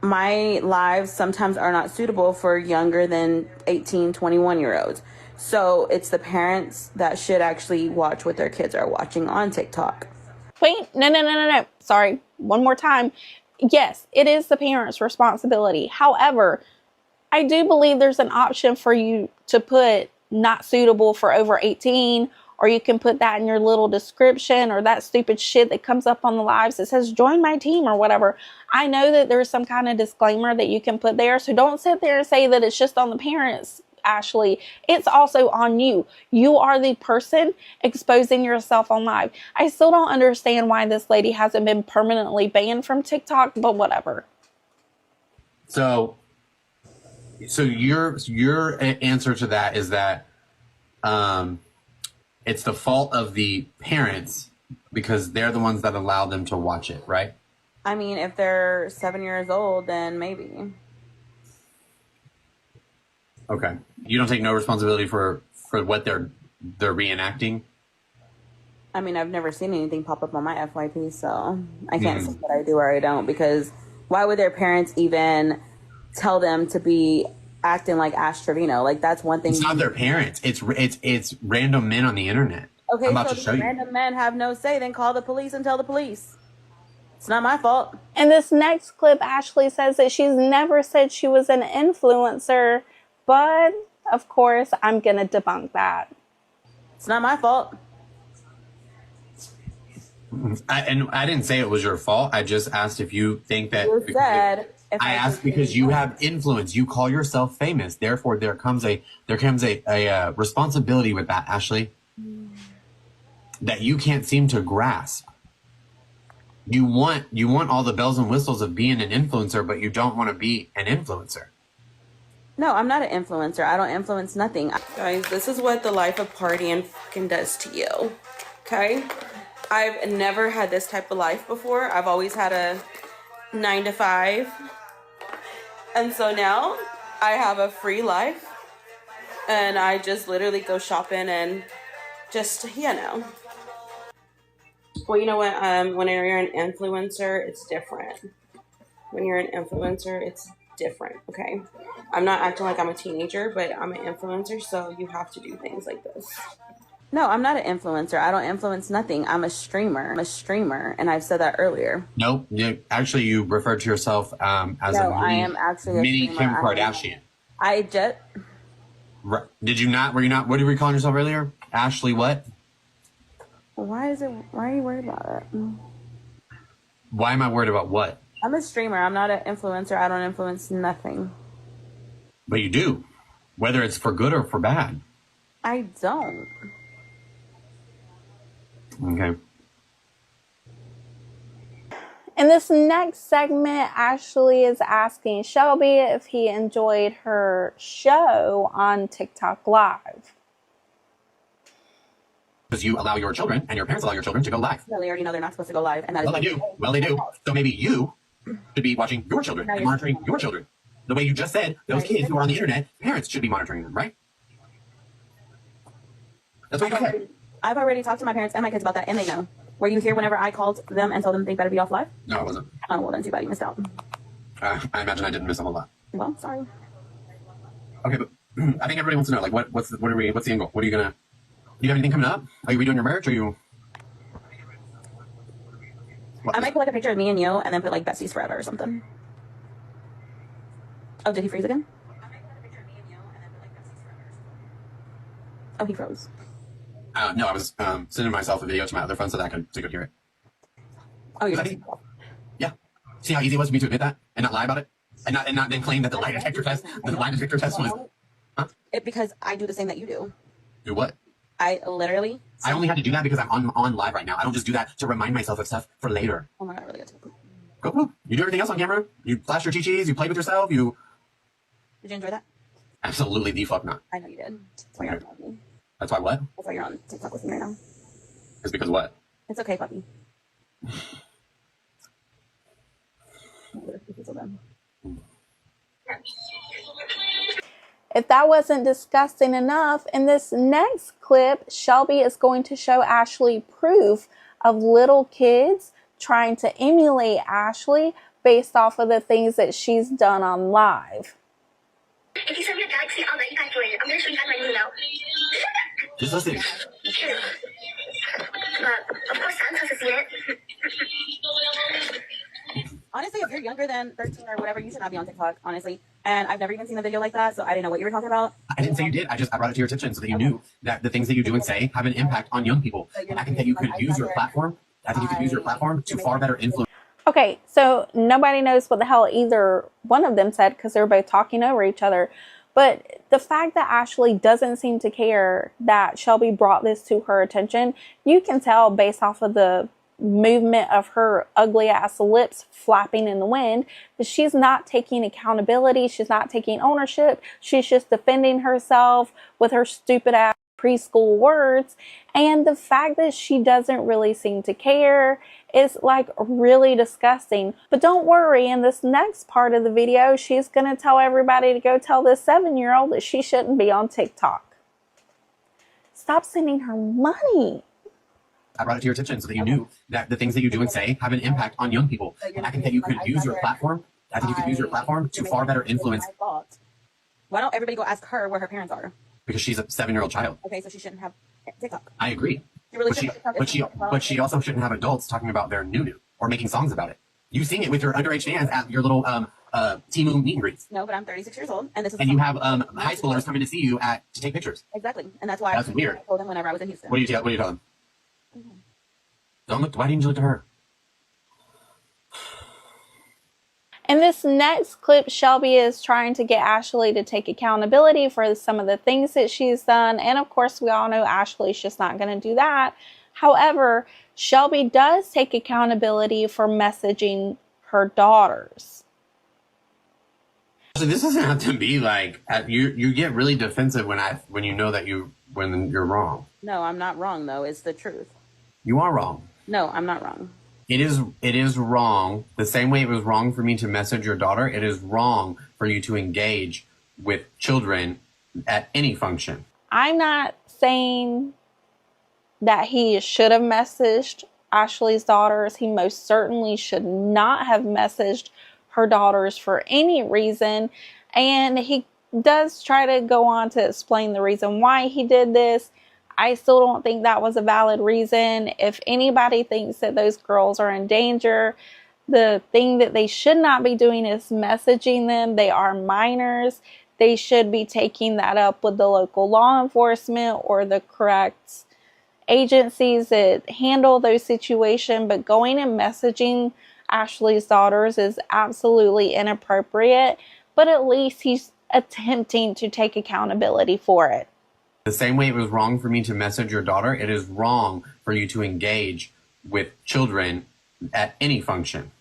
[SPEAKER 13] my lives sometimes are not suitable for younger than 18, 21-year-olds. So it's the parents that should actually watch what their kids are watching on TikTok.
[SPEAKER 1] Wait, no. Sorry, one more time. Yes, it is the parents' responsibility. However, I do believe there's an option for you to put not suitable for over 18, or you can put that in your little description, or that stupid shit that comes up on the lives that says join my team or whatever. I know that there's some kind of disclaimer that you can put there, so don't sit there and say that it's just on the parents, Ashley. It's also on you. You are the person exposing yourself on live. I still don't understand why this lady hasn't been permanently banned from TikTok, but whatever.
[SPEAKER 22] So your answer to that is that it's the fault of the parents because they're the ones that allow them to watch it, right?
[SPEAKER 13] I mean, if they're 7 years old, then maybe.
[SPEAKER 22] Okay. You don't take no responsibility for what they're reenacting?
[SPEAKER 13] I mean, I've never seen anything pop up on my FYP, so I can't say what I do or I don't, because why would their parents even tell them to be acting like Ash Trevino? Like, that's one thing.
[SPEAKER 22] It's not their parents. It's random men on the internet.
[SPEAKER 13] Okay,
[SPEAKER 22] I'm about
[SPEAKER 13] so
[SPEAKER 22] to show
[SPEAKER 13] if
[SPEAKER 22] you.
[SPEAKER 13] random men have no say, then call the police and tell the police. It's not my fault.
[SPEAKER 1] In this next clip, Ashley says that she's never said she was an influencer, but of course, I'm going to debunk that.
[SPEAKER 13] It's not my fault.
[SPEAKER 22] I didn't say it was your fault. I just asked if you think that.
[SPEAKER 13] You said.
[SPEAKER 22] I asked because you have influence. You call yourself famous. Therefore, there comes a responsibility with that, Ashley, that you can't seem to grasp. You want all the bells and whistles of being an influencer, but you don't want to be an influencer.
[SPEAKER 13] No, I'm not an influencer. I don't influence nothing. Guys, this is what the life of partying fucking does to you. Okay? I've never had this type of life before. I've always had a 9 to 5. And so now I have a free life. And I just literally go shopping and just, you know. Well, you know what? When you're an influencer, it's different. When you're an influencer, it's different, okay? I'm not acting like I'm a teenager, but I'm an influencer, so you have to do things like this. No, I'm not an influencer. I don't influence nothing. I'm a streamer. And I've said that earlier.
[SPEAKER 22] Nope. Actually, you referred to yourself as
[SPEAKER 13] I am actually a
[SPEAKER 22] mini
[SPEAKER 13] streamer.
[SPEAKER 22] Kim Kardashian. Did you not? Were you not? What did we call yourself earlier? Ashley what?
[SPEAKER 13] Why are you worried about it?
[SPEAKER 22] Why am I worried about what?
[SPEAKER 13] I'm a streamer. I'm not an influencer. I don't influence nothing.
[SPEAKER 22] But you do. Whether it's for good or for bad.
[SPEAKER 13] I don't.
[SPEAKER 22] Okay.
[SPEAKER 1] In this next segment, Ashley is asking Shelby if he enjoyed her show on TikTok Live.
[SPEAKER 22] Because you allow your children, and your parents allow your children to go live.
[SPEAKER 13] Well, they already know they're not supposed to go live. And that
[SPEAKER 22] Well, they do. Well, they do. So maybe you should be watching your children and monitoring your children. The way you just said, those kids who are on the internet, parents should be monitoring them, right? That's what you said.
[SPEAKER 13] I've already talked to my parents and my kids about that, and they know. Were you here whenever I called them and told them they better be off live?
[SPEAKER 22] No, I wasn't.
[SPEAKER 13] Oh, well, then too bad you missed out.
[SPEAKER 22] I imagine I didn't miss a whole lot.
[SPEAKER 13] Well, sorry.
[SPEAKER 22] Okay, but I think everybody wants to know, like, what's the angle? What are you gonna? Do you have anything coming up? Are you redoing your merch? Or you?
[SPEAKER 13] I might put like a picture of me and you, and then put like Betsy's Forever or something. Oh, did he freeze again? Oh, he froze.
[SPEAKER 22] No, I was sending myself a video to my other phone so that I could hear it.
[SPEAKER 13] Oh, you're right.
[SPEAKER 22] Yeah. See how easy it was for me to admit that and not lie about it, and not then claim that the lie detector test was. Huh?
[SPEAKER 13] Because I do the same that you do.
[SPEAKER 22] Do what?
[SPEAKER 13] I literally.
[SPEAKER 22] I only had to do that because I'm on live right now. I don't just do that to remind myself of stuff for later.
[SPEAKER 13] Oh my god, I really got to poop.
[SPEAKER 22] Go poop. You do everything else on camera. You flash your chi-chis. You play with yourself. You.
[SPEAKER 13] Did you enjoy that?
[SPEAKER 22] Absolutely the fuck not.
[SPEAKER 13] I know you did. That's why you're on me.
[SPEAKER 22] That's why what?
[SPEAKER 13] That's why you're on TikTok with me right now.
[SPEAKER 22] It's because what?
[SPEAKER 13] It's okay, puppy.
[SPEAKER 1] If that wasn't disgusting enough, in this next clip, Shelby is going to show Ashley proof of little kids trying to emulate Ashley based off of the things that she's done on live.
[SPEAKER 7] If you send me a galaxy, I'll let you guys join it. I'm gonna show you guys my new note.
[SPEAKER 22] Just listen.
[SPEAKER 7] Sure. Of course Santos has seen it.
[SPEAKER 13] Honestly, if you're younger than 13 or whatever, you should not be on TikTok, honestly. And I've never even seen a video like that, so I didn't know what you were talking about.
[SPEAKER 22] I didn't say you did. I brought it to your attention so that you knew that the things that you do and say have an impact on young people. And I think that you could use your platform. I think you could use your platform to far better influence.
[SPEAKER 1] Okay, so nobody knows what the hell either one of them said because they're both talking over each other. But the fact that Ashley doesn't seem to care that Shelby brought this to her attention, you can tell based off of the movement of her ugly ass lips flapping in the wind that she's not taking accountability. She's not taking ownership. She's just defending herself with her stupid ass preschool words. And the fact that she doesn't really seem to care is like really disgusting. But don't worry, in this next part of the video, she's going to tell everybody to go tell this 7-year-old that she shouldn't be on TikTok. Stop sending her money.
[SPEAKER 22] I brought it to your attention so that you knew that the things that you do and say have an impact on young people. And I think that you could use your platform. I think you could use your platform to far better influence.
[SPEAKER 13] Why don't everybody go ask her where her parents are?
[SPEAKER 22] Because she's a 7-year-old child.
[SPEAKER 13] Okay, so she shouldn't have TikTok.
[SPEAKER 22] I agree.
[SPEAKER 13] Really
[SPEAKER 22] but she also shouldn't have adults talking about their new or making songs about it. You've seen it with your underage fans at your little Timu meet and greets.
[SPEAKER 13] No, but I'm 36 years old, and this is.
[SPEAKER 22] And you have high schoolers coming to see you to take pictures.
[SPEAKER 13] Exactly, and that's why
[SPEAKER 22] that's weird.
[SPEAKER 13] I told them whenever I was in Houston.
[SPEAKER 22] What do you tell them? Don't look. Why didn't you look at her?
[SPEAKER 1] In this next clip, Shelby is trying to get Ashley to take accountability for some of the things that she's done. And of course, we all know Ashley's just not going to do that. However, Shelby does take accountability for messaging her daughters.
[SPEAKER 22] So this doesn't have to be like you get really defensive when you know that when you're wrong.
[SPEAKER 10] No, I'm not wrong though. It's the truth.
[SPEAKER 22] You are wrong.
[SPEAKER 10] No, I'm not wrong.
[SPEAKER 22] It is wrong. The same way it was wrong for me to message your daughter, it is wrong for you to engage with children at any function.
[SPEAKER 1] I'm not saying that he should have messaged Ashley's daughters. He most certainly should not have messaged her daughters for any reason. And he does try to go on to explain the reason why he did this. I still don't think that was a valid reason. If anybody thinks that those girls are in danger, the thing that they should not be doing is messaging them. They are minors. They should be taking that up with the local law enforcement or the correct agencies that handle those situations. But going and messaging Ashley's daughters is absolutely inappropriate. But at least he's attempting to take accountability for it.
[SPEAKER 22] The same way it was wrong for me to message your daughter, it is wrong for you to engage with children at any function.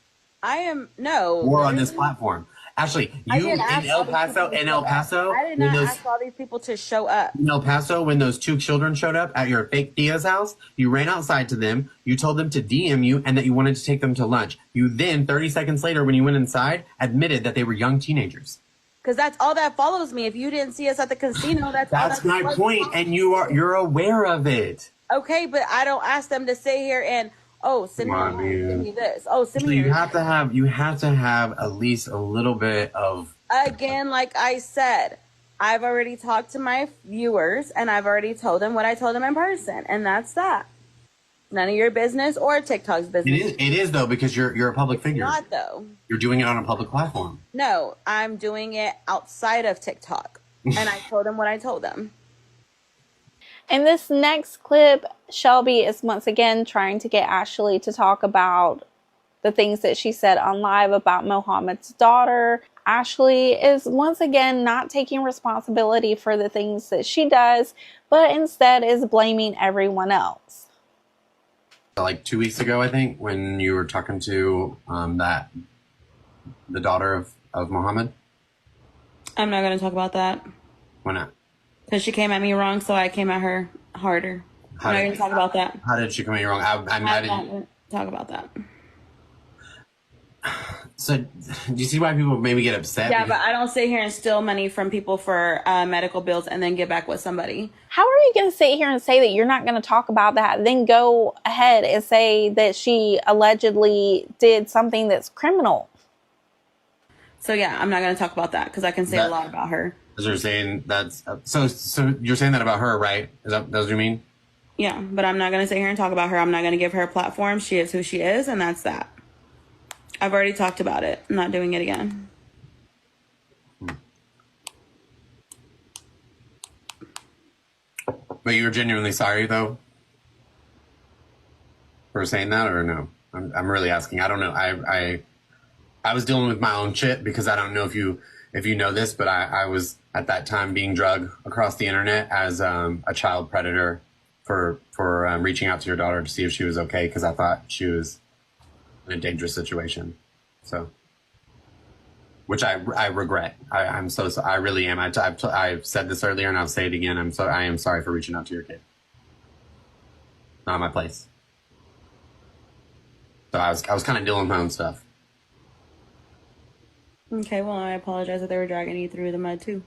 [SPEAKER 10] Or
[SPEAKER 22] on this platform. Ashley, you in El Paso,
[SPEAKER 10] I did not ask all these people to show up.
[SPEAKER 22] In El Paso, when those two children showed up at your fake Tia's house, you ran outside to them, you told them to DM you and that you wanted to take them to lunch. You then, 30 seconds later, when you went inside, admitted that they were young teenagers.
[SPEAKER 10] Because that's all that follows me. If you didn't see us at the casino,
[SPEAKER 22] that's my point, and you're aware of it.
[SPEAKER 10] Okay, but I don't ask them to sit here and send me this. Send me.
[SPEAKER 22] You have to have at least a little bit of.
[SPEAKER 10] Again, like I said, I've already talked to my viewers and I've already told them what I told them in person, and that's that. None of your business or TikTok's business.
[SPEAKER 22] It is though, because you're a public figure.
[SPEAKER 10] Not though.
[SPEAKER 22] You're doing it on a public platform.
[SPEAKER 10] No, I'm doing it outside of TikTok, and I told them what I told them.
[SPEAKER 1] In this next clip, Shelby is once again trying to get Ashley to talk about the things that she said on live about Mohammed's daughter. Ashley is once again not taking responsibility for the things that she does, but instead is blaming everyone else.
[SPEAKER 22] Like 2 weeks ago, I think, when you were talking to the daughter of Mohammed.
[SPEAKER 10] I'm not going to talk about that.
[SPEAKER 22] Why not?
[SPEAKER 10] Because she came at me wrong, so I came at her harder. I'm not going to talk about that.
[SPEAKER 22] How did she come at you wrong?
[SPEAKER 10] I'm not going to talk about that.
[SPEAKER 22] So, do you see why people maybe get upset?
[SPEAKER 10] Yeah, but I don't sit here and steal money from people for medical bills and then get back with somebody.
[SPEAKER 1] How are you going to sit here and say that you're not going to talk about that, then go ahead and say that she allegedly did something that's criminal?
[SPEAKER 10] So yeah, I'm not going to talk about that because I can say a lot about her.
[SPEAKER 22] You're saying that's so you're saying that about her, right? Is that what you mean?
[SPEAKER 10] Yeah, but I'm not going to sit here and talk about her. I'm not going to give her a platform. She is who she is, and that's that. I've already talked about it. I'm not doing it again.
[SPEAKER 22] But you're genuinely sorry, though, for saying that, or no? I'm really asking. I don't know. I was dealing with my own shit because I don't know if you know this, but I was at that time being drugged across the internet as a child predator for reaching out to your daughter to see if she was okay because I thought she was in a dangerous situation. So, which I regret. I'm so I really am. I've said this earlier and I'll say it again. I am sorry for reaching out to your kid. Not my place. So I was kind of dealing with my own stuff.
[SPEAKER 10] Okay, well, I apologize that they were dragging you through the mud too.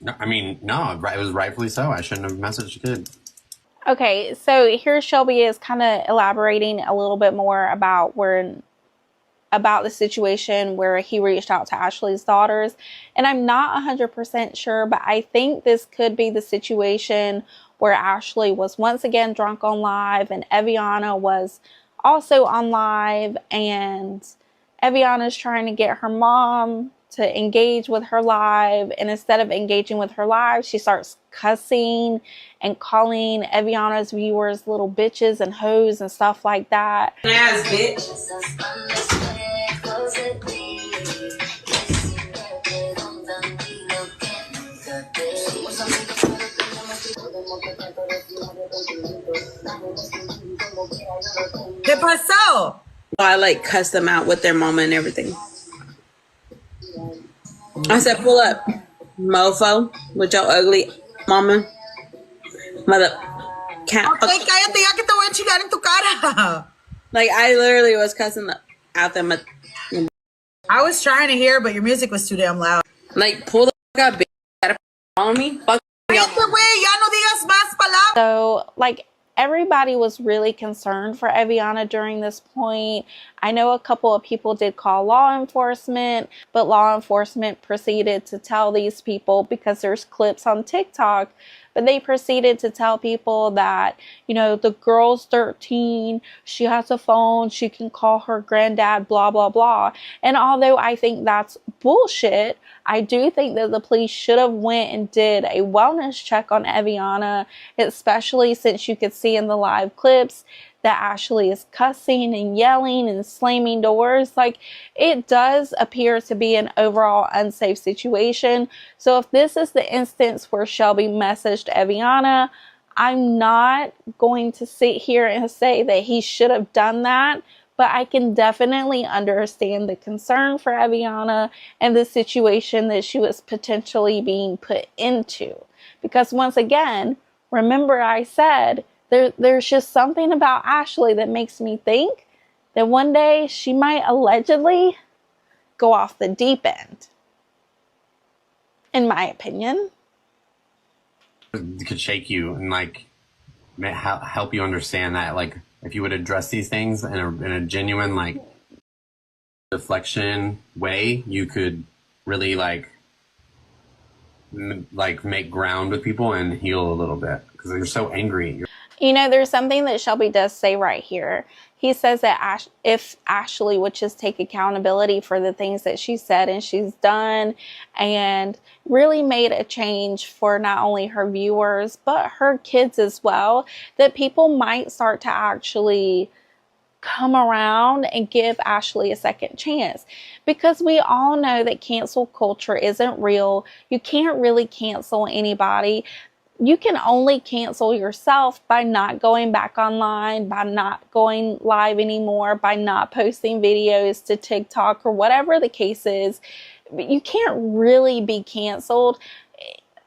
[SPEAKER 22] No, I mean, no, it was rightfully so. I shouldn't have messaged the kid.
[SPEAKER 1] Okay, so here Shelby is kind of elaborating a little bit more about the situation where he reached out to Ashley's daughters. And I'm not 100% sure, but I think this could be the situation where Ashley was once again drunk on live and Eviana was also on live, and Eviana's trying to get her mom to engage with her live, and instead of engaging with her live, she starts cussing and calling Eviana's viewers little bitches and hoes and stuff like that.
[SPEAKER 10] Ass bitch.
[SPEAKER 19] pasó?
[SPEAKER 13] I like cussed them out with their mama and everything. I said, pull up, mofo, with your ugly mama. Mother can't.
[SPEAKER 19] Okay, cállate ya que te voy a chingar en tu cara.
[SPEAKER 13] Like, I literally was cussing out them.
[SPEAKER 19] I was trying to hear, but your music was too damn loud.
[SPEAKER 13] Like, pull the fuck up, bitch. Gotta on me. Fuck.
[SPEAKER 1] So, like, everybody was really concerned for Eviana during this point. I know a couple of people did call law enforcement, but law enforcement proceeded to tell these people, because there's clips on TikTok, but they proceeded to tell people that, you know, the girl's 13, she has a phone, she can call her granddad, blah, blah, blah. And although I think that's bullshit, I do think that the police should have went and did a wellness check on Eviana, especially since you could see in the live clips that Ashley is cussing and yelling and slamming doors. Like, it does appear to be an overall unsafe situation. So if this is the instance where Shelby messaged Eviana, I'm not going to sit here and say that he should have done that, but I can definitely understand the concern for Eviana and the situation that she was potentially being put into. Because once again, remember I said, there's just something about Ashley that makes me think that one day she might allegedly go off the deep end, in my opinion.
[SPEAKER 22] It could shake you and like help you understand that, like, if you would address these things in a genuine, like, deflection way, you could really like make ground with people and heal a little bit, because you're so angry.
[SPEAKER 1] You know, there's something that Shelby does say right here. He says that if Ashley would just take accountability for the things that she said and she's done, and really made a change for not only her viewers, but her kids as well, that people might start to actually come around and give Ashley a second chance. Because we all know that cancel culture isn't real. You can't really cancel anybody. You can only cancel yourself by not going back online, by not going live anymore, by not posting videos to TikTok or whatever the case is. You can't really be canceled.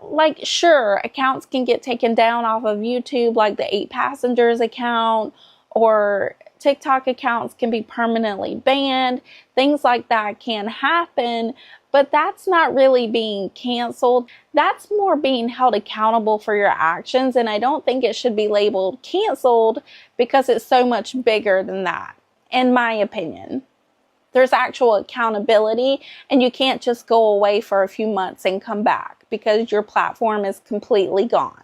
[SPEAKER 1] Like, sure, accounts can get taken down off of YouTube, like the 8 Passengers account, or TikTok accounts can be permanently banned. Things like that can happen, but that's not really being canceled. That's more being held accountable for your actions, and I don't think it should be labeled canceled because it's so much bigger than that, in my opinion. There's actual accountability, and you can't just go away for a few months and come back because your platform is completely gone.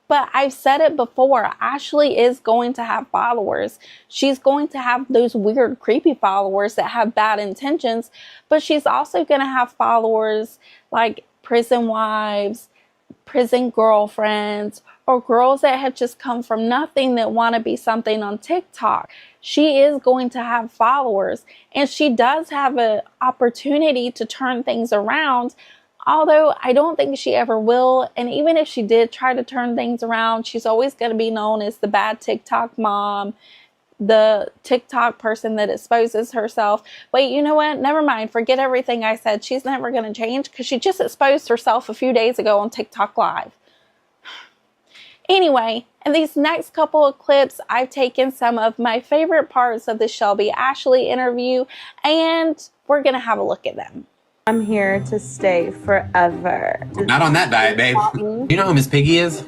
[SPEAKER 1] But I've said it before, Ashley is going to have followers. She's going to have those weird, creepy followers that have bad intentions, but she's also going to have followers like prison wives, prison girlfriends, or girls that have just come from nothing that want to be something on TikTok. She is going to have followers, and she does have an opportunity to turn things around. Although I don't think she ever will. And even if she did try to turn things around, she's always going to be known as the bad TikTok mom, the TikTok person that exposes herself. Wait, you know what? Never mind. Forget everything I said. She's never going to change because she just exposed herself a few days ago on TikTok Live. Anyway, in these next couple of clips, I've taken some of my favorite parts of the Shelby Ashley interview, and we're going to have a look at them.
[SPEAKER 8] I'm here to stay forever.
[SPEAKER 22] Not on that diet, babe. You know who Miss Piggy is?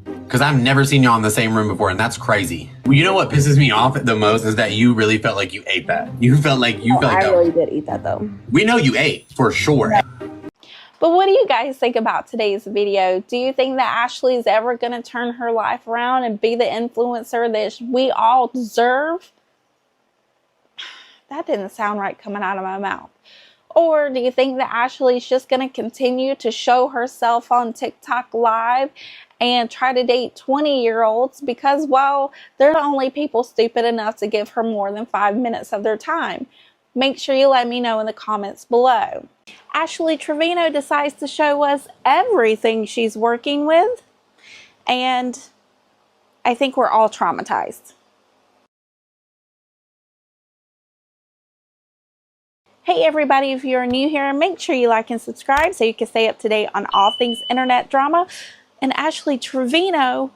[SPEAKER 22] Because I've never seen y'all in the same room before, and that's crazy. You know what pisses me off the most is that you really felt like you ate that. You felt like
[SPEAKER 8] I really did eat that though.
[SPEAKER 22] We know you ate for sure.
[SPEAKER 1] But what do you guys think about today's video? Do you think that Ashley is ever going to turn her life around and be the influencer that we all deserve? That didn't sound right coming out of my mouth. Or do you think that Ashley's just going to continue to show herself on TikTok Live and try to date 20-year-olds because, well, they're the only people stupid enough to give her more than 5 minutes of their time? Make sure you let me know in the comments below. Ashley Trevino decides to show us everything she's working with, and I think we're all traumatized. Hey everybody, if you're new here, make sure you like and subscribe so you can stay up to date on all things internet drama and Ashley Trevino.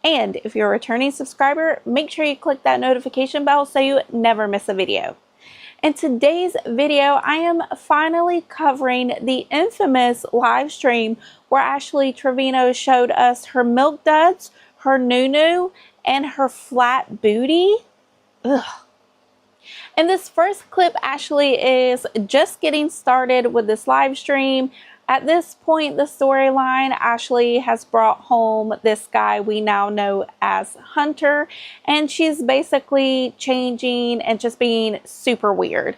[SPEAKER 1] And if you're a returning subscriber, make sure you click that notification bell so you never miss a video. In today's video, I am finally covering the infamous live stream where Ashley Trevino showed us her milk duds, her nunu, and her flat booty. Ugh. In this first clip, Ashley is just getting started with this live stream. At this point, the storyline, Ashley has brought home this guy we now know as Hunter, and she's basically changing and just being super weird.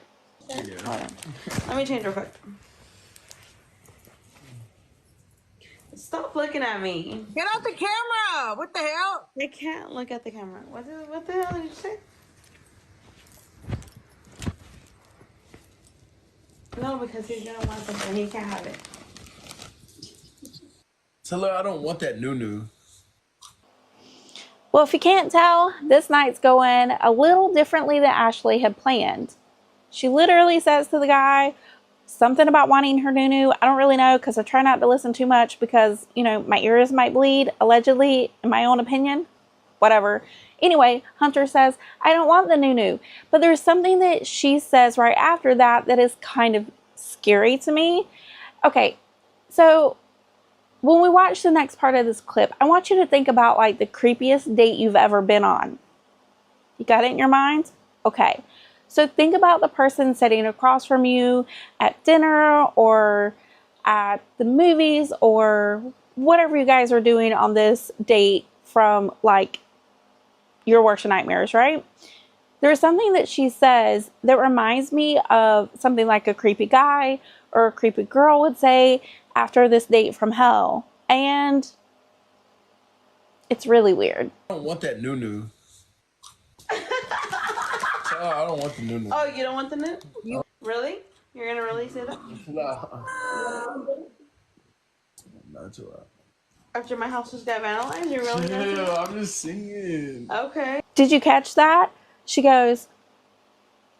[SPEAKER 10] Yeah. Let me change real quick. Stop looking at me.
[SPEAKER 19] Get out the camera. What the hell?
[SPEAKER 10] I can't look at the camera. What the hell did you say? No, because he's gonna want something. He can't have it.
[SPEAKER 14] Tell her I don't want that nunu.
[SPEAKER 1] Well, if you can't tell, this night's going a little differently than Ashley had planned. She literally says to the guy something about wanting her nunu. I don't really know because I try not to listen too much because, you know, my ears might bleed, allegedly, in my own opinion. Whatever. Anyway, Hunter says, I don't want the nunu. But there's something that she says right after that that is kind of scary to me. Okay, so when we watch the next part of this clip, I want you to think about like the creepiest date you've ever been on. You got it in your mind? Okay. So think about the person sitting across from you at dinner or at the movies or whatever you guys are doing on this date from like your worst nightmares, right? There's something that she says that reminds me of something like a creepy guy or a creepy girl would say after this date from hell. And it's really weird.
[SPEAKER 14] I don't want that nunu. I don't want the nunu.
[SPEAKER 10] Oh, you don't want the nunu? You really? You're gonna really say that?
[SPEAKER 14] No. Not too loud.
[SPEAKER 10] After my house just got vandalized, you're really gonna say that?
[SPEAKER 14] Yeah, I'm just singing.
[SPEAKER 10] Okay.
[SPEAKER 1] Did you catch that? She goes,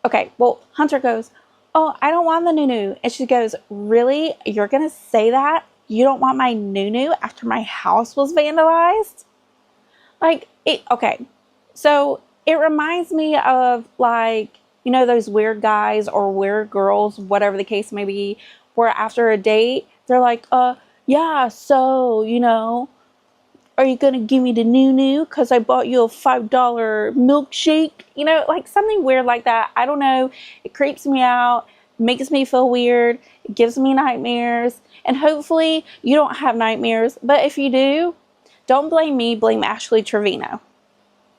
[SPEAKER 1] okay, well, Hunter goes, oh, I don't want the nunu. And she goes, really? You're going to say that? You don't want my nunu after my house was vandalized? Like, okay. So it reminds me of like, you know, those weird guys or weird girls, whatever the case may be, where after a date, they're like, yeah, so, you know, are you going to give me the nunu because I bought you a $5 milkshake? You know, like something weird like that. I don't know. It creeps me out, makes me feel weird. It gives me nightmares. And hopefully you don't have nightmares. But if you do, don't blame me. Blame Ashley Trevino.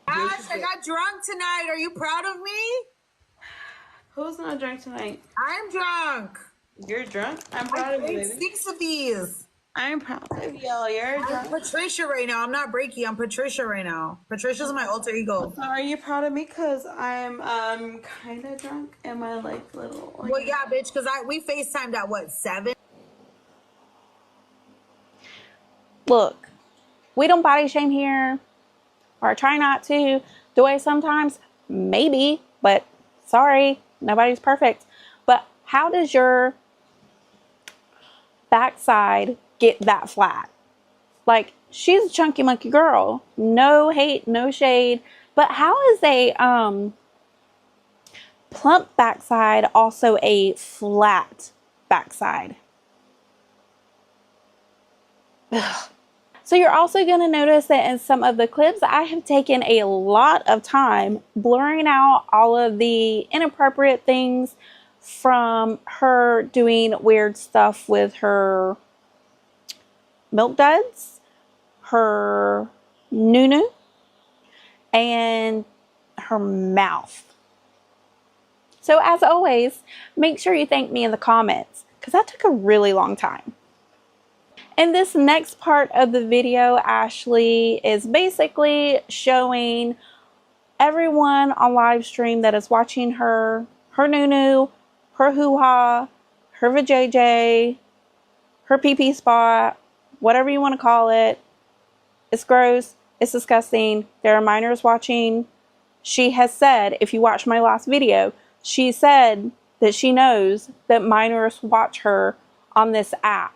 [SPEAKER 19] Ash, I got drunk tonight. Are you proud of me?
[SPEAKER 10] Who's not drunk tonight?
[SPEAKER 19] I'm drunk.
[SPEAKER 10] You're drunk? I'm proud of you, baby.
[SPEAKER 19] 6 of these.
[SPEAKER 10] I'm proud of you. You're drunk.
[SPEAKER 19] I'm Patricia right now. I'm not Breaky. I'm Patricia right now. Patricia's my alter ego.
[SPEAKER 10] So are you proud of me? Because I'm kind of drunk and my like little. Like,
[SPEAKER 19] well, yeah, bitch. Because we FaceTimed at what, 7?
[SPEAKER 1] Look, we don't body shame here, or try not to. Do I sometimes? Maybe, but sorry, nobody's perfect. But how does your backside get that flat? Like, she's a chunky monkey girl. No hate, no shade. But how is a plump backside also a flat backside? Ugh. So you're also going to notice that in some of the clips, I have taken a lot of time blurring out all of the inappropriate things from her doing weird stuff with her milk duds, her nunu, and her mouth. So as always, make sure you thank me in the comments because that took a really long time. In this next part of the video, Ashley is basically showing everyone on live stream that is watching her nunu, her hoo-ha, her vajayjay, her pee-pee spot, whatever you want to call it. It's gross. It's disgusting. There are minors watching. She has said, if you watch my last video, she said that she knows that minors watch her on this app.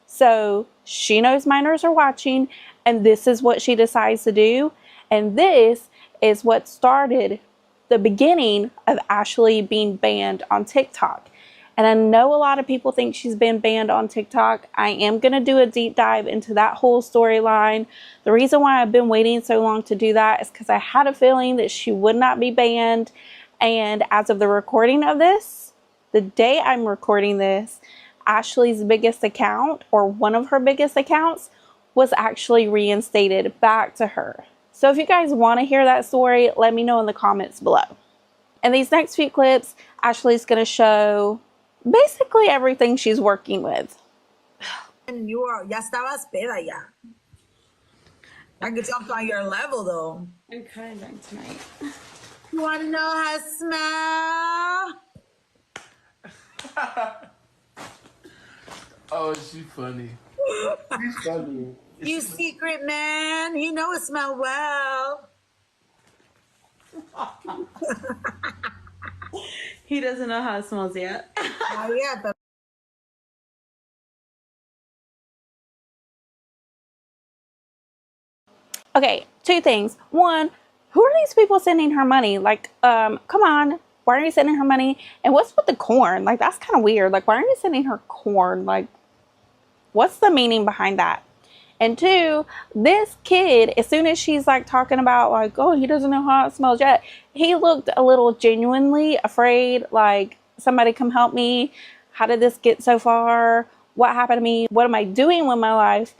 [SPEAKER 1] So she knows minors are watching, and this is what she decides to do. And this is what started the beginning of Ashley being banned on TikTok. And I know a lot of people think she's been banned on TikTok. I am going to do a deep dive into that whole storyline. The reason why I've been waiting so long to do that is because I had a feeling that she would not be banned. And as of the recording of this, the day I'm recording this, Ashley's biggest account, or one of her biggest accounts, was actually reinstated back to her. So if you guys want to hear that story, let me know in the comments below. In these next few clips, Ashley's going to show basically everything she's working with.
[SPEAKER 19] And you are, ya estabas peda ya. I could jump on your level though.
[SPEAKER 13] I'm kind of drunk tonight.
[SPEAKER 19] You want to know how to smell?
[SPEAKER 14] Oh, she's funny. She's funny.
[SPEAKER 19] You secret man. He knows it smell well.
[SPEAKER 13] He doesn't know how it smells yet.
[SPEAKER 19] Oh, yeah, but
[SPEAKER 1] Okay, two things. One, who are these people sending her money? Like, come on, why are you sending her money? And what's with the corn? Like, that's kind of weird. Like, why are you sending her corn? Like, what's the meaning behind that? And two, this kid, as soon as she's like talking about like, oh, he doesn't know how it smells yet, he looked a little genuinely afraid, like, somebody come help me. How did this get so far? What happened to me? What am I doing with my life?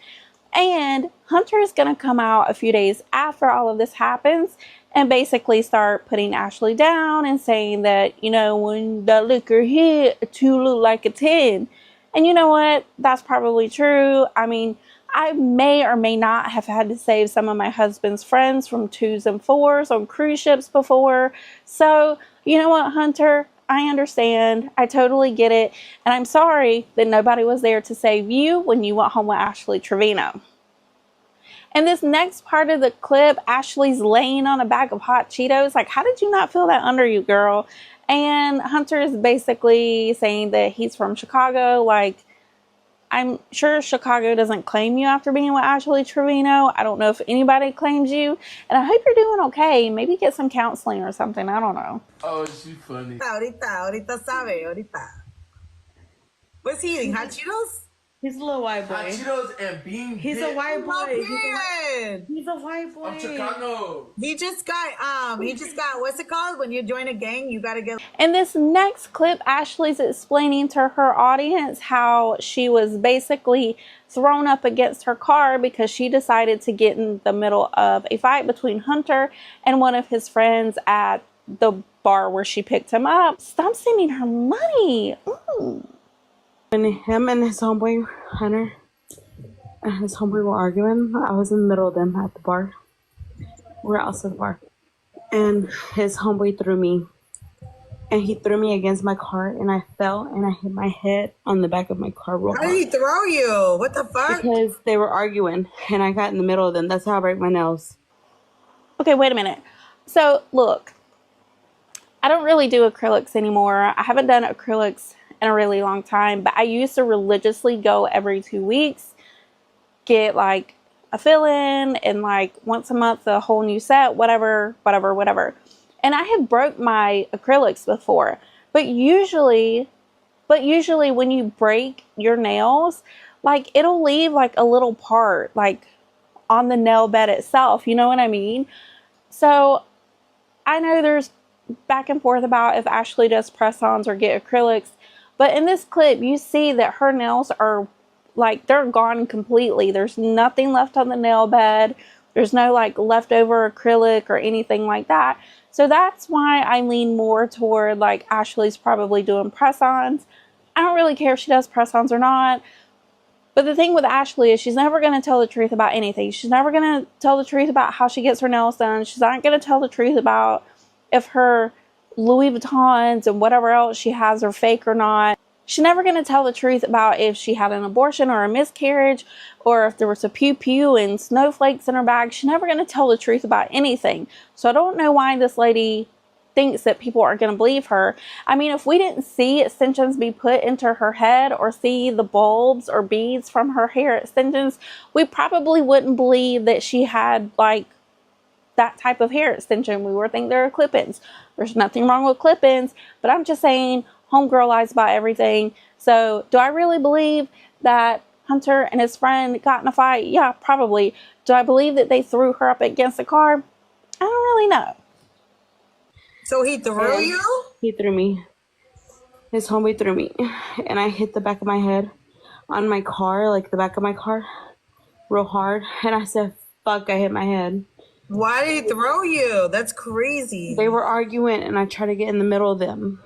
[SPEAKER 1] And Hunter is going to come out a few days after all of this happens and basically start putting Ashley down and saying that, you know, when the liquor hit, a 2 looked like a 10. And you know what? That's probably true. I mean, I may or may not have had to save some of my husband's friends from 2s and 4s on cruise ships before. So, you know what, Hunter? I understand. I totally get it. And I'm sorry that nobody was there to save you when you went home with Ashley Trevino. In this next part of the clip, Ashley's laying on a bag of hot Cheetos. Like, how did you not feel that under you, girl? And Hunter is basically saying that he's from Chicago. Like, I'm sure Chicago doesn't claim you after being with Ashley Trevino. I don't know if anybody claims you. And I hope you're doing okay. Maybe get some counseling or something. I don't know.
[SPEAKER 14] Oh, she's funny.
[SPEAKER 19] Ahorita sabe, ahorita. What's he eating? Hot Cheetos?
[SPEAKER 13] He's a little white boy.
[SPEAKER 14] Hot Cheetos and bean.
[SPEAKER 13] He's a white boy.
[SPEAKER 19] Okay.
[SPEAKER 13] He's a white boy.
[SPEAKER 14] I'm Chicano.
[SPEAKER 19] He just got, what's it called? When you join a gang, you gotta get.
[SPEAKER 1] In this next clip, Ashley's explaining to her audience how she was basically thrown up against her car because she decided to get in the middle of a fight between Hunter and one of his friends at the bar where she picked him up. Stop sending her money. Ooh.
[SPEAKER 8] When him and his homeboy, Hunter, and his homeboy were arguing, I was in the middle of them at the bar. We were outside the bar. And his homeboy threw me. And he threw me against my car, and I fell, and I hit my head on the back of my car real hard.
[SPEAKER 19] How did he throw you? What the fuck?
[SPEAKER 8] Because they were arguing, and I got in the middle of them. That's how I break my nails.
[SPEAKER 1] Okay, wait a minute. So, look, I don't really do acrylics anymore. I haven't done acrylics in a really long time, but I used to religiously go every 2 weeks, get like a fill-in, and like once a month a whole new set, whatever. And I have broke my acrylics before, but usually when you break your nails, like it'll leave like a little part like on the nail bed itself, you know what I mean? So I know there's back and forth about if Ashley does press-ons or get acrylics. But in this clip, you see that her nails are like, they're gone completely. There's nothing left on the nail bed. There's no like leftover acrylic or anything like that. So that's why I lean more toward like Ashley's probably doing press-ons. I don't really care if she does press-ons or not. But the thing with Ashley is she's never going to tell the truth about anything. She's never going to tell the truth about how she gets her nails done. She's not going to tell the truth about if her Louis Vuittons and whatever else she has are fake or not. She's never going to tell the truth about if she had an abortion or a miscarriage or if there was a pew-pew and snowflakes in her bag. She's never going to tell the truth about anything. So I don't know why this lady thinks that people are going to believe her. I mean, if we didn't see extensions be put into her head or see the bulbs or beads from her hair extensions, we probably wouldn't believe that she had like that type of hair extension. We would think they're clip-ins. There's nothing wrong with clip-ins, but I'm just saying, homegirl lies about everything. So do I really believe that Hunter and his friend got in a fight? Yeah, probably. Do I believe that they threw her up against a car? I don't really know.
[SPEAKER 19] So he threw you?
[SPEAKER 8] He threw me. His homie threw me. And I hit the back of my head on my car, like the back of my car, real hard. And I said, fuck, I hit my head.
[SPEAKER 19] Why did he throw you? That's crazy.
[SPEAKER 8] They were arguing, and I tried to get in the middle of them.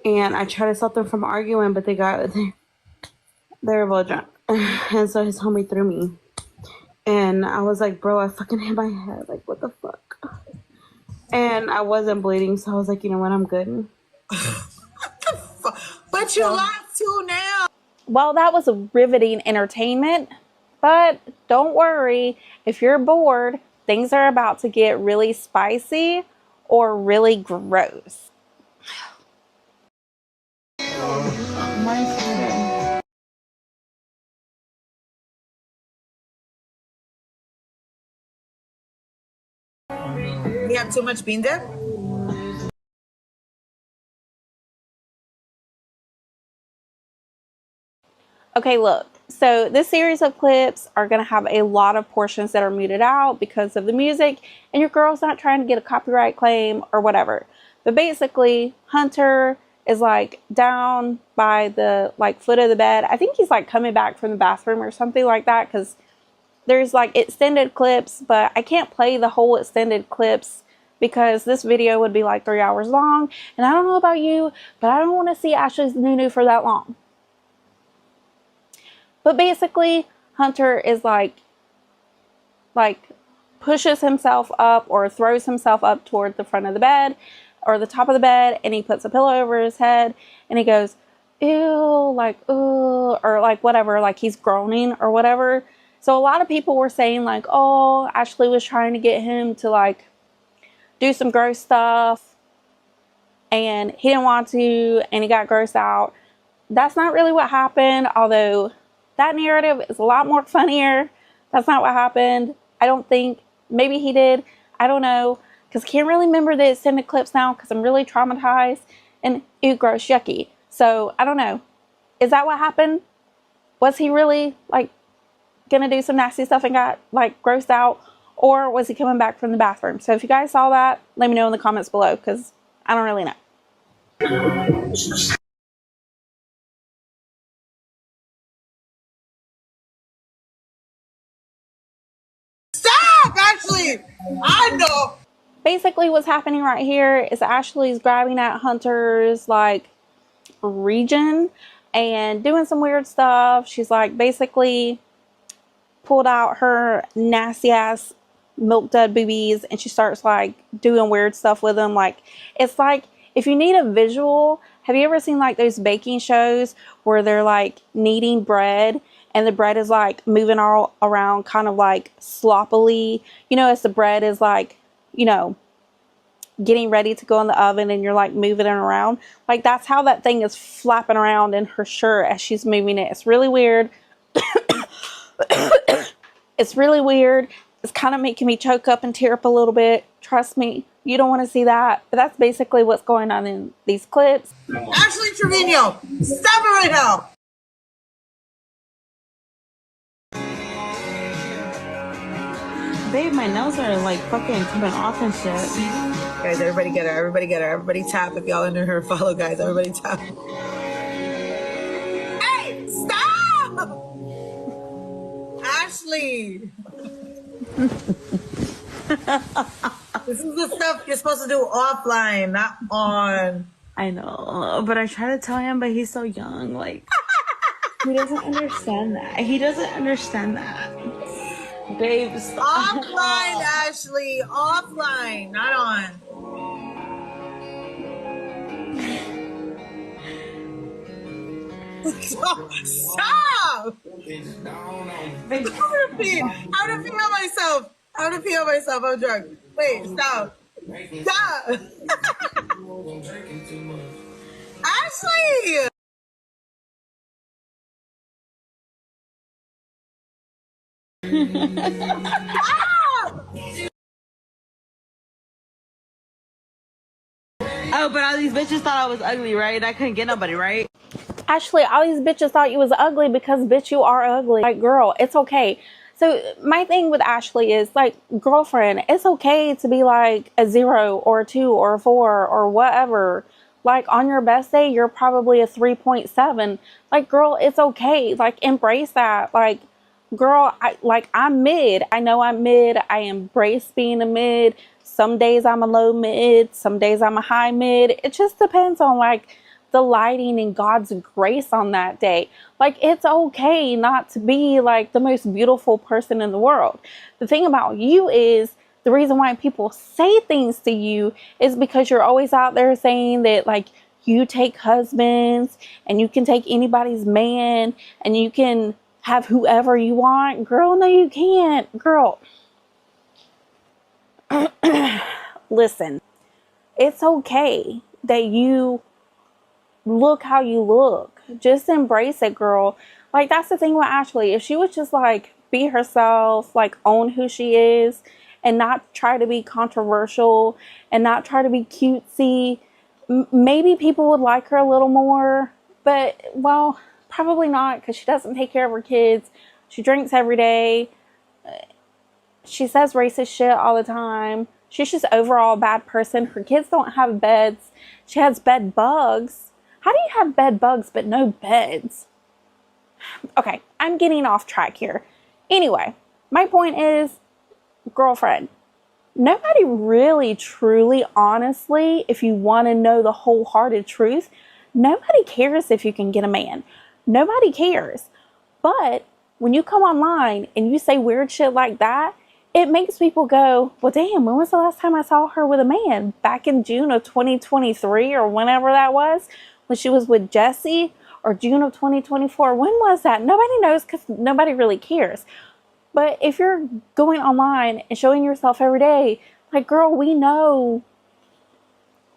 [SPEAKER 8] And I tried to stop them from arguing, but they were both drunk. And so his homie threw me. And I was like, bro, I fucking hit my head. Like, what the fuck? And I wasn't bleeding, so I was like, you know what, I'm good.
[SPEAKER 19] But you lost too now.
[SPEAKER 1] Well, that was a riveting entertainment. But don't worry, if you're bored, things are about to get really spicy or really gross.
[SPEAKER 19] You have too much bean dip?
[SPEAKER 1] Okay, look, so this series of clips are going to have a lot of portions that are muted out because of the music, and your girl's not trying to get a copyright claim or whatever. But basically, Hunter is like down by the like foot of the bed. I think he's like coming back from the bathroom or something like that, because there's like extended clips, but I can't play the whole extended clips because this video would be like 3 hours long. And I don't know about you, but I don't want to see Ashley's nunu for that long. But basically, Hunter is like pushes himself up or throws himself up toward the front of the bed or the top of the bed, and he puts a pillow over his head, and he goes, ew, like, ooh, or like whatever, like he's groaning or whatever. So a lot of people were saying like, oh, Ashley was trying to get him to like do some gross stuff, and he didn't want to, and he got grossed out. That's not really what happened, although that narrative is a lot more funnier. That's not what happened. I don't think. Maybe he did. I don't know. Because I can't really remember the extended clips now because I'm really traumatized. And ew, gross, yucky. So, I don't know. Is that what happened? Was he really, like, gonna do some nasty stuff and got, like, grossed out? Or was he coming back from the bathroom? So, if you guys saw that, let me know in the comments below because I don't really know.
[SPEAKER 19] Ashley, I know.
[SPEAKER 1] Basically, what's happening right here is Ashley's grabbing at Hunter's like region and doing some weird stuff. She's like basically pulled out her nasty ass milk dud boobies and she starts like doing weird stuff with them. Like, it's like, if you need a visual, have you ever seen like those baking shows where they're like kneading bread and the bread is like moving all around kind of like sloppily, you know, as the bread is like, you know, getting ready to go in the oven and you're like moving it around. Like, that's how that thing is flapping around in her shirt as she's moving it. It's really weird. It's really weird. It's kind of making me choke up and tear up a little bit. Trust me, you don't want to see that. But that's basically what's going on in these clips.
[SPEAKER 19] Ashley Trevino, stop it right now.
[SPEAKER 8] Babe, my nails are like fucking coming off and shit.
[SPEAKER 19] Guys, everybody get her. Everybody get her. Everybody tap if y'all under her. Follow, guys. Everybody tap. Hey, stop! Ashley. This is the stuff you're supposed to do offline, not on.
[SPEAKER 8] I know, but I try to tell him, but he's so young. Like, he doesn't understand that. He doesn't understand that. Babe, stop.
[SPEAKER 19] Offline, Ashley. Offline, not on. Stop! I want to pee myself. I'm drunk. Wait, stop. Yeah. Ashley.
[SPEAKER 13] Oh, but all these bitches thought I was ugly, right? I couldn't get nobody, right?
[SPEAKER 1] Ashley, all these bitches thought you was ugly because, bitch, you are ugly. Like, girl, it's okay. So my thing with Ashley is, like, girlfriend, it's okay to be like a 0 or a 2 or a 4 or whatever. Like, on your best day, you're probably a 3.7. Like, girl, it's okay. Like, embrace that. Like, girl, I'm mid. I know I'm mid. I embrace being a mid. Some days I'm a low mid. Some days I'm a high mid. It just depends on, like, the lighting and God's grace on that day. Like, it's okay not to be like the most beautiful person in the world. The thing about you is, the reason why people say things to you is because you're always out there saying that, like, you take husbands and you can take anybody's man and you can have whoever you want. Girl, no, you can't. Girl, listen, it's okay that you look how you look. Just embrace it, girl. Like, that's the thing with Ashley. If she would just, like, be herself, like, own who she is, and not try to be controversial and not try to be cutesy, maybe people would like her a little more. But, well, probably not, because she doesn't take care of her kids. She drinks every day. She says racist shit all the time. She's just overall a bad person. Her kids don't have beds. She has bed bugs. How do you have bed bugs but no beds? Okay, I'm getting off track here. Anyway, my point is, girlfriend, nobody really, truly, honestly, if you want to know the wholehearted truth, nobody cares if you can get a man. Nobody cares. But when you come online and you say weird shit like that, it makes people go, well, damn, when was the last time I saw her with a man? Back in June of 2023 or whenever that was, when she was with Jesse, or June of 2024. When was that? Nobody knows because nobody really cares. But if you're going online and showing yourself every day, like, girl, we know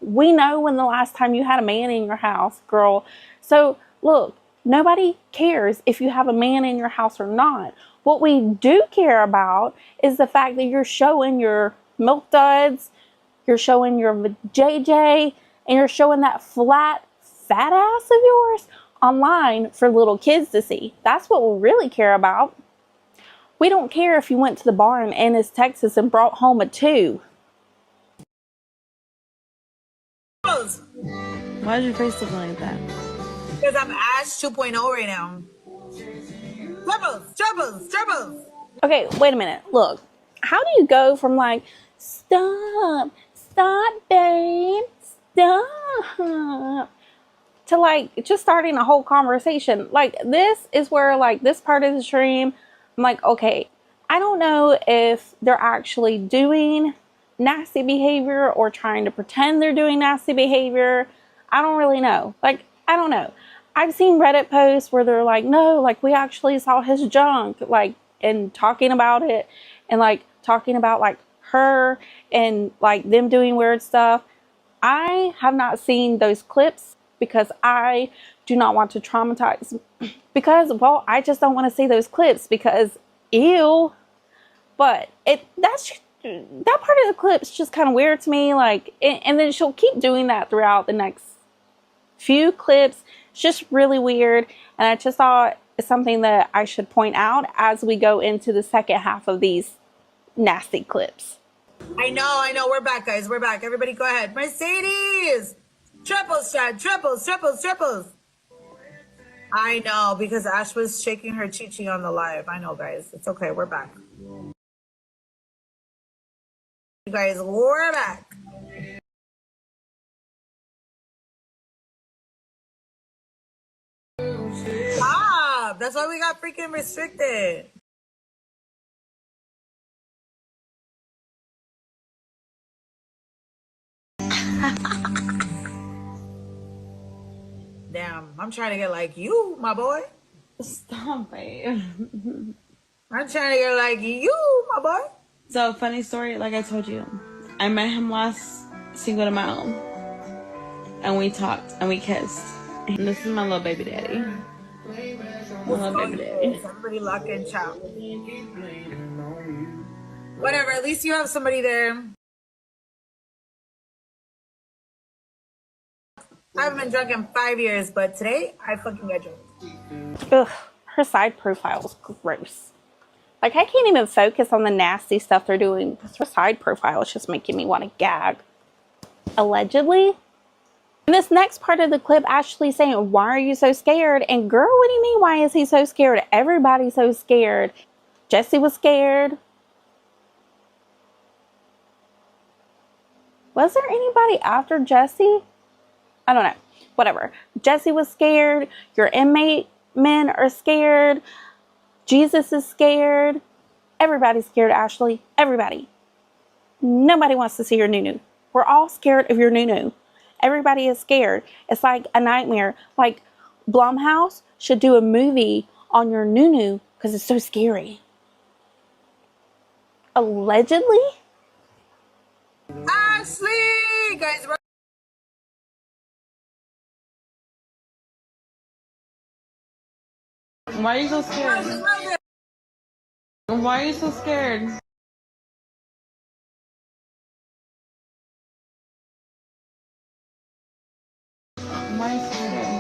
[SPEAKER 1] when the last time you had a man in your house, girl. So look, nobody cares if you have a man in your house or not. What we do care about is the fact that you're showing your milk duds, you're showing your JJ, and you're showing that fat ass of yours online for little kids to see. That's what we really care about. We don't care if you went to the bar in Ennis, Texas and brought home a 2.
[SPEAKER 13] Why did your face look like that?
[SPEAKER 19] Because I'm Ash 2.0 right now. Troubles.
[SPEAKER 1] Okay, wait a minute. Look, how do you go from like, stop, babe, stop, to like just starting a whole conversation? Like, this is where, like, this part of the stream, I'm like, okay, I don't know if they're actually doing nasty behavior or trying to pretend they're doing nasty behavior. I don't really know. Like, I don't know. I've seen Reddit posts where they're like, no, like, we actually saw his junk, like, and talking about it, and like talking about like her and like them doing weird stuff. I have not seen those clips because I do not want to traumatize, because, well, I just don't want to see those clips because, ew. But that part of the clip's just kind of weird to me. Like, and then she'll keep doing that throughout the next few clips. It's just really weird. And I just thought it's something that I should point out as we go into the second half of these nasty clips.
[SPEAKER 19] I know. We're back, guys. We're back. Everybody go ahead. Mercedes! Triples, Chad. Triples. I know, because Ash was shaking her chi-chi on the live. I know, guys. It's okay. We're back. You guys, we're back. Stop! That's why we got freaking restricted. Damn, I'm trying to get like you, my boy.
[SPEAKER 13] Stop it.
[SPEAKER 19] I'm trying to get like you, my boy.
[SPEAKER 13] So, funny story, like I told you, I met him last Cinco de Mayo, and we talked and we kissed. And this is my little baby daddy. My little baby daddy.
[SPEAKER 19] Everybody lock in, ciao. Whatever, at least you have somebody there. I haven't been drunk in 5 years, but today I fucking got drunk.
[SPEAKER 1] Ugh, her side profile is gross. Like, I can't even focus on the nasty stuff they're doing because her side profile is just making me want to gag. Allegedly. In this next part of the clip, Ashley saying, why are you so scared? And girl, what do you mean, why is he so scared? Everybody's so scared. Jesse was scared. Was there anybody after Jesse? I don't know. Whatever. Jesse was scared. Your inmate men are scared. Jesus is scared. Everybody's scared, Ashley. Everybody. Nobody wants to see your nunu. We're all scared of your nunu. Everybody is scared. It's like a nightmare. Like, Blumhouse should do a movie on your nunu because it's so scary. Allegedly?
[SPEAKER 19] Ashley! Guys,
[SPEAKER 13] Why are you so scared? Why are you so scared? Why are you so scared?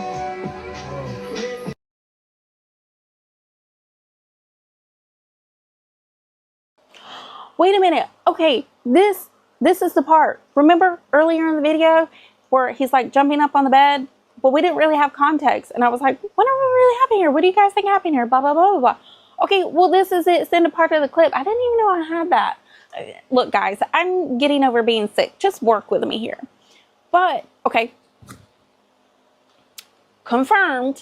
[SPEAKER 1] Wait a minute. Okay, this is the part. Remember earlier in the video where he's like jumping up on the bed? But we didn't really have context. And I was like, what really happened here? What do you guys think happened here? Blah, blah, blah, blah, blah. Okay, well, this is it. It's in a part of the clip. I didn't even know I had that. Look, guys, I'm getting over being sick. Just work with me here. But, okay. Confirmed.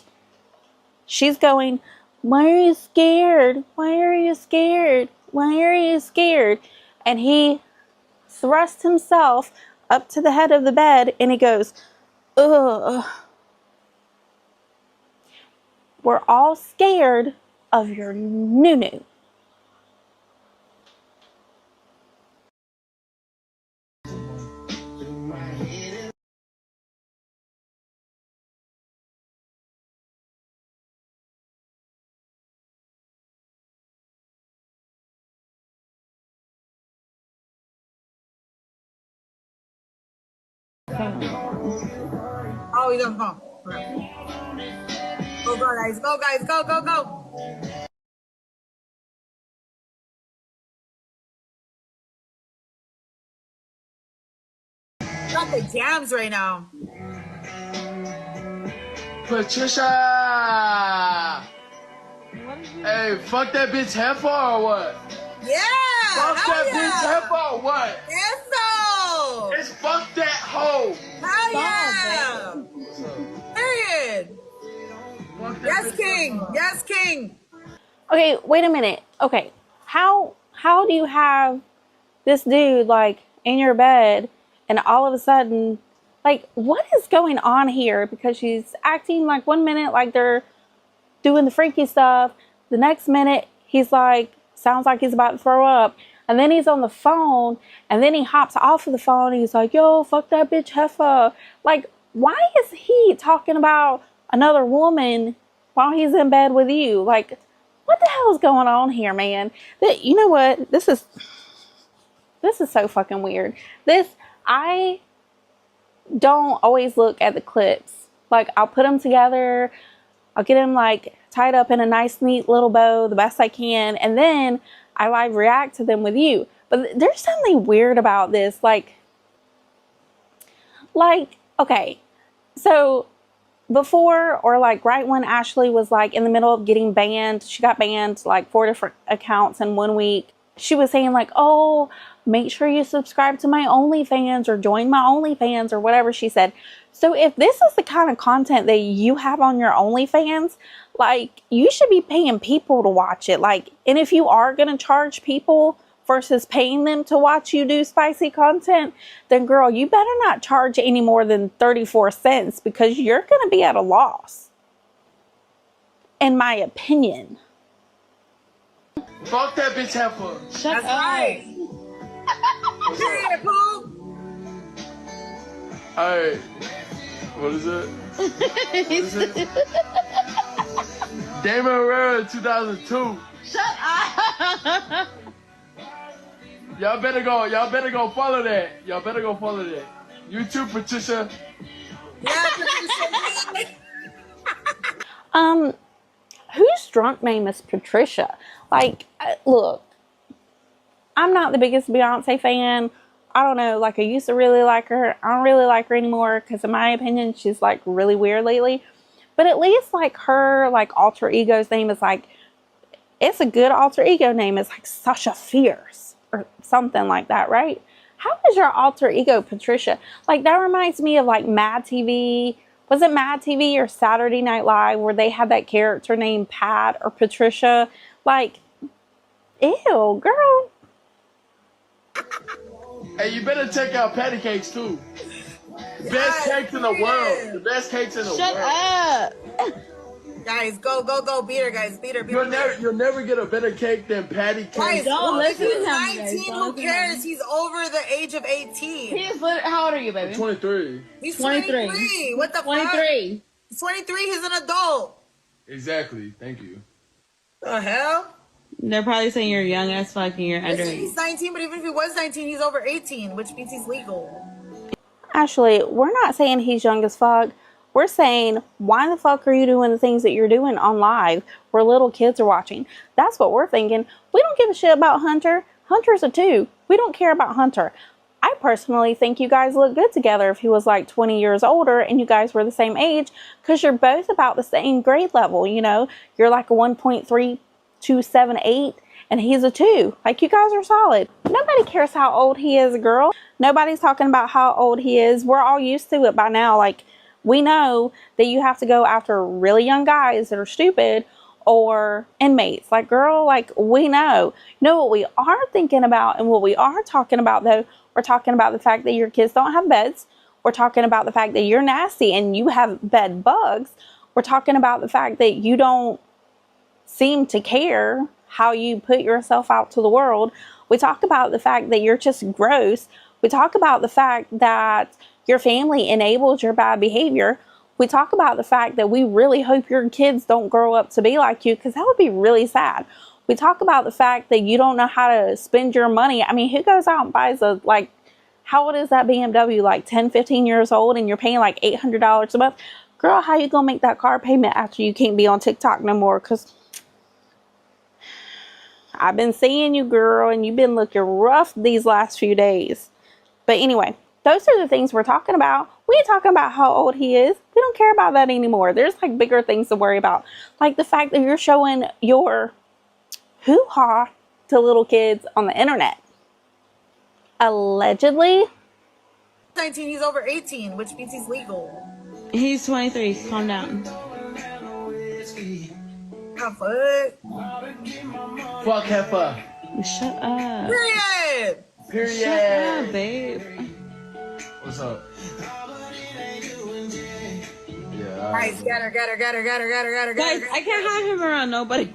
[SPEAKER 1] She's going, why are you scared? Why are you scared? Why are you scared? And he thrusts himself up to the head of the bed and he goes, ugh. We're all scared of your nunu.
[SPEAKER 19] oh, he's on the phone. Go, guys. Go, guys. Go, go, go. Got the jams right now.
[SPEAKER 14] Patricia! Hey, fuck that bitch heifer or what?
[SPEAKER 19] Yeah!
[SPEAKER 14] Fuck that bitch heifer or what?
[SPEAKER 19] Eso!
[SPEAKER 14] It's fuck that hoe!
[SPEAKER 19] Hell yeah! Period. Yes, King. Yes, King.
[SPEAKER 1] Okay, wait a minute. Okay, how do you have this dude like in your bed and all of a sudden, like, what is going on here? Because she's acting like 1 minute like they're doing the freaky stuff, the next minute he's like, sounds like he's about to throw up, and then he's on the phone, and then he hops off of the phone and he's like, yo, fuck that bitch heifer. Like, why is he talking about another woman while he's in bed with you? Like, what the hell is going on here, man? You know what? This is so fucking weird. I don't always look at the clips. Like, I'll put them together. I'll get them like tied up in a nice, neat little bow the best I can. And then I live react to them with you. But there's something weird about this. Like, okay. So before, or like right when Ashley was like in the middle of getting banned, she got banned like 4 different accounts in 1 week. She was saying like, oh, make sure you subscribe to my OnlyFans or join my OnlyFans or whatever she said. So if this is the kind of content that you have on your OnlyFans, like, you should be paying people to watch it. Like, and if you are going to charge people versus paying them to watch you do spicy content, then girl, you better not charge any more than 34 cents because you're going to be at a loss. In my opinion.
[SPEAKER 14] Fuck that bitch heifer.
[SPEAKER 19] That's right. Period, Pooh.
[SPEAKER 5] Alright. What is it? What is it? Damon Herrera 2002.
[SPEAKER 13] Shut up.
[SPEAKER 5] Y'all better go follow that. Y'all better go follow that. You too, Patricia.
[SPEAKER 19] Yeah, Patricia.
[SPEAKER 1] Whose drunk name is Patricia? Like, look, I'm not the biggest Beyonce fan. I don't know, like I used to really like her. I don't really like her anymore because in my opinion, she's like really weird lately. But at least like her like alter ego's name is like, it's a good alter ego name. It's like Sasha Fierce or something like that, right? How is your alter ego Patricia? Like that reminds me of like Mad TV. Was it Mad TV or Saturday Night Live where they had that character named Pat or Patricia? Like, ew, girl.
[SPEAKER 5] Hey, you better check out Patty Cakes too. Best cakes in the world. The best cakes in the world.
[SPEAKER 13] Shut up.
[SPEAKER 19] Guys, go, beat her, guys. Beat her.
[SPEAKER 5] You'll never get a better cake than Patty Cakes.
[SPEAKER 19] Guys,
[SPEAKER 13] Don't listen to
[SPEAKER 19] he's
[SPEAKER 13] him,
[SPEAKER 19] 19,
[SPEAKER 13] guys. Don't
[SPEAKER 19] who
[SPEAKER 13] listen to
[SPEAKER 19] cares?
[SPEAKER 13] him.
[SPEAKER 19] He's over the age of 18.
[SPEAKER 13] He is literally, how old are you, baby?
[SPEAKER 5] 23.
[SPEAKER 19] He's
[SPEAKER 13] 23.
[SPEAKER 19] 23. What the
[SPEAKER 13] 23.
[SPEAKER 19] fuck? He's 23. He's an adult.
[SPEAKER 5] Exactly. Thank you.
[SPEAKER 19] The hell?
[SPEAKER 13] They're probably saying you're young as fuck and you're
[SPEAKER 19] Listen,
[SPEAKER 13] underage.
[SPEAKER 19] he's 19, but even if he was 19, he's over 18, which means he's legal.
[SPEAKER 1] Actually, we're not saying he's young as fuck. We're saying, why the fuck are you doing the things that you're doing on live where little kids are watching? That's what we're thinking. We don't give a shit about Hunter. Hunter's a 2. We don't care about Hunter. I personally think you guys look good together if he was like 20 years older and you guys were the same age because you're both about the same grade level, you know? You're like a 1.3278 and he's a 2. Like, you guys are solid. Nobody cares how old he is, girl. Nobody's talking about how old he is. We're all used to it by now. Like, we know that you have to go after really young guys that are stupid or inmates. Like, girl, like, we know. You know what we are thinking about and what we are talking about, though? We're talking about the fact that your kids don't have beds. We're talking about the fact that you're nasty and you have bed bugs. We're talking about the fact that you don't seem to care how you put yourself out to the world. We talk about the fact that you're just gross. We talk about the fact that your family enables your bad behavior. We talk about the fact that we really hope your kids don't grow up to be like you because that would be really sad. We talk about the fact that you don't know how to spend your money. I mean, who goes out and buys a, like, how old is that BMW? Like 10, 15 years old and you're paying like $800 a month? Girl, how you gonna make that car payment after you can't be on TikTok no more? Because I've been seeing you, girl, and you've been looking rough these last few days. But anyway, those are the things we're talking about. We ain't talking about how old he is. We don't care about that anymore. There's like bigger things to worry about. Like the fact that you're showing your hoo-ha to little kids on the internet. Allegedly.
[SPEAKER 19] 19, he's over 18, which means he's legal.
[SPEAKER 13] He's 23. Calm down.
[SPEAKER 19] Fuck.
[SPEAKER 5] Fuck heifer.
[SPEAKER 13] Shut up.
[SPEAKER 19] Period.
[SPEAKER 5] Period.
[SPEAKER 13] Shut up, babe.
[SPEAKER 5] What's up? Yeah.
[SPEAKER 19] Guys, get her.
[SPEAKER 13] Guys, I can't have him around nobody.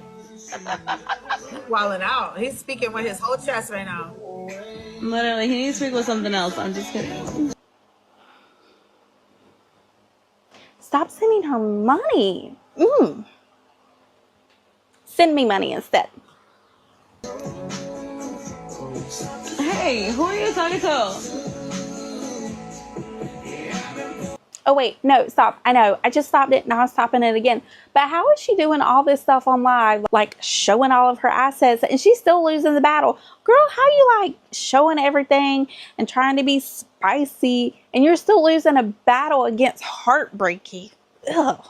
[SPEAKER 19] Wilding out. He's speaking with his whole chest right now.
[SPEAKER 13] Literally, he needs to speak with something else. I'm just kidding.
[SPEAKER 1] Stop sending her money. Send me money instead.
[SPEAKER 13] Hey, who are you talking to?
[SPEAKER 1] Oh, wait. No, stop. I know. I just stopped it. Now I'm stopping it again. But how is she doing all this stuff on live? Like showing all of her assets and she's still losing the battle. Girl, how you like showing everything and trying to be spicy and you're still losing a battle against Heartbreaky? Ugh.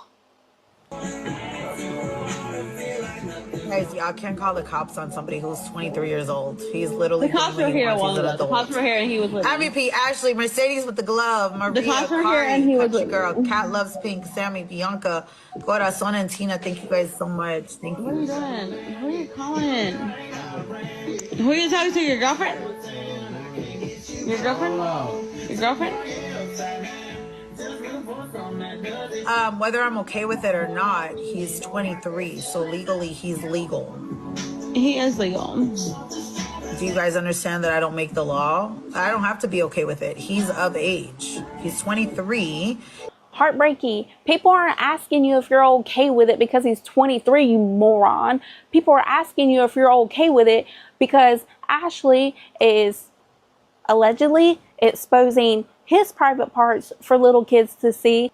[SPEAKER 19] Guys, y'all can't call the cops on somebody who's 23 years old. He's literally
[SPEAKER 13] the cops were here one of the cops were here and he was with
[SPEAKER 19] MVP, Ashley, Mercedes with the glove, Maria,
[SPEAKER 13] the cops were
[SPEAKER 19] Kari,
[SPEAKER 13] here and he was
[SPEAKER 19] Country
[SPEAKER 13] with
[SPEAKER 19] Girl, Cat Loves Pink, Sammy, Bianca, Corazon, and Tina. Thank you guys so much. Thank you.
[SPEAKER 13] What are you doing? Who are you calling? Who are you talking to? Your girlfriend? Your girlfriend? Your girlfriend?
[SPEAKER 19] Whether I'm okay with it or not, he's 23, so legally he's legal.
[SPEAKER 13] He is legal.
[SPEAKER 19] do you guys understand that I don't make the law? I don't have to be okay with it. He's of age. He's 23.
[SPEAKER 1] Heartbreaky. People aren't asking you if you're okay with it because he's 23, you moron. People are asking you if you're okay with it because Ashley is allegedly exposing his private parts for little kids to see.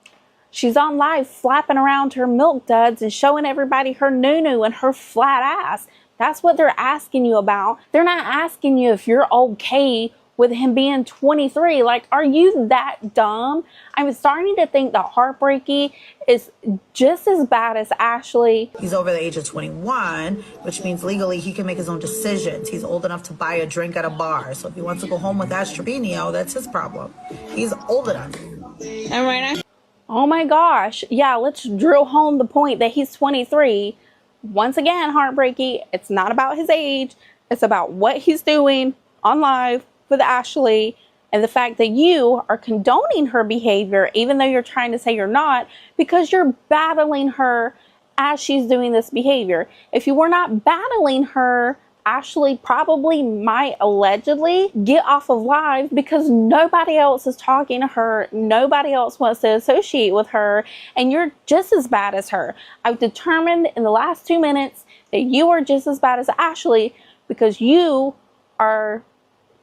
[SPEAKER 1] She's on live flapping around her milk duds and showing everybody her noo-noo and her flat ass. That's what they're asking you about. They're not asking you if you're okay with him being 23. Like, are you that dumb? I'm starting to think that Heartbreaky is just as bad as Ashley.
[SPEAKER 19] He's over the age of 21, which means legally he can make his own decisions. He's old enough to buy a drink at a bar. So if he wants to go home with Ash Trevino, that's his problem. He's old enough.
[SPEAKER 13] And right now,
[SPEAKER 1] oh my gosh. Yeah, let's drill home the point that he's 23. Once again, Heartbreaky, it's not about his age. It's about what he's doing on live with Ashley and the fact that you are condoning her behavior, even though you're trying to say you're not, because you're battling her as she's doing this behavior. If you were not battling her, Ashley probably might allegedly get off of live because nobody else is talking to her. Nobody else wants to associate with her. And you're just as bad as her. I've determined in the last 2 minutes that you are just as bad as Ashley because you are,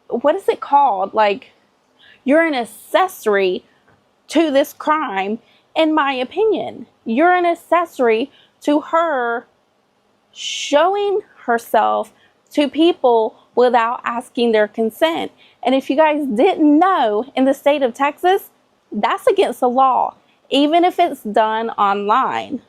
[SPEAKER 1] what is it called? Like, you're an accessory to this crime, in my opinion. You're an accessory to her showing herself to people without asking their consent. And if you guys didn't know, in the state of Texas, that's against the law, even if it's done online.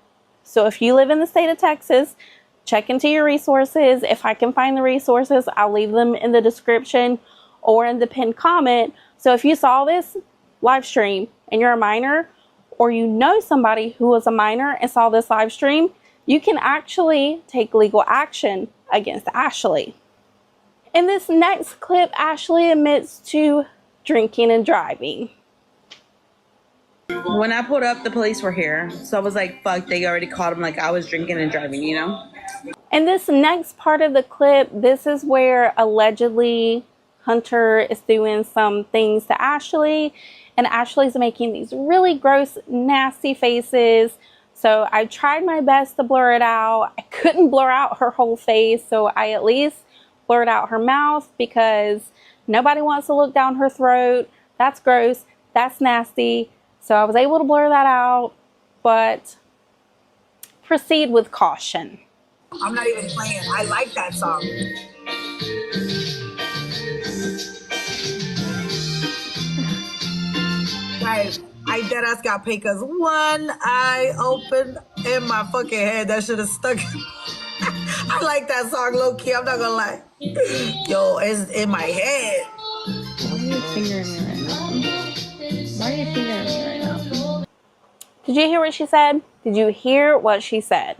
[SPEAKER 1] So if you live in the state of Texas, check into your resources. If I can find the resources, I'll leave them in the description or in the pinned comment. So if you saw this live stream and you're a minor, or you know somebody who was a minor and saw this live stream, you can actually take legal action against Ashley. In this next clip, Ashley admits to drinking and driving.
[SPEAKER 13] when I pulled up, the police were here. So I was like, fuck, they already caught him. Like, I was drinking and driving, you know?
[SPEAKER 1] In this next part of the clip, this is where allegedly Hunter is doing some things to Ashley. And Ashley's making these really gross, nasty faces. So I tried my best to blur it out. I couldn't blur out her whole face, so I at least blurred out her mouth because nobody wants to look down her throat. That's gross. That's nasty. So I was able to blur that out, but proceed with caution.
[SPEAKER 19] I'm not even playing. I like that song. Guys, I deadass got paid because one eye open in my fucking head. That should have stuck. I like that song low key. I'm not gonna lie. Yo, it's in my head.
[SPEAKER 13] Why are you fingering me right now? Why are you fingering me right now?
[SPEAKER 1] Did you hear what she said? Did you hear what she said?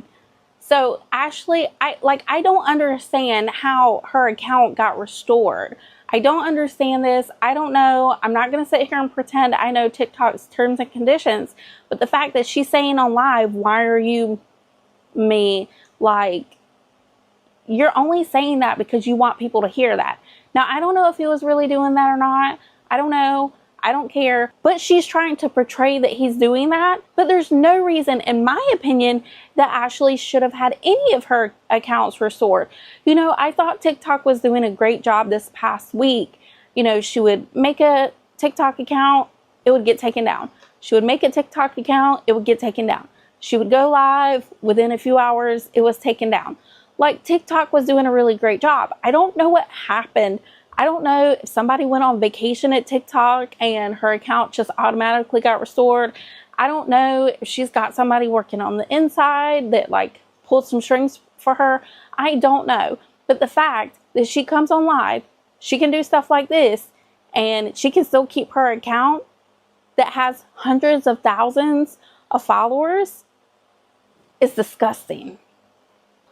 [SPEAKER 1] So Ashley, I don't understand how her account got restored. I don't understand this. I don't know. I'm not going to sit here and pretend I know TikTok's terms and conditions. But the fact that she's saying on live, why are you me? Like, you're only saying that because you want people to hear that. Now, I don't know if he was really doing that or not. I don't know. I don't care. But she's trying to portray that he's doing that. But there's no reason, in my opinion, that Ashley should have had any of her accounts restored. You know, I thought TikTok was doing a great job this past week. You know, she would make a TikTok account, it would get taken down. She would make a TikTok account, it would get taken down. She would go live, within a few hours, it was taken down. Like, TikTok was doing a really great job. I don't know what happened. I don't know if somebody went on vacation at TikTok and her account just automatically got restored. I don't know if she's got somebody working on the inside that like pulled some strings for her. I don't know. But the fact that she comes on live, she can do stuff like this and she can still keep her account that has hundreds of thousands of followers is disgusting.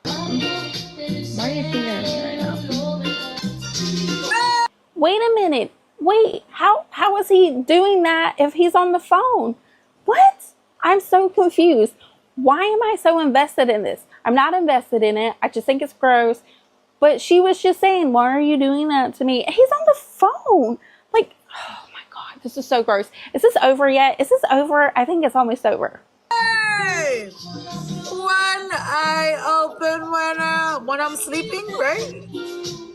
[SPEAKER 13] Why are you fingering me right now?
[SPEAKER 1] Wait a minute. Wait, how is he doing that if he's on the phone? What? I'm so confused. Why am I so invested in this? I'm not invested in it. I just think it's gross. But she was just saying, why are you doing that to me? He's on the phone. Like, oh my God, this is so gross. Is this over yet? Is this over? I think it's almost over.
[SPEAKER 19] Hey! One eye open when I'm sleeping, right?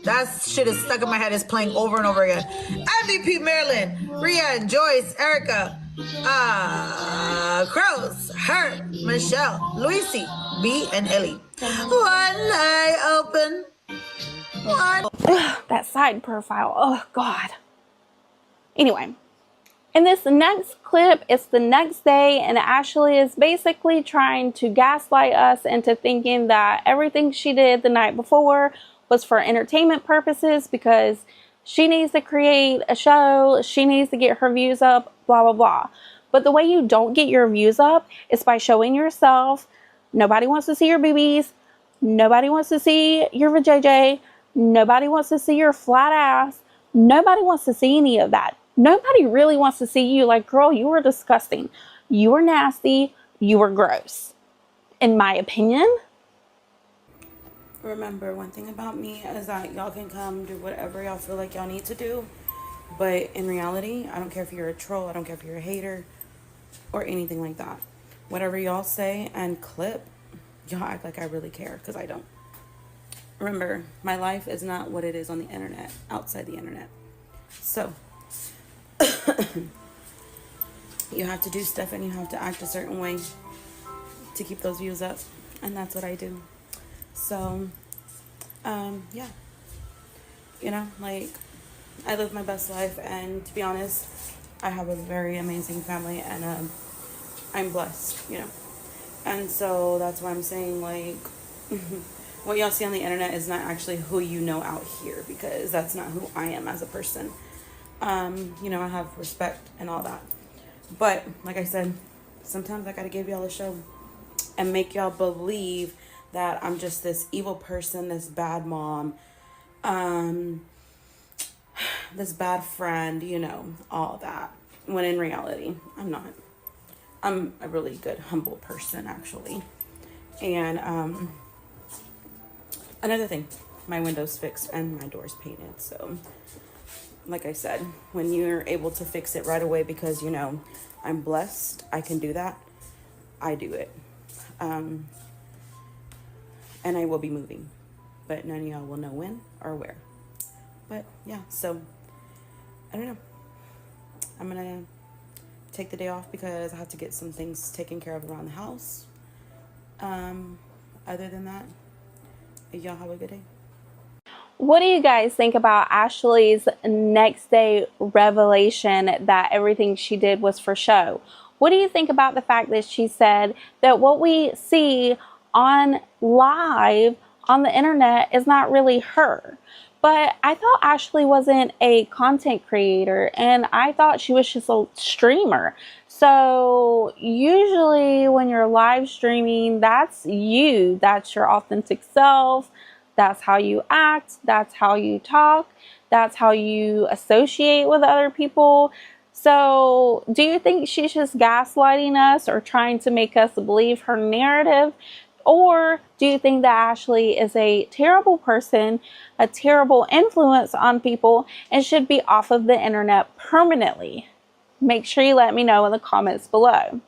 [SPEAKER 19] That shit is stuck in my head. It's playing over and over again. MVP Marilyn, Rian, Joyce, Erica, Crows, Her, Michelle, Luisi, B, and Ellie. One eye open.
[SPEAKER 1] Ugh, that side profile. Oh God. Anyway. In this next clip, it's the next day, and Ashley is basically trying to gaslight us into thinking that everything she did the night before was for entertainment purposes because she needs to create a show, she needs to get her views up, blah, blah, blah. But the way you don't get your views up is by showing yourself. Nobody wants to see your boobies. Nobody wants to see your vajayjay. Nobody wants to see your flat ass. Nobody wants to see any of that. Nobody really wants to see you. Like, girl, you were disgusting. You were nasty. You were gross. In my opinion.
[SPEAKER 10] Remember, one thing about me is that y'all can come do whatever y'all feel like y'all need to do. But in reality, I don't care if you're a troll. I don't care if you're a hater or anything like that. Whatever y'all say and clip, y'all act like I really care, because I don't. Remember, my life is not what it is on the internet, outside the internet. So you have to do stuff and you have to act a certain way to keep those views up, and that's what I do. So yeah, you know, like, I live my best life, and to be honest, I have a very amazing family, and I'm blessed, you know. And so that's why I'm saying, like, what y'all see on the internet is not actually who you know out here, because that's not who I am as a person. You know, I have respect and all that. But like I said, sometimes I gotta give y'all a show and make y'all believe that I'm just this evil person, this bad mom, this bad friend, you know, all that. When in reality, I'm not. I'm a really good, humble person, actually. And another thing, my window's fixed and my door's painted. So like I said, when you're able to fix it right away because, you know, I'm blessed, I can do that, I do it. And I will be moving, but none of y'all will know when or where. But yeah, so I don't know. I'm gonna take the day off because I have to get some things taken care of around the house. Other than that, y'all have a good day.
[SPEAKER 1] What do you guys think about Ashley's next day revelation that everything she did was for show? What do you think about the fact that she said that what we see on live on the internet is not really her? But I thought Ashley wasn't a content creator, and I thought she was just a streamer. So usually when you're live streaming, that's you. That's your authentic self. That's how you act. That's how you talk. That's how you associate with other people. So do you think she's just gaslighting us or trying to make us believe her narrative? Or do you think that Ashley is a terrible person, a terrible influence on people, and should be off of the internet permanently? Make sure you let me know in the comments below.